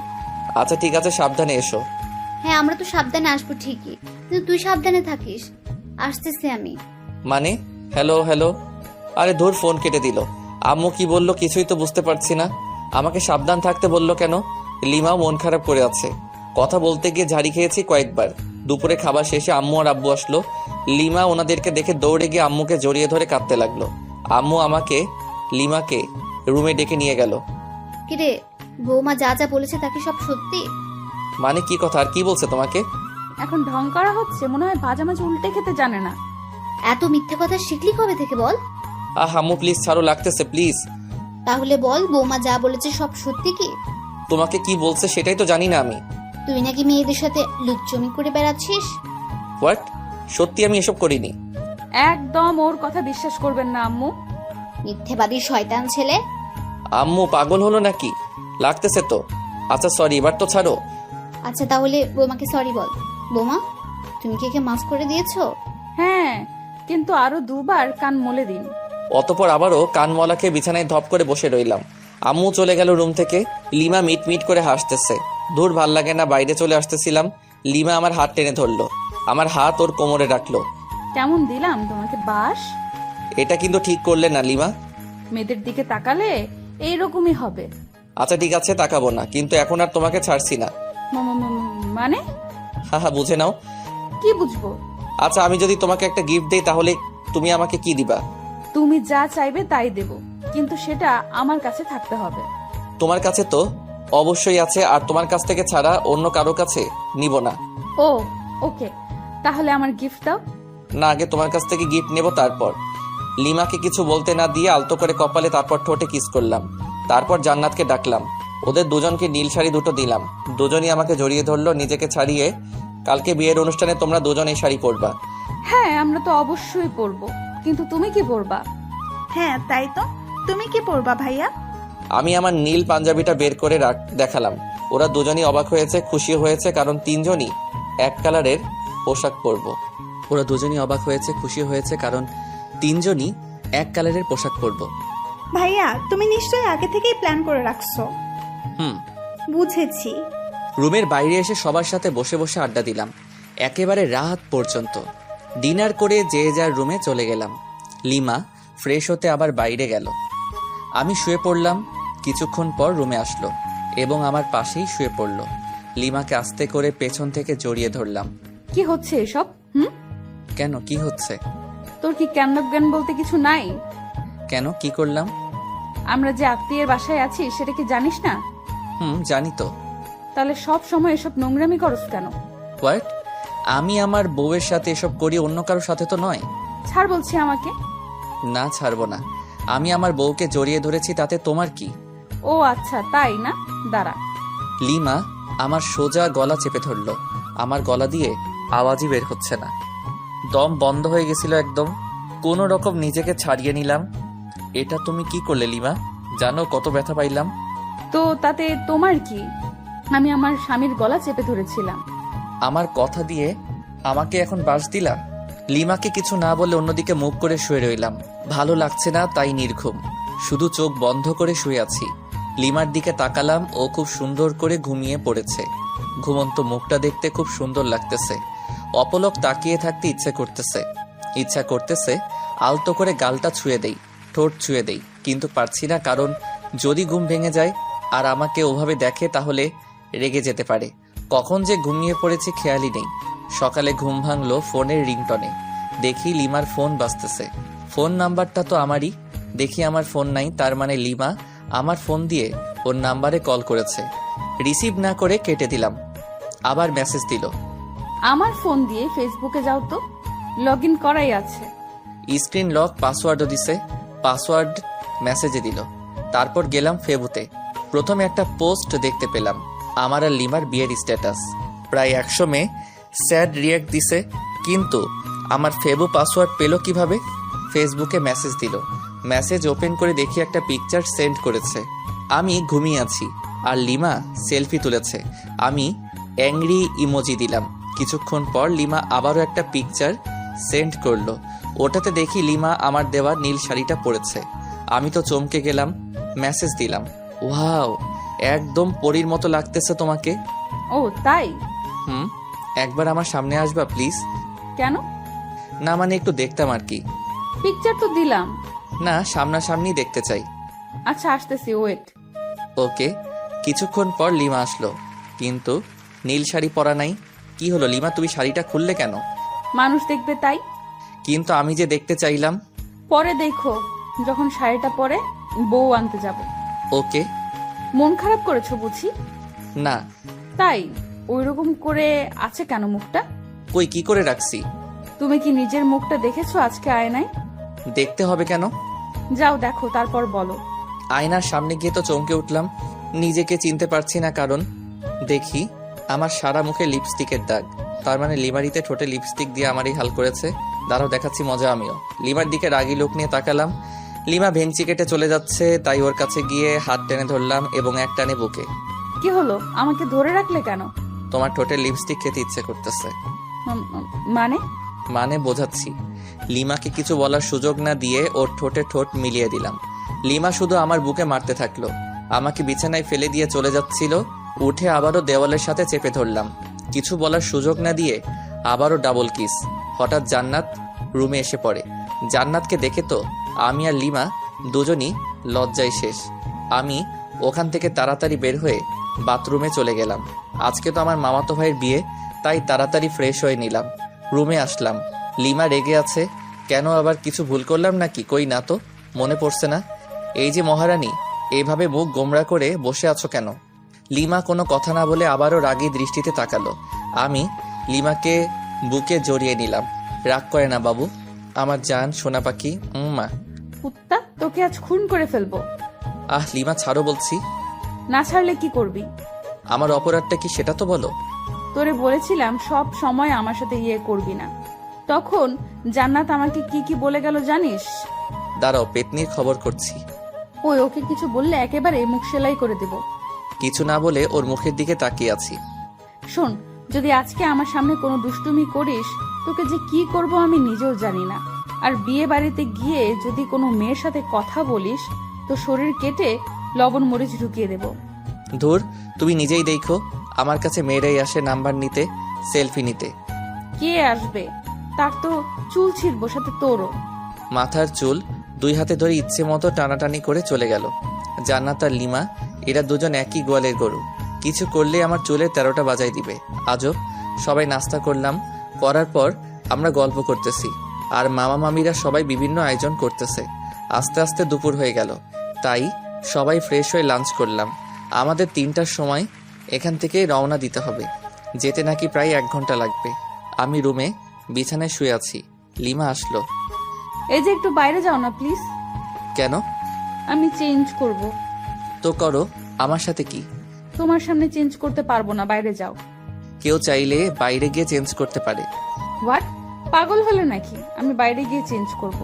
আচ্ছা ঠিক আছে, সাবধানে এসো। হ্যাঁ, আমরা তো সাবধানে আসবো ঠিকই, কিন্তু তুই সাবধানে থাকিস। আসতেছি আমি। মানে? Hello hello. আরে ধুর, ফোন কেটে দিল। আম্মু কি বললো কিছুই তো বুঝতে পারছি না। আমাকে সাবধান থাকতে বললো কেন? লিমাও মন খারাপ করে আছে। কথা বলতে গিয়ে ঝাড়ি খেয়েছি কয়েকবার। দুপুরে খাবার শেষে আম্মু আর আব্বু আসলো। লিমা ওনাদেরকে দেখে দৌড়ে গিয়ে আম্মুকে জড়িয়ে ধরে কাঁদতে লাগলো। আম্মু আমাকে লিমাকে রুমে ডেকে নিয়ে গেল। কিরে, বৌমা যা যা বলেছে তাকে সব সত্যি? মানে কি কথা, আর কি বলছে তোমাকে? এখন ঢং করা হচ্ছে, মনে হয় ভাজা মাছ উল্টে খেতে জানে না। এত মিথ্যে কথা শিখলি কবে থেকে বল? আম্মু প্লিজ ছাড়ো, লাগতেছে প্লিজ। তাহলে বল, বৌমা যা বলেছে সব সত্যি কি? তোমাকে কি বলছে সেটাই তো জানি না আমি। তুই নাকি মেয়েদের সাথে লুচ্চমি করে বেড়াচ্ছিস? হোয়াট? সত্যি আমি এসব করিনি। একদম ওর কথা বিশ্বাস করবেন না আম্মু। মিথ্যেবাদী শয়তান ছেলে। আম্মু পাগল হলো নাকি? লাগতেছে তো। আচ্ছা সরি, এবার তো ছাড়ো। আচ্ছা তাহলে বৌমাকে সরি বল। বৌমা, তুমি কি একে মাফ করে দিয়েছো? হ্যাঁ, কিন্তু আরো 2 বার কান মলে দিন। অতপর আবারও কানমলা খেয়ে বিছানায় ধপ করে বসে রইলাম। আম্মু চলে গেল রুম থেকে। লিমা মিট মিট করে হাসতেছে। দূর, ভাল লাগে না, বাইরে চলে আসতেছিলাম। লিমা আমার হাত টেনে ধরলো, আমার হাত ওর কোমরে রাখলো। কেমন দিলাম তোমাকে বাস? এটা কিন্তু ঠিক করলে না লিমা। মেয়েদের দিকে তাকালে এইরকমই হবে। আচ্ছা ঠিক আছে, তাকাবো না, কিন্তু এখন আর তোমাকে ছাড়ছি না। মানে? হ্যাঁ বুঝে নাও। কি বুঝবো? আচ্ছা, আমি যদি তোমাকে একটা গিফট দেই তাহলে তুমি আমাকে কি দিবা? তুমি যা চাইবে তাই দেব, কিন্তু সেটা আমার কাছে থাকতে হবে। তোমার কাছে তো অবশ্যই আছে, আর তোমার কাছ থেকে ছাড়া অন্য কারো কাছে নিব না। ও ওকে, তাহলে আমার গিফট দাও। না, আগে তোমার কাছ থেকে গিফট নেব তারপর। লিমাকে কিছু বলতে না দিয়ে আলতো করে কপালে, তারপর ঠোঁটে কিস করলাম। তারপর জান্নাতকে ডাকলাম। ওদের দুজনকে নীল শাড়ি দুটো দিলাম। দুজনই আমাকে জড়িয়ে ধরলো নিজেকে ছাড়িয়ে। কালকে বিয়ের অনুষ্ঠানে তোমরা দুজন এই শাড়ি পরবা। হ্যাঁ, আমরা তো অবশ্যই পরবো, কিন্তু তুমি কি পরবা? হ্যাঁ তাই তো, তুমি কি পরবা ভাইয়া? আমি আমার নীল পাঞ্জাবিটা বের করে দেখালাম। ওরা দুজনই অবাক হয়েছে, খুশি হয়েছে, কারণ তিনজনই এক কালারের পোশাক পরবো। ওরা দুজনই অবাক হয়েছে, খুশি হয়েছে, কারণ তিনজনই এক কালারের পোশাক পরবো। ভাইয়া, তুমি নিশ্চয়ই আগে থেকেই প্ল্যান করে রাখছো। হুম। বুঝেছি। রুমের বাইরে এসে সবার সাথে বসে বসে আড্ডা দিলাম একেবারে রাত পর্যন্ত। ডিনার করে যে যার রুমে চলে গেলাম। লিমা ফ্রেশ হতে আবার বাইরে গেল। আমি শুয়ে পড়লাম। কিছুক্ষণ পর রুমে আসলো এবং আমার পাশেই শুয়ে পড়ল। লিমাকে আস্তে করে পেছন থেকে জড়িয়ে ধরলাম। কি হচ্ছে এসব? কেন, কি হচ্ছে? তোর কি জ্ঞান জ্ঞান বলতে কিছু নাই? কেন, কি করলাম? আমরা যে আত্মীয়ের বাসায় আছি সেটা কি জানিস না? জানি তো। তাহলে সব সময় এসব নোংরামি করস কেন? হোয়াট? আমি আমার বউয়ের সাথে এসব করি, অন্য কারোর সাথে তো নয়। ছাড় বলছি আমাকে। না, ছাড়বো না। আমি আমার বউকে জড়িয়ে ধরেছি, তাতে তোমার কি? ও আচ্ছা, তাই না? দাঁড়া। লিমা আমার সোজা গলা চেপে ধরল। আমার গলা দিয়ে আওয়াজই বের হচ্ছে না, দম বন্ধ হয়ে গেছিল একদম। কোনো রকম নিজেকে ছাড়িয়ে নিলাম। এটা তুমি কি করলে লিমা? জানো কত ব্যথা পাইলাম? তো তাতে তোমার কি? আমি আমার স্বামীর গলা চেপে ধরেছিলাম। আমার কথা দিয়ে আমাকে এখন বাস দিলা? লিমাকে কিছু না বলে অন্যদিকে মুখ করে শুয়ে রইলাম। ভালো লাগছে না তাই নির্ঘুম, শুধু চোখ বন্ধ করে শুয়ে আছি। লিমার দিকে তাকালাম, ও খুব সুন্দর করে ঘুমিয়ে পড়েছে। ঘুমন্ত মুখটা দেখতে খুব সুন্দর লাগতেছে। অপলক তাকিয়ে থাকতে ইচ্ছা করতেছে আলতো করে গালটা ছুঁয়ে দেই, ঠোঁট ছুঁয়ে দেই, কিন্তু পারছি না, কারণ যদি ঘুম ভেঙে যায় আর আমাকে ওভাবে দেখে তাহলে রেগে যেতে পারে। কখন যে ঘুমিয়ে পড়েছি খেয়ালই নেই। সকালে ঘুম ভাঙলো ফোনের রিংটনে। দেখি লিমার ফোন বাজতেছে। ফোন নাম্বারটা তো আমারই। দেখি আমার ফোন নাই, তার মানে লিমা আমার ফোন দিয়ে ওর নাম্বারে কল করেছে। রিসিভ না করে কেটে দিলাম। আবার মেসেজ দিল, আমার ফোন দিয়ে ফেসবুকে যাও তো, লগ ইন করাই আছে। স্ক্রিন লক, পাসওয়ার্ডও দিছে। পাসওয়ার্ড মেসেজে দিল। তারপর গেলাম ফেবুতে। প্রথমে একটা পোস্ট দেখতে পেলাম, আমার আর লিমার বিয়ের স্ট্যাটাস। প্রায় 100 মেয়ে স্যাড রিয়াক্ট দিছে, কিন্তু আমার ফেবু পাসওয়ার্ড পেল কিভাবে? ফেসবুকে মেসেজ দিল। মেসেজ ওপেন করে দেখি একটা পিকচার সেন্ড করেছে। আমি ঘুমিয়ে আছি আর লিমা সেলফি তুলেছে। আমি অ্যাংরি ইমোজি দিলাম। কিছুক্ষণ পর লিমা আবারও একটা পিকচার সেন্ড করলো। ওটাতে দেখি লিমা আমার দেওয়া নীল শাড়িটা পরেছে। আমি তো চমকে গেলাম। মেসেজ দিলাম, ওয়াও, একদম পরীর মতো লাগতেছে তোমাকে। ও তাই? একবার আমার সামনে আসবা প্লিজ? কেন? না মানে একটু দেখতাম আর কি। পিকচার তো দিলাম। না, সামনাসামনি দেখতে চাই। আচ্ছা আসতেছি, ওয়েট। ওকে। কিছুক্ষণ পর লিমা আসলো, কিন্তু নীল শাড়ি পরা নাই। কি হলো লিমা, তুমি শাড়িটা খুললে কেন? মানুষ দেখবে তাই। কিন্তু আমি যে দেখতে চাইলাম। পরে দেখো, যখন শাড়িটা পরে বউ আনতে যাব। ওকে। মন খারাপ করেছো বুঝি? না। তাই ওইরকম করে আছে কেন মুখটা? কই, কি করে রাখছি? তুমি কি নিজের মুখটা দেখেছো আজকে আয়নায়? দেখতে হবে কেন? যাও দেখো, তারপর বলো। আয়নার সামনে গিয়ে তো চমকে উঠলাম। নিজেকে চিনতে পারছি না, কারণ দেখি আমার সারা মুখে লিপস্টিকের দাগ। তার মানে লিমারিতে ঠোঁটে লিপস্টিক দিয়ে আমারই হাল করেছে। দাঁড়াও, দেখাচ্ছি মজা আমিও। লিমার দিকে রাগি লোক নিয়ে তাকালাম। লিমা ভেঙচি কেটে চলে যাচ্ছে, তাই ওর কাছে গিয়ে হাত টেনে ধরলাম এবং এক টানে বুকে। কি হলো, আমাকে ধরে রাখলে কেন? তোমার ঠোঁটে লিপস্টিক খেতে ইচ্ছে করতেছে। মানে বোঝাচ্ছি। লিমাকে কিছু বলার সুযোগ না দিয়ে ওর ঠোঁটে ঠোঁট মিলিয়ে দিলাম। লিমা শুধু আমার বুকে মারতে থাকলো। আমাকে বিছানায় ফেলে দিয়ে চলে যাচ্ছিল। উঠে আবারও দেওয়ালের সাথে চেপে ধরলাম। কিছু বলার সুযোগ না দিয়ে আবারও ডাবল কিস। হঠাৎ জান্নাত রুমে এসে পড়ে। জান্নাতকে দেখে তো আমি আর লিমা দুজনই লজ্জায় শেষ। আমি ওখান থেকে তাড়াতাড়ি বের হয়ে বাথরুমে চলে গেলাম। আজকে তো আমার মামাতো ভাইয়ের বিয়ে, তাই তাড়াতাড়ি ফ্রেশ হয়ে নিলাম। রুমে আসলাম। লিমা রেগে আছে। কেন, আবার কিছু ভুল করলাম নাকি? কই না তো, মনে পড়ছে না। এই যে মহারানী, এইভাবে মুখ গোমড়া করে বসে আছো কেন? লিমা কোনো কথা না বলে আবারও রাগী দৃষ্টিতে তাকালো। আমি লিমাকে বুকে জড়িয়ে নিলাম। রাগ করে না বাবু, আমার জান সোনা পাখি। মা, কুত্তা, তোকে আজ খুন করে ফেলবো। লিমা ছাড়ো বলছি। না ছাড়লে কি করবি? আমার অপরাধটা কি সেটা তো বলো। তোরে বলেছিলাম সব সময় আমার সাথে করবি না। তখন জান্নাত আমাকে কি কি বলে গেল জানিস? দাঁড়াও, পেতনির খবর করছি। ওকে কিছু বললে একেবারে মুখ সেলাই করে দেব। কিছু না বলে ওর মুখের দিকে তাকিয়ে আছি। শোন, যদি আজকে আমার সামনে কোনো দুষ্টুমি করিস, তোকে যে কি করব আমি নিজেও জানি না। আর বিয়ে বাড়িতে গিয়ে যদি কোনো মেয়ের সাথে কথা বলিস, তো শরীর কেটে লবণ মরিচ ঢুকিয়ে দেব। ধুর, তুমি নিজেই দেখো, আমার কাছে মেয়েরাই আসে নাম্বার নিতে, সেলফি নিতে। কে আসবে? তার তো চুল ছিঁড়বো, সাথে তোরও। মাথার চুল 2 হাতে ধরে ইচ্ছে মতো টানাটানি করে চলে গেল। জান্নাত আর লিমা এরা দুজন একই গোয়ালের গরু, কিছু করলে আমার চুলে 13টা বাজাই দিবে। আজব। সবাই নাস্তা করলাম, করার পর আমরা গল্প করতেছি, আর মামা মামিরা সবাই বিভিন্ন আয়োজন করতেছে। আস্তে আস্তে দুপুর হয়ে গেল, তাই সবাই ফ্রেশ হয়ে লাঞ্চ করলাম। আমাদের 3টার সময় এখান থেকে রওনা দিতে হবে, যেতে নাকি প্রায় 1 ঘন্টা লাগবে। আমি রুমে বিছানায় শুয়ে আছি, লিমা আসলো। এই যে একটু বাইরে যাও না প্লিজ। কেন? আমি চেঞ্জ করব। তো করো, আমার সাথে কি? তোমার সামনে চেঞ্জ করতে পারবো না, বাইরে যাও। কেউ চাইলে বাইরে গিয়ে চেঞ্জ করতে পারে। হোয়াট? পাগল হলে নাকি? আমি বাইরে গিয়ে চেঞ্জ করব।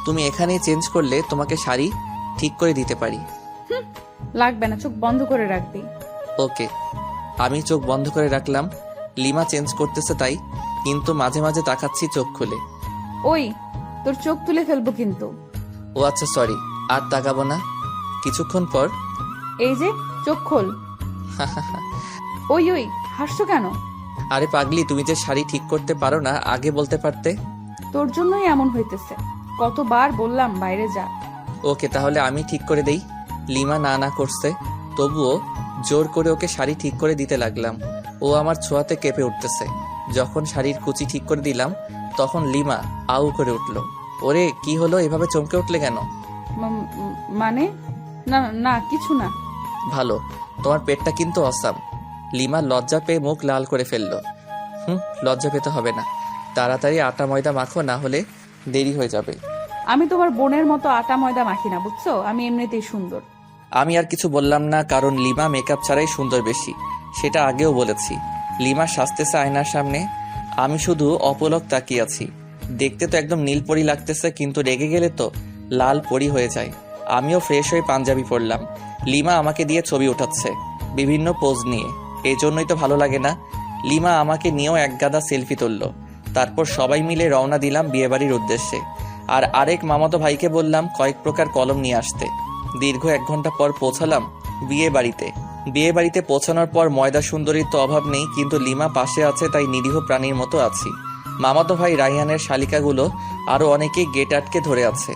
তুমি এখানেই চেঞ্জ করলে তোমাকে শাড়ি ঠিক করে দিতে পারি। লাগবে না, চোখ বন্ধ করে রাখবি। ওকে। আমি চোখ বন্ধ করে রাখলাম। লিমা চেঞ্জ করতেছে তাই, কিন্তু মাঝে মাঝে তাকাচ্ছি চোখ খুলে। ওই, তোর চোখ তুলে ফেলবো কিন্তু। ও আচ্ছা, সরি, আর তাকাবো না। কিছুক্ষণ পর এই যে, চোখ খোল। ওই ওই, হাসছো কেন? আরে পাগলি, তুমি যে শাড়ি ঠিক করতে পারো না আগে বলতে পারতে। তোর জন্যই এমন হইতেছে। কতবার বললাম বাইরে যা। ওকে, তাহলে আমি ঠিক করে দেই। লিমা না না করছে, তবুও জোর করে ওকে শাড়ি ঠিক করে দিতে লাগলাম। ও আমার ছোঁয়াতে কেঁপে উঠতেছে। যখন শাড়ির কুচি ঠিক করে দিলাম, তখন লিমা আউ করে উঠল। ওরে, কি হলো, এভাবে চমকে উঠলে কেন? মানে? না না, কিছু না। ভালো, তোমার পেটটা কিন্তু অসাম। লিমা লজ্জা পেয়ে মুখ লাল করে ফেললো। লজ্জা পেতে হবে না, তাড়াতাড়ি আটা ময়দা মাখো, না হলে দেরি হয়ে যাবে। আমি তোমার বোনের মতো আটা ময়দা মাখি না, বুঝছো? আমি এমনিতেই সুন্দর। আমি আর কিছু বললাম না, কারণ লিমা মেকআপ ছাড়াই সুন্দর বেশি, সেটা আগেও বলেছি। লিমা সাজতেছে আয়নার সামনে, আমি শুধু অপলক তাকিয়ে আছি। দেখতে তো একদম নীল পরি লাগতেছে, কিন্তু রেগে গেলে তো লাল পরি হয়ে যায়। আমিও ফ্রেশ হয়ে পাঞ্জাবি পরলাম। লিমা আমাকে দিয়ে ছবি ওঠাচ্ছে বিভিন্ন পোজ নিয়ে, এই জন্যই তো ভালো লাগে না। লিমা আমাকে নিয়েও এক গাদা সেলফি তুললো। তারপর সবাই মিলে রওনা দিলাম বিয়েবাড়ির উদ্দেশ্যে। আর আরেক মামাতো ভাইকে বললাম কয়েক প্রকার কলম নিয়ে আসতে। দীর্ঘ 1 ঘন্টা পর পৌঁছালাম বিয়ে বাড়িতে পৌঁছানোর পর ময়দা সুন্দরীর তো অভাব নেই, কিন্তু লিমা পাশে আছে, তাই নিরীহ প্রাণীর মতো আছি। মামাতো ভাই রাইহানের শালিকাগুলো আরো অনেকেই গেট আটকে ধরে আছে।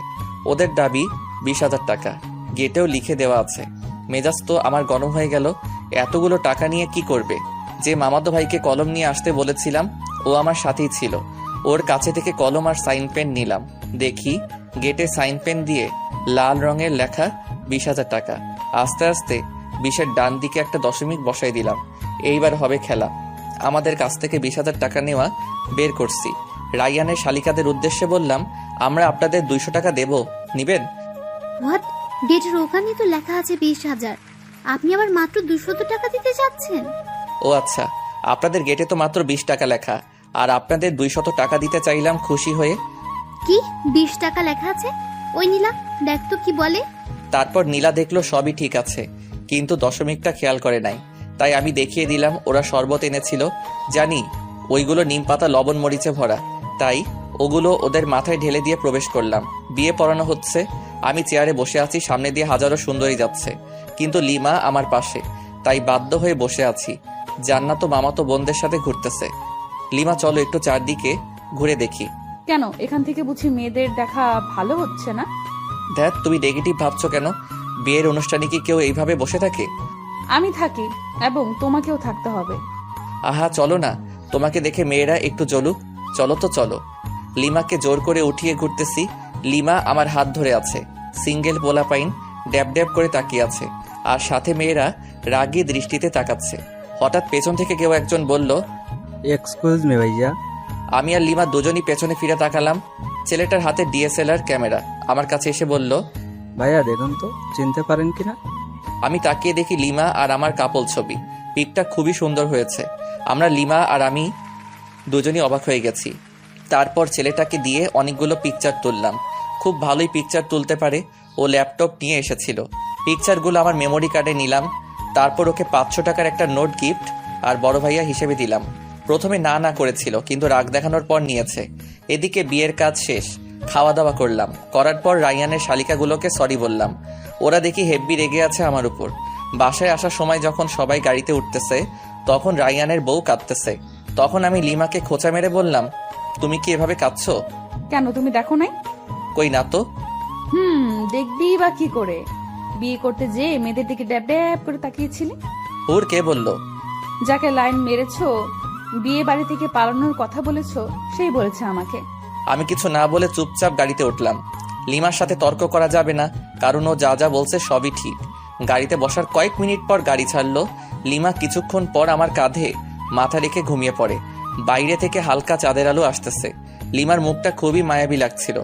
ওদের দাবি 20,000 টাকা, গেটেও লিখে দেওয়া আছে। মেজাজ তো আমার গরম হয়ে গেল। এতগুলো টাকা নিয়ে কি করবে? যে মামাতো ভাইকে কলম নিয়ে আসতে বলেছিলাম, ও আমার সাথেই ছিল। ওর কাছে থেকে কলম আর সাইন পেন নিলাম। দেখি গেটে সাইন পেন দিয়ে লাল রঙের লেখা 20,000 টাকা। আস্তে আস্তে 20-এর ডান দিকে একটা দশমিক বসাই দিলাম। এইবার হবে খেলা। আমাদের কাছ থেকে 20,000 টাকা নেওয়া বের করছি। রাইয়ানের শালিকাদের উদ্দেশ্যে বললাম, আমরা আপনাদের 200 টাকা দেব, নিবেন? হোয়াট? গেটের ওখানে তো লেখা আছে 20,000, আপনি আবার মাত্র 200 টাকা দিতে যাচ্ছেন? ও আচ্ছা, আপনাদের গেটে তো মাত্র 20 টাকা লেখা, আর আপনাদের 200 টাকা দিতে চাইলাম খুশি হয়ে। কি 20 টাকা লেখা আছে? ওই নীলা, দেখ তো কি বলে। তারপর নীলা দেখলো সবই ঠিক আছে, কিন্তু দশমিকটা খেয়াল করে নাই। তাই আমি দেখিয়ে দিলাম ওরা শরবত এনেছিল। জানি ওইগুলো নিম পাতা লবণ মরিচে ভরা, তাই ওগুলো ওদের মাথায় ঢেলে দিয়ে প্রবেশ করলাম। বিয়ে পড়ানো হচ্ছে। আমি চেয়ারে বসে আছি, সামনে দিয়ে হাজারো সুন্দরী যাচ্ছে, কিন্তু লিমা আমার পাশে, তাই বাধ্য হয়ে বসে আছি। জান্নাত তো মামাতো বোনদের সাথে ঘুরতেছে। লিমা, চলো একটু চারদিকে ঘুরে দেখি। কেন, এখান থেকে বুঝি মেয়েদের দেখা ভালো হচ্ছে না? দেখ, তুমি নেগেটিভ ভাবছো কেন? বিয়ের অনুষ্ঠানে কি কেউ এইভাবে বসে থাকে? আমি থাকি, এবং তোমাকেও থাকতে হবে। আহা, চলো না, তোমাকে দেখে মেয়েরা একটু জ্বলুক। চলো তো চলো। লিমাকে জোর করে উঠিয়ে ঘুরতেছি। লিমা আমার হাত ধরে আছে। সিঙ্গেল পোলাপাইন ড্যাব ড্যাব করে তাকিয়ে আছে, আর সাথে মেয়েরা রাগী দৃষ্টিতে তাকাচ্ছে। হঠাৎ পেছন থেকে কেউ একজন বলল, এক্সকিউজ মি ভাইয়া। আমি আর লিমা দুজনই পেছনে ফিরে তাকালাম। ছেলেটার হাতে DSLR ক্যামেরা। আমার কাছে এসে বলল, ভাইয়া দেখুন তো, চিনতে পারেন কিনা? আমি তাকিয়ে দেখি লিমা আর আমার কাপল ছবি। পিকটা খুবই সুন্দর হয়েছে। আমরা লিমা আর আমি দুজনই অবাক হয়ে গেছি। তারপর ছেলেটাকে দিয়ে অনেকগুলো পিকচার তুললাম। খুব ভালোই পিকচার তুলতে পারে। ও ল্যাপটপ নিয়ে এসেছিল। পিকচারগুলো আমার মেমোরি কার্ডে নিলাম। তারপর ওকে 500 টাকার একটা নোট গিফট আর বড় ভাইয়া হিসেবে দিলাম। প্রথমে না না করেছিল, কিন্তু রাগ দেখানোর পর নিয়েছে। এদিকে বিয়ের কাজ শেষ, খাওয়া দাওয়া করলাম। করার পর রাইয়ানের শালিকাগুলোকে সরি বললাম। ওরা দেখি হেব্বি রেগে আছে আমার উপর। বাসায় আসার সময় যখন সবাই গাড়িতে উঠতেছে, তখন রায়ানের বউ কাঁদতেছে। তখন আমি লিমাকে খোঁচা মেরে বললাম, তুমি কি এভাবে কাঁদছো? কেন, তুমি দেখো নাই? কই না তো। দেখবি বা কি করে? বিয়ে করতে যে মেয়েদের দিকে ড্যাব ড্যাব করে তাকিয়েছিলি। হুর কে বলল? যাকে লাইন মেরেছো, বিয়ে বাড়ি থেকে পালানোর কথা বলেছো, সেই বলেছে আমাকে। আমি কিছু না বলে চুপচাপ গাড়িতে উঠলাম। লিমার সাথে তর্ক করা যাবে না, কারণ ও যা যা বলছে সবই ঠিক। গাড়িতে বসার কয়েক মিনিট পর গাড়ি ছাড়লো। লিমা কিছুক্ষণ পর আমার কাঁধে মাথা রেখে ঘুমিয়ে পড়ে। বাইরে থেকে হালকা চাঁদের আলো আসতেছে। লিমার মুখটা খুবই মায়াবী লাগছিল।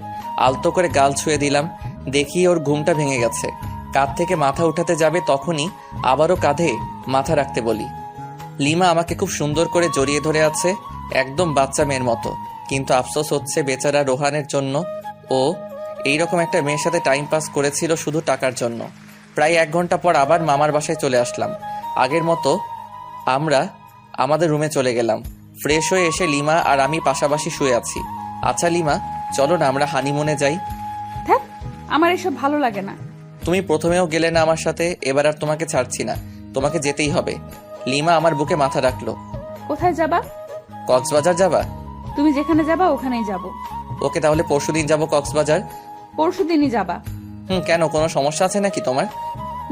আলতো করে গাল ছুঁয়ে দিলাম। দেখি ওর ঘুমটা ভেঙে গেছে। কাঁধ থেকে মাথা উঠাতে যাবে, তখনই আবারও কাঁধে মাথা রাখতে বলি। লিমা আমাকে খুব সুন্দর করে জড়িয়ে ধরে আছে, একদম বাচ্চা মেয়ের মতো। কিন্তু আফসোস হচ্ছে বেচারা রোহানের জন্য। ও এইরকম একটা মেয়ের সাথে টাইম পাস করেছিল শুধু টাকার জন্য। প্রায় 1 ঘন্টা পর আবার মামার বাসায় চলে আসলাম। আগের মতো আমরা আমাদের রুমে চলে গেলাম। ফ্রেশ হয়ে এসে লিমা আর আমি পাশাপাশি শুয়ে আছি। আচ্ছা লিমা, চলো না আমরা হানিমুনে যাই। ধ্যাৎ, আমার এসব ভালো লাগে না। তুমি প্রথমেও গেলে না আমার সাথে, এবার আর তোমাকে ছাড়ছি না, তোমাকে যেতেই হবে। লিমা আমার বুকে মাথা রাখলো। কোথায় যাবা? কক্সবাজার যাবা? তুমি যেখানে যাবা ওখানেই যাব। ওকে, তাহলে পরশুদিন যাবো কক্সবাজার। পরশু দিনই যাবা? কেন, কোনো সমস্যা আছে নাকি তোমার?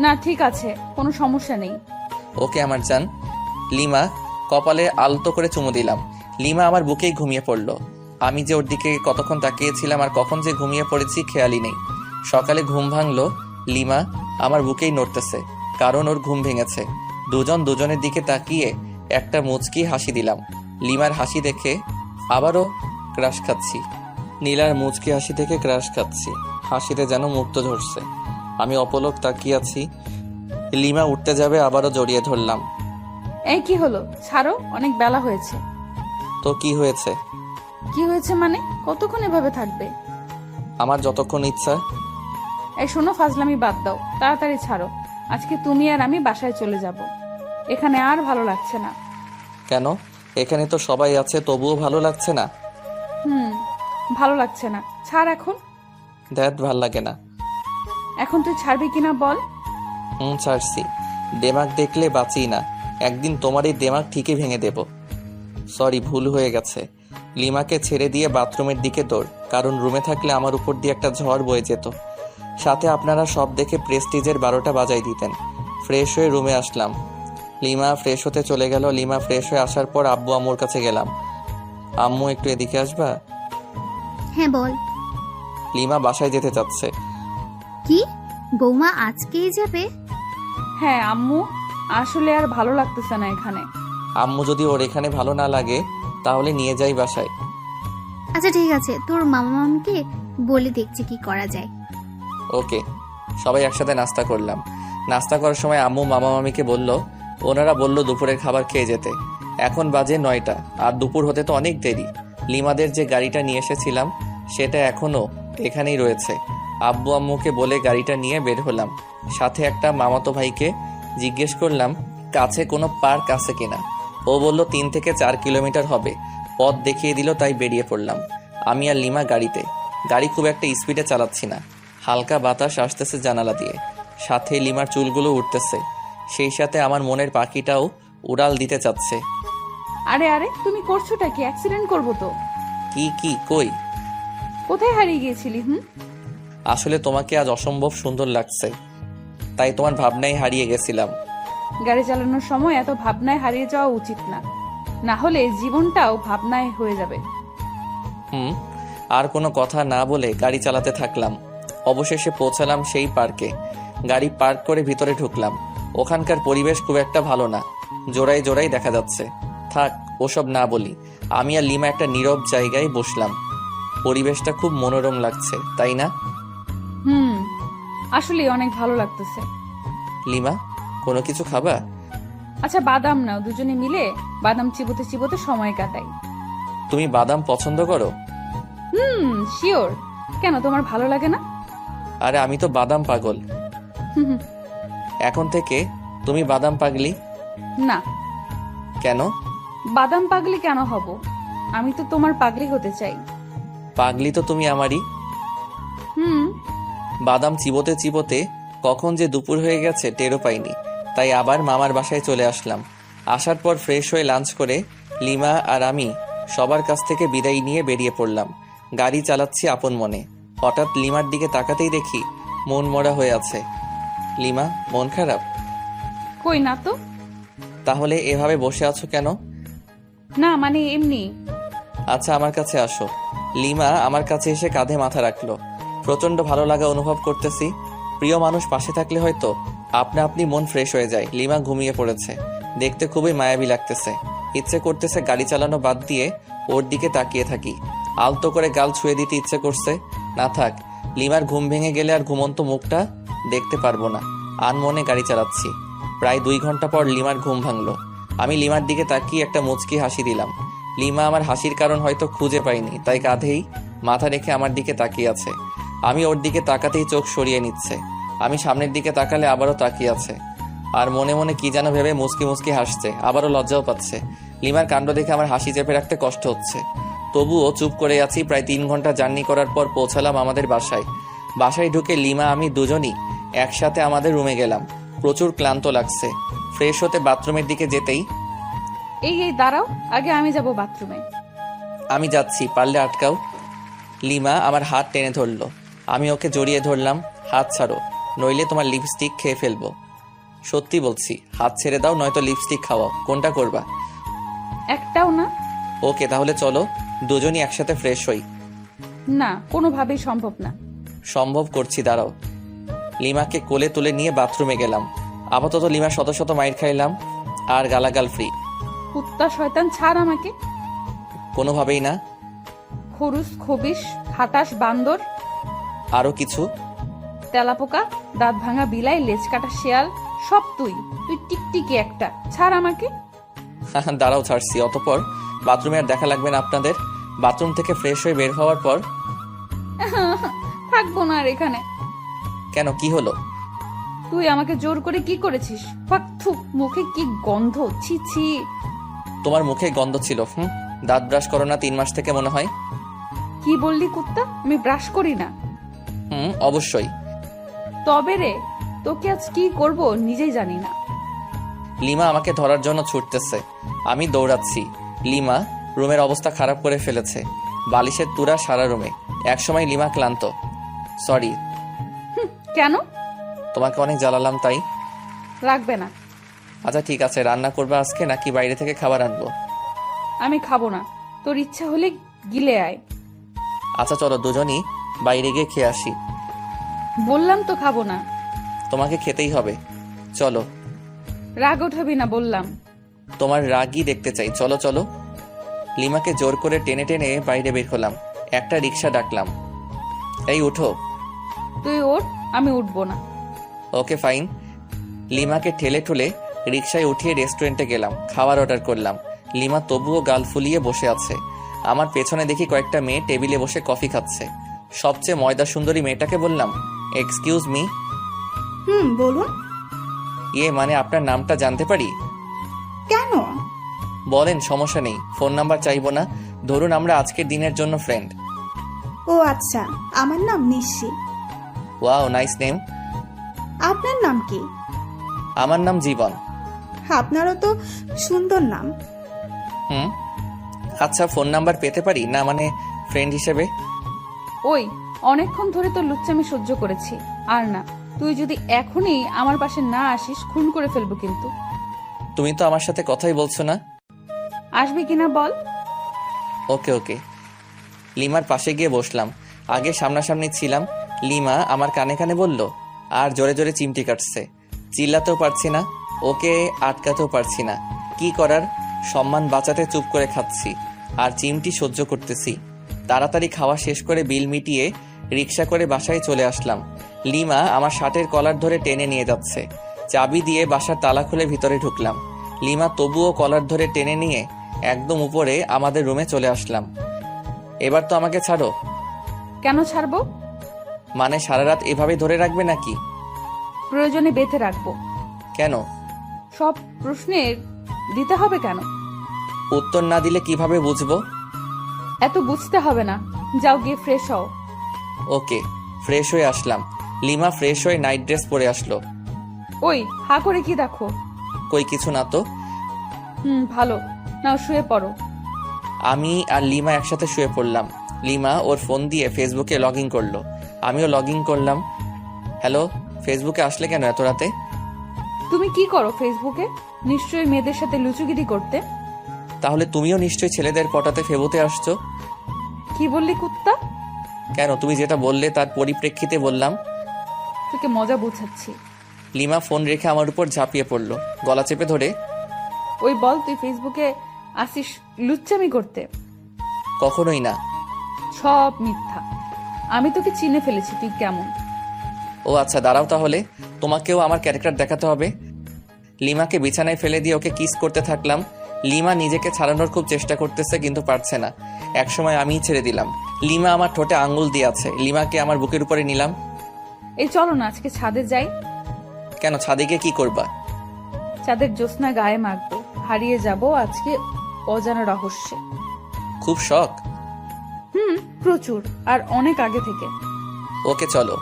না, ঠিক আছে, কোনো সমস্যা নেই। ওকে আমার জান। লিমা কপালে আলতো করে চুমু দিলাম। লিমা আমার বুকেই ঘুমিয়ে পড়লো। আমি যে ওর দিকে কতক্ষণ তাকিয়েছিলাম আর কখন যে ঘুমিয়ে পড়েছি খেয়ালই নেই। সকালে ঘুম ভাঙলো, লিমা আমার বুকেই নড়তেছে, কারণ ওর ঘুম ভেঙেছে। দুজন দুজনের দিকে তাকিয়ে একটা মুচকি হাসি দিলাম। লিমার হাসি দেখে আবারও ক্রাশ খাচ্ছি। নীলার মুচকি হাসি থেকে ক্রাশ খাচ্ছি। হাসিতে যেন মুক্ত ঝরছে। আমি অপলক তাকিয়ে আছি। লিমা উঠতে যাবে, আবারও জড়িয়ে ধরলাম। এই কি হলো? ছাড়ো, অনেক বেলা হয়েছে। তো কি হয়েছে? কি হয়েছে মানে? কতক্ষণ এভাবে থাকবে? আমার যতক্ষণ ইচ্ছা। এই শোনো, ফাজলামি বাদ দাও, তাড়াতাড়ি ছাড়ো। আজকে তুমি আর আমি বাসায় চলে যাব। এখানে আর ভালো লাগছে না। কেন? এখানে তো সবাই আছে, তবুও ভালো লাগছে না? ভালো লাগছে না, ছাড় এখন। দ্যাট ভাল লাগে না। এখন তুই ছাড়বি কিনা বল। ছাড়ছি। দেমাগ দেখলে বাঁচি না, একদিন তোমার এই দেমাগ ঠিকই ভেঙে দেব। সরি, ভুল হয়ে গেছে। লিমাকে ছেড়ে দিয়ে বাথরুমের দিকে দৌড়, কারণ রুমে থাকলে আমার উপর দিয়ে একটা ঝড় বয়ে যেত। সাথে আপনারা সব দেখে প্রেস্টিজের 12টা বাজাই দিতেন। ফ্রেশ হয়ে রুমে আসলাম। লিমা ফ্রেশ হতে চলে গেল। লিমা ফ্রেশ হয়ে আসার পর আব্বু আম্মুর কাছে গেলাম। আম্মু, একটু এদিকে আসবা? হ্যাঁ বল। লিমা বাসায় যেতে চাচ্ছে। কি, বৌমা আজকেই যাবে? হ্যাঁ আম্মু, আসলে আর ভালো লাগতেছে না এখানে। আম্মু, যদি ওর এখানে ভালো না লাগে তাহলে নিয়ে যাই বাসায়। আচ্ছা ঠিক আছে, তোর মামা মামিকে বলে দেখছি কি করা যায়। ওকে। সবাই একসাথে নাস্তা করলাম। নাস্তা করার সময় আম্মু মামা মামিকে বলল, ওনারা বলল দুপুরের খাবার খেয়ে যেতে। এখন বাজে 9টা, আর দুপুর হতে তো অনেক দেরি। লিমাদের যে গাড়িটা নিয়ে এসেছিলাম সেটা এখনো এখানেই রয়েছে। আব্বু আম্মুকে বলে গাড়িটা নিয়ে বের হলাম। সাথে একটা মামাতো ভাইকে জিজ্ঞেস করলাম কাছে কোনো পার্ক আছে কিনা। ও বলল 3 থেকে 4 কিলোমিটার হবে। পথ দেখিয়ে দিল, তাই বেরিয়ে পড়লাম। আমি আর লিমা গাড়িতে। গাড়ি খুব একটা স্পিডে চালাচ্ছি না, হালকা বাতাস আসতেছে জানালা দিয়ে। সাথে লিমার চুলগুলো উঠতেছে, সেই সাথে আমার মনের পাখিটাও উড়াল দিতে চাচ্ছে। আরে আরে, তুমি করছোটা কি? অ্যাক্সিডেন্ট করবো তো। কি কই? কোথায় হারিয়ে গিয়েছিলি? আসলে তোমাকে আজ অসম্ভব সুন্দর লাগছে, তাই তোমার ভাবনায় হারিয়ে গেছিলাম। গাড়ি চালানোর সময় এত ভাবনায় হারিয়ে যাওয়া উচিত না, না হলে জীবনটাও ভাবনায় হয়ে যাবে। আর কোনো কথা না বলে গাড়ি চালাতে থাকলাম। অবশেষে পৌঁছালাম সেই পার্কে। গাড়ি পার্ক করে ভিতরে ঢুকলাম। ওখানকার পরিবেশ খুব একটা ভালো না, জোড়ায় জোড়ায় দেখা যাচ্ছে। থাক, ওসব না বলি। আমি আর লিমা একটা নীরব জায়গায় বসলাম। পরিবেশটা খুব মনোরম লাগছে, তাই না? আসলে অনেক ভালো লাগতেছে। লিমা, কোনো কিছু খাবা? আচ্ছা বাদাম নাও, দুজনে মিলে বাদাম চিবোতে চিবোতে সময় কাটাই। তুমি বাদাম পছন্দ করো? শিওর। কেন, তোমার ভালো লাগে না? আরে আমি তো বাদাম পাগল। এখন থেকে তুমি বাদাম পাগলি? না। কেন? বাদাম পাগলি কেন হব? আমি তো তোমার পাগলি হতে চাই। পাগলি তো তুমি আমারই। বাদাম চিবোতে চিবোতে কখন যে দুপুর হয়ে গেছে টেরও পাইনি। তাই আবার মামার বাসায় চলে আসলাম। আসার পর ফ্রেশ হয়ে লাঞ্চ করে লিমা আর আমি সবার কাছ থেকে বিদায় নিয়ে বেরিয়ে পড়লাম। গাড়ি চালাচ্ছি আপন মনে। হঠাৎ লিমার দিকে তাকাতেই দেখি মন মরা হয়ে আছে। লিমা, মন খারাপ? কই না তো। তাহলে এভাবে বসে আছো কেন? না মানে এমনি। আচ্ছা, আমার কাছে আসো। লিমা আমার কাছে এসে কাঁধে মাথা রাখলো। প্রচন্ড ভালো লাগা অনুভব করতেছি। প্রিয় মানুষ পাশে থাকলে হয়তো আপনা আপনি মন ফ্রেশ হয়ে যায়। লিমা ঘুমিয়ে পড়েছে, দেখতে খুবই মায়াবী লাগতেছে। ইচ্ছে করতেছে গাড়ি চালানো বাদ দিয়ে ওর দিকে তাকিয়ে থাকি, আলতো করে গাল ছুঁয়ে দিতে ইচ্ছে করছে। না থাক, লিমার ঘুম ভেঙে গেলে আর ঘুমন্ত মুখটা দেখতে পারবো না। আনমনে গাড়ি চালাচ্ছি। প্রায় 2 ঘন্টা পর লিমার ঘুম ভাঙলো। আমি লিমার দিকে তাকিয়ে একটা মুচকি হাসি দিলাম। লিমা আমার হাসির কারণ হয়তো খুঁজে পাইনি, তাই কাঁধেই মাথা রেখে আমার দিকে তাকিয়ে আছে। আমি ওর দিকে তাকাতেই চোখ সরিয়ে নিচ্ছে। আমি সামনের দিকে তাকালে আবারও তাকিয়ে আছে, আর মনে মনে কি যেন ভেবে মুচকি মুচকি হাসছে। আবারও লজ্জাও পাচ্ছে। লিমার কাণ্ড দেখে আমার হাসি চেপে রাখতে কষ্ট হচ্ছে, তবুও চুপ করে আছি। প্রায় 3 ঘন্টা জার্নি করার পর পৌঁছালাম আমাদের বাসায়। বাসায় ঢুকে লিমা আমি দুজনই একসাথে আমাদের রুমে গেলাম। প্রচুর ক্লান্ত লাগছে। ফ্রেশ হতে বাথরুমের দিকে যেতেই, এই দাঁড়াও, আগে আমি যাব বাথরুমে। আমি যাচ্ছি, পারলে আটকাও। লিমা আমার হাত টেনে ধরলো। আমি ওকে জড়িয়ে ধরলাম। হাত ছাড়ো, নইলে তোমার লিপস্টিক খেয়ে ফেলবো। সত্যি বলছি, হাত ছেড়ে দাও, নয়তো লিপস্টিক খাওয়াও। কোনটা করবা? একটাও না। ওকে, তাহলে চলো দুজনই একসাথে ফ্রেশ হই। না, কোনোভাবেই সম্ভব না। সম্ভব করছি, দাঁড়াও। লিমাকে কোলে তুলে নিয়ে বাথরুমে গেলাম। আপাতত লিমা শত শত মাইর খাইলাম আর গালাগাল ফ্রি। কুত্তা শয়তান, ছাড় আমাকে। কোনোভাবেই না। খরুস, খবিস, খাটাস, বান্দর, আরো কিছু? তেলাপোকা, দাঁত ভাঙা বিলাই, লেজ কাটা শেয়াল, সব তুই। তুই টিকটিকি একটা, ছাড় আমাকে। দাঁড়াও, ছাড়ছি। অতঃপর বাথরুমে আর দেখা লাগবে না আপনাদের। বাথরুম থেকে ফ্রেশ হয়ে বের হওয়ার পর, থাকবো না আর এখানে। কেন, কি হলো? তুই আমাকে জোর করে কি করেছিস? ফাক, থু, মুখে কি গন্ধ, ছি ছি। তোমার মুখে গন্ধ ছিল। দাঁত ব্রাশ করো না 3 মাস থেকে মনে হয়। কি বললি কুত্তা? আমি ব্রাশ করি না। অবশ্যই। তবে রে, তোকে আজ কি করব নিজেই জানি না। লিমা আমাকে ধরার জন্য ছুটতেছে, আমি দৌড়াচ্ছি। লিমা রুমের অবস্থা খারাপ করে ফেলেছে। বালিশের তুরা সারা রুমে। একসময় লিমা ক্লান্ত। সরি। কেন? তোমাকে অনেক জ্বালালাম তাই। লাগবে না। আচ্ছা ঠিক আছে, রান্না করবে আজকে নাকি বাইরে থেকে খাবার আনবো? আমি খাবো না, তোর ইচ্ছা হলে গিলে আয়। আচ্ছা চলো দুজনই বাইরে গিয়ে খেয়ে আসি। বললাম তো খাবো না। তোমাকে খেতেই হবে, চলো। রাগ উঠাবি না বললাম। তোমার রাগই দেখতে চাই, চলো চলো। লিমাকে জোর করে টেনে টেনে বাইরে বের হলাম। একটা রিক্সা ডাকলাম। এই উঠো। তুই ওঠ, আমি উঠবো না। Okay fine. লিমাকে ঠেলে ঠুলে রিক্সায় উঠিয়ে রেস্টুরেন্টে গেলাম। খাবার অর্ডার করলাম। লিমা তবুও গাল ফুলিয়ে বসে আছে। আমার পেছনে দেখি কয়েকটা মেয়ে টেবিলে বসে কফি খাচ্ছে। সবচেয়ে ময়দা সুন্দরী মেয়েটাকে বললাম, এক্সকিউজ মি। বলুন। মানে আপনার নামটা জানতে পারি? কেন? বলেন, সমস্যা নেই। ফোন নাম্বার চাইবো না, ধরুন আমরা আজকের দিনের জন্য ফ্রেন্ড। ও আচ্ছা, আমার নাম নিশি। Wow, nice name. আপনার নাম কি? আমার নাম জীবন। আপনারও তো সুন্দর নাম। আচ্ছা, ফোন নাম্বার পেতে পারি না, মানে ফ্রেন্ড হিসেবে? ওই, অনেকক্ষণ ধরে তোর লুচ্চামি সহ্য করেছি, আর না। তুই যদি এখনই আমার পাশে না আসিস, খুন করে ফেলবো কিন্তু। তুমি তো আমার সাথে কথাই বলছো না। আসবি কিনা বল। ওকে ওকে। লিমার পাশে গিয়ে বসলাম। আগে সামনাসামনি ছিলাম। লিমা আমার কানে কানে বলল, আর জোরে জোরে চিমটি কাটছে। চিল্লাতেও পারছি না, ওকে আটকাতেও পারছি না। কি করার, সম্মান বাঁচাতে চুপ করে খাচ্ছি আর চিমটি সহ্য করতেছি। তাড়াতাড়ি খাওয়া শেষ করে বিল মিটিয়ে রিক্সা করে বাসায় চলে আসলাম। লিমা আমার শার্টের কলার ধরে টেনে নিয়ে যাচ্ছে। চাবি দিয়ে বাসার তালা খুলে ভিতরে ঢুকলাম। লিমা তবুও কলার ধরে টেনে নিয়ে একদম উপরে আমাদের রুমে চলে আসলাম। এবার তো আমাকে ছাড়ো। কেন ছাড়বো? মানে সারা রাত এভাবে ধরে রাখবে নাকি? প্রয়োজনে বেঁধে রাখবো। কেন? সব প্রশ্নের দিতে হবে কেন? উত্তর না দিলে কিভাবে বুঝবো? এত বুঝতে হবে না, যাও গিয়ে ফ্রেশ হও। ওকে। ফ্রেশ হয়ে আসলাম। লিমা ফ্রেশ হয়ে নাইট ড্রেস পরে আসলো। ওই, হা করে কি দেখো? কই কিছু না তো। ভালো। নাও শুয়ে পড়ো। আমি আর লিমা একসাথে শুয়ে পড়লাম। লিমা ওর ফোন দিয়ে ফেসবুকে লগ ইন করলো, আমিও লগ ইন করলাম। হ্যালো, ফেসবুকে আসলে কেন এত রাতে? তুমি কি করো ফেসবুকে? নিশ্চয়ই মেয়েদের সাথে লুচুগিরি করতে। তাহলে তুমিও নিশ্চয়ই ছেলেদের পটাতে ফেবুতে আসছো। কি বললি কুত্তা? কেন, তুমি যেটা বললে তার পরিপ্রেক্ষিতে বললাম। তোকে মজা বুঝাচ্ছি। লিমা ফোন রেখে আমার উপর ঝাঁপিয়ে পড়লো, গলা চেপে ধরে। ওই বল, তুই ফেসবুকে আসিস লুচ্চামি করতে? কখনোই না। সব মিথ্যা। আমি তোকে চিনে ফেলেছি তুই কেমন। ও আচ্ছা, দাঁড়াও তাহলে, তোমাকেও আমার ক্যারেক্টার দেখাতে হবে। লিমাকে বিছানায় ফেলে দিয়ে ওকে কিস করতে থাকলাম। লিমা নিজেকে ছাড়ানোর খুব চেষ্টা করতেছে কিন্তু পারছে না। একসময় আমিই ছেড়ে দিলাম। লিমা আমার ঠোঁটে আঙ্গুল দিয়ে আছে। লিমাকে আমার বুকের উপরে নিলাম। এই চলো না আজকে ছাদে যাই। কেন, ছাদে গিয়ে কি করবা? চাঁদের জ্যোৎস্না গায়ে মাখবো, হারিয়ে যাব আজকে অজানা রহস্যে। খুব শখ? প্রচুর, আর অনেক আগে থেকে। ওকে চলো।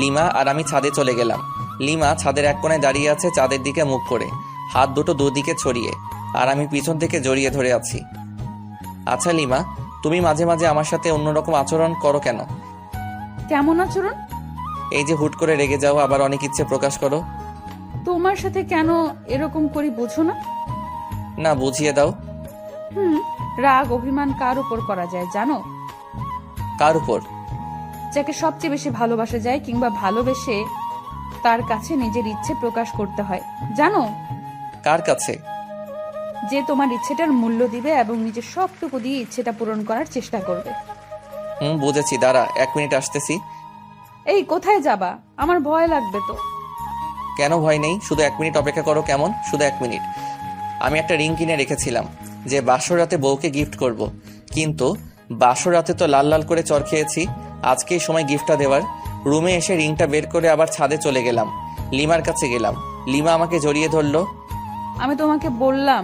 লিমা আর আমি ছাদে চলে গেলাম। লিমা ছাদের এক কোণায় দাঁড়িয়ে আছে চাঁদের দিকে মুখ করে, হাত দুটো দুদিকে ছড়িয়ে, আর আমি পিছন থেকে জড়িয়ে ধরে আছি। আচ্ছা লিমা, তুমি মাঝে মাঝে আমার সাথে অন্যরকম আচরণ করো কেন? কেমন আচরণ? এই যে হুট করে রেগে যাও, আবার অনেক ইচ্ছে প্রকাশ করো। তোমার সাথে কেন এরকম করি বুঝো না? না, বুঝিয়ে দাও। রাগ অভিমান কার উপর করা যায় জানো? কার উপর? যাকে সবচেয়ে বেশি ভালোবাসা যায় কিংবা ভালোবেসে তার কাছে নিজের ইচ্ছে প্রকাশ করতে হয়, জানো? কার কাছে? যে তোমার ইচ্ছেটার মূল্য দিবে এবং নিজের সবটুকু দিয়ে ইচ্ছেটা পূরণ করার চেষ্টা করবে। বুঝেছি, দাঁড়া 1 মিনিট আসতেছি। এই কোথায় যাবা? আমার ভয় লাগবে তো। কেন ভয় নেই, শুধু 1 মিনিট অপেক্ষা করো। কেমন? শুধু 1 মিনিট। আমি একটা রিং কিনে রেখেছিলাম যে বাসর রাতে বউকে গিফট করব, কিন্তু বাসর রাতে তো লাল লাল করে চর খেয়েছি। আজকেই সময় গিফটটা দেওয়ার। রুমে এসে রিংটা বের করে আবার ছাদে চলে গেলাম। লিমার কাছে গেলাম। লিমা আমাকে জড়িয়ে ধরলো। আমি তোমাকে বললাম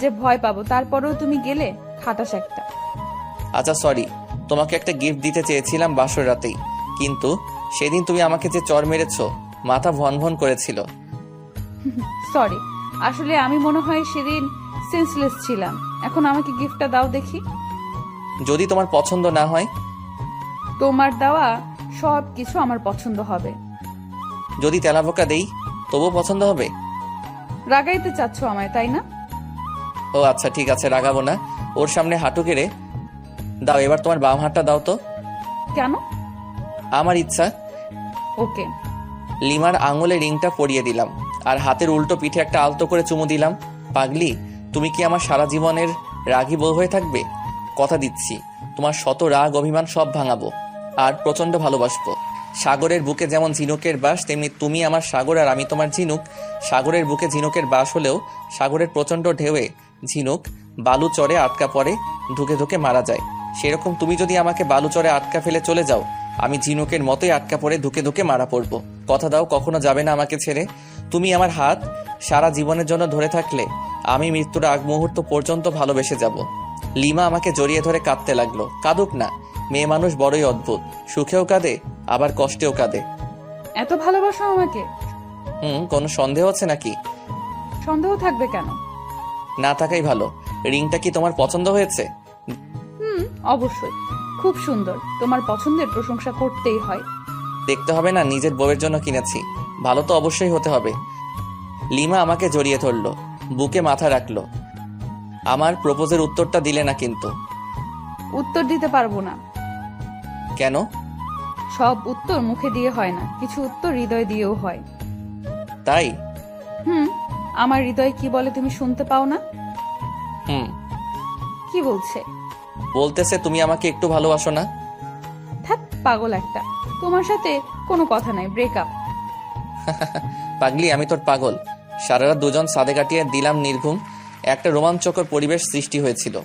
যে ভয় পাবো, তারপরেও তুমি গেলে। খাটাস একটা। আচ্ছা সরি, তোমাকে একটা গিফট দিতে চেয়েছিলাম বাসর রাতেই, কিন্তু সেদিন তুমি আমাকে যে চর মেরেছো, মাথা ভন ভন করেছিল। সরি, আসলে আমি মনে হয় সেদিন সেন্সলেস ছিলাম। এখন আমাকে গিফটটা দাও দেখি। যদি তোমার পছন্দ না হয়? তোমার দেওয়া সব কিছু আমার পছন্দ হবে। যদি তেলাপোকা দেই তবুও পছন্দ হবে? রাগাইতে চাচ্ছ আমায়, তাই না? ও আচ্ছা, ঠিক আছে, রাগাবো না। ওর সামনে হাঁটু গেড়ে দাও। এবার তোমার বাম হাতটা দাও তো। কেন? আমার ইচ্ছা। ওকে। লিমার আঙুলে রিংটা পরিয়ে দিলাম আর হাতের উল্টো পিঠে একটা আলতো করে চুমু দিলাম। পাগলি, তুমি কি আমার সারা জীবনের রাগী বউ হয়ে থাকবে? কথা দিচ্ছি, তোমার শত রাগ অভিমান সব ভাঙাবো আর প্রচন্ড ভালোবাসবো। সাগরের বুকে যেমন ঝিনুকের বাস, তেমনি তুমি আমার সাগর আর আমি তোমার ঝিনুক। সাগরের বুকে ঝিনুকের বাস হলেও সাগরের প্রচন্ড ঢেউয়ে ঝিনুক বালু চরে আটকা পড়ে, ধুকে ধুকে মারা যায়। সেরকম তুমি যদি আমাকে বালু চরে আটকা ফেলে চলে যাও, আমি ঝিনুকের মতোই আটকা পড়ে ধুকে ধুকে মারা পড়বো। কথা দাও কখনো যাবে না আমাকে ছেড়ে। তুমি আমার হাত সারা জীবনের জন্য ধরে থাকলে আমি মৃত্যুর আগ মুহূর্ত পর্যন্ত ভালোবেসে যাব। লিমা আমাকে জড়িয়ে ধরে কাঁদতে লাগলো। কাঁদুক না, মেয়ে মানুষ বড়ই অদ্ভুত, সুখেও কাঁদে আবার কষ্টেও কাঁদে। এত ভালোবাসো আমাকে? কোনো সন্দেহ আছে নাকি? সন্দেহ থাকবে কেন? না থাকাই ভালো। রিংটা কি তোমার পছন্দ হয়েছে? অবশ্যই, খুব সুন্দর। তোমার পছন্দের প্রশংসা করতেই হয়। দেখতে হবে না, নিজের বউয়ের জন্য কিনেছি, ভালো তো অবশ্যই হতে হবে। লিমা আমাকে জড়িয়ে ধরলো, বুকে মাথা রাখলো। আমার প্রপোজের উত্তরটা দিলে না কিন্তু। উত্তর দিতে পারবো না। কেন? সব উত্তর মুখে দিয়ে হয় না, কিছু উত্তর হৃদয় দিয়েও হয়। তাই? আমার হৃদয় কি বলে তুমি শুনতে পাও না? কি বলছে? বলতেছে তুমি আমাকে একটু ভালোবাসো না। থাক পাগল একটা, তোমার সাথে কোনো কথা নাই, ব্রেকআপ। পাগলি, আমি তোর পাগল। সারা রাত দুজন সাদে কাটিয়ে দিলাম নির্ঘুম। একটা রোমাঞ্চকর পরিবেশ সৃষ্টি হয়েছিল।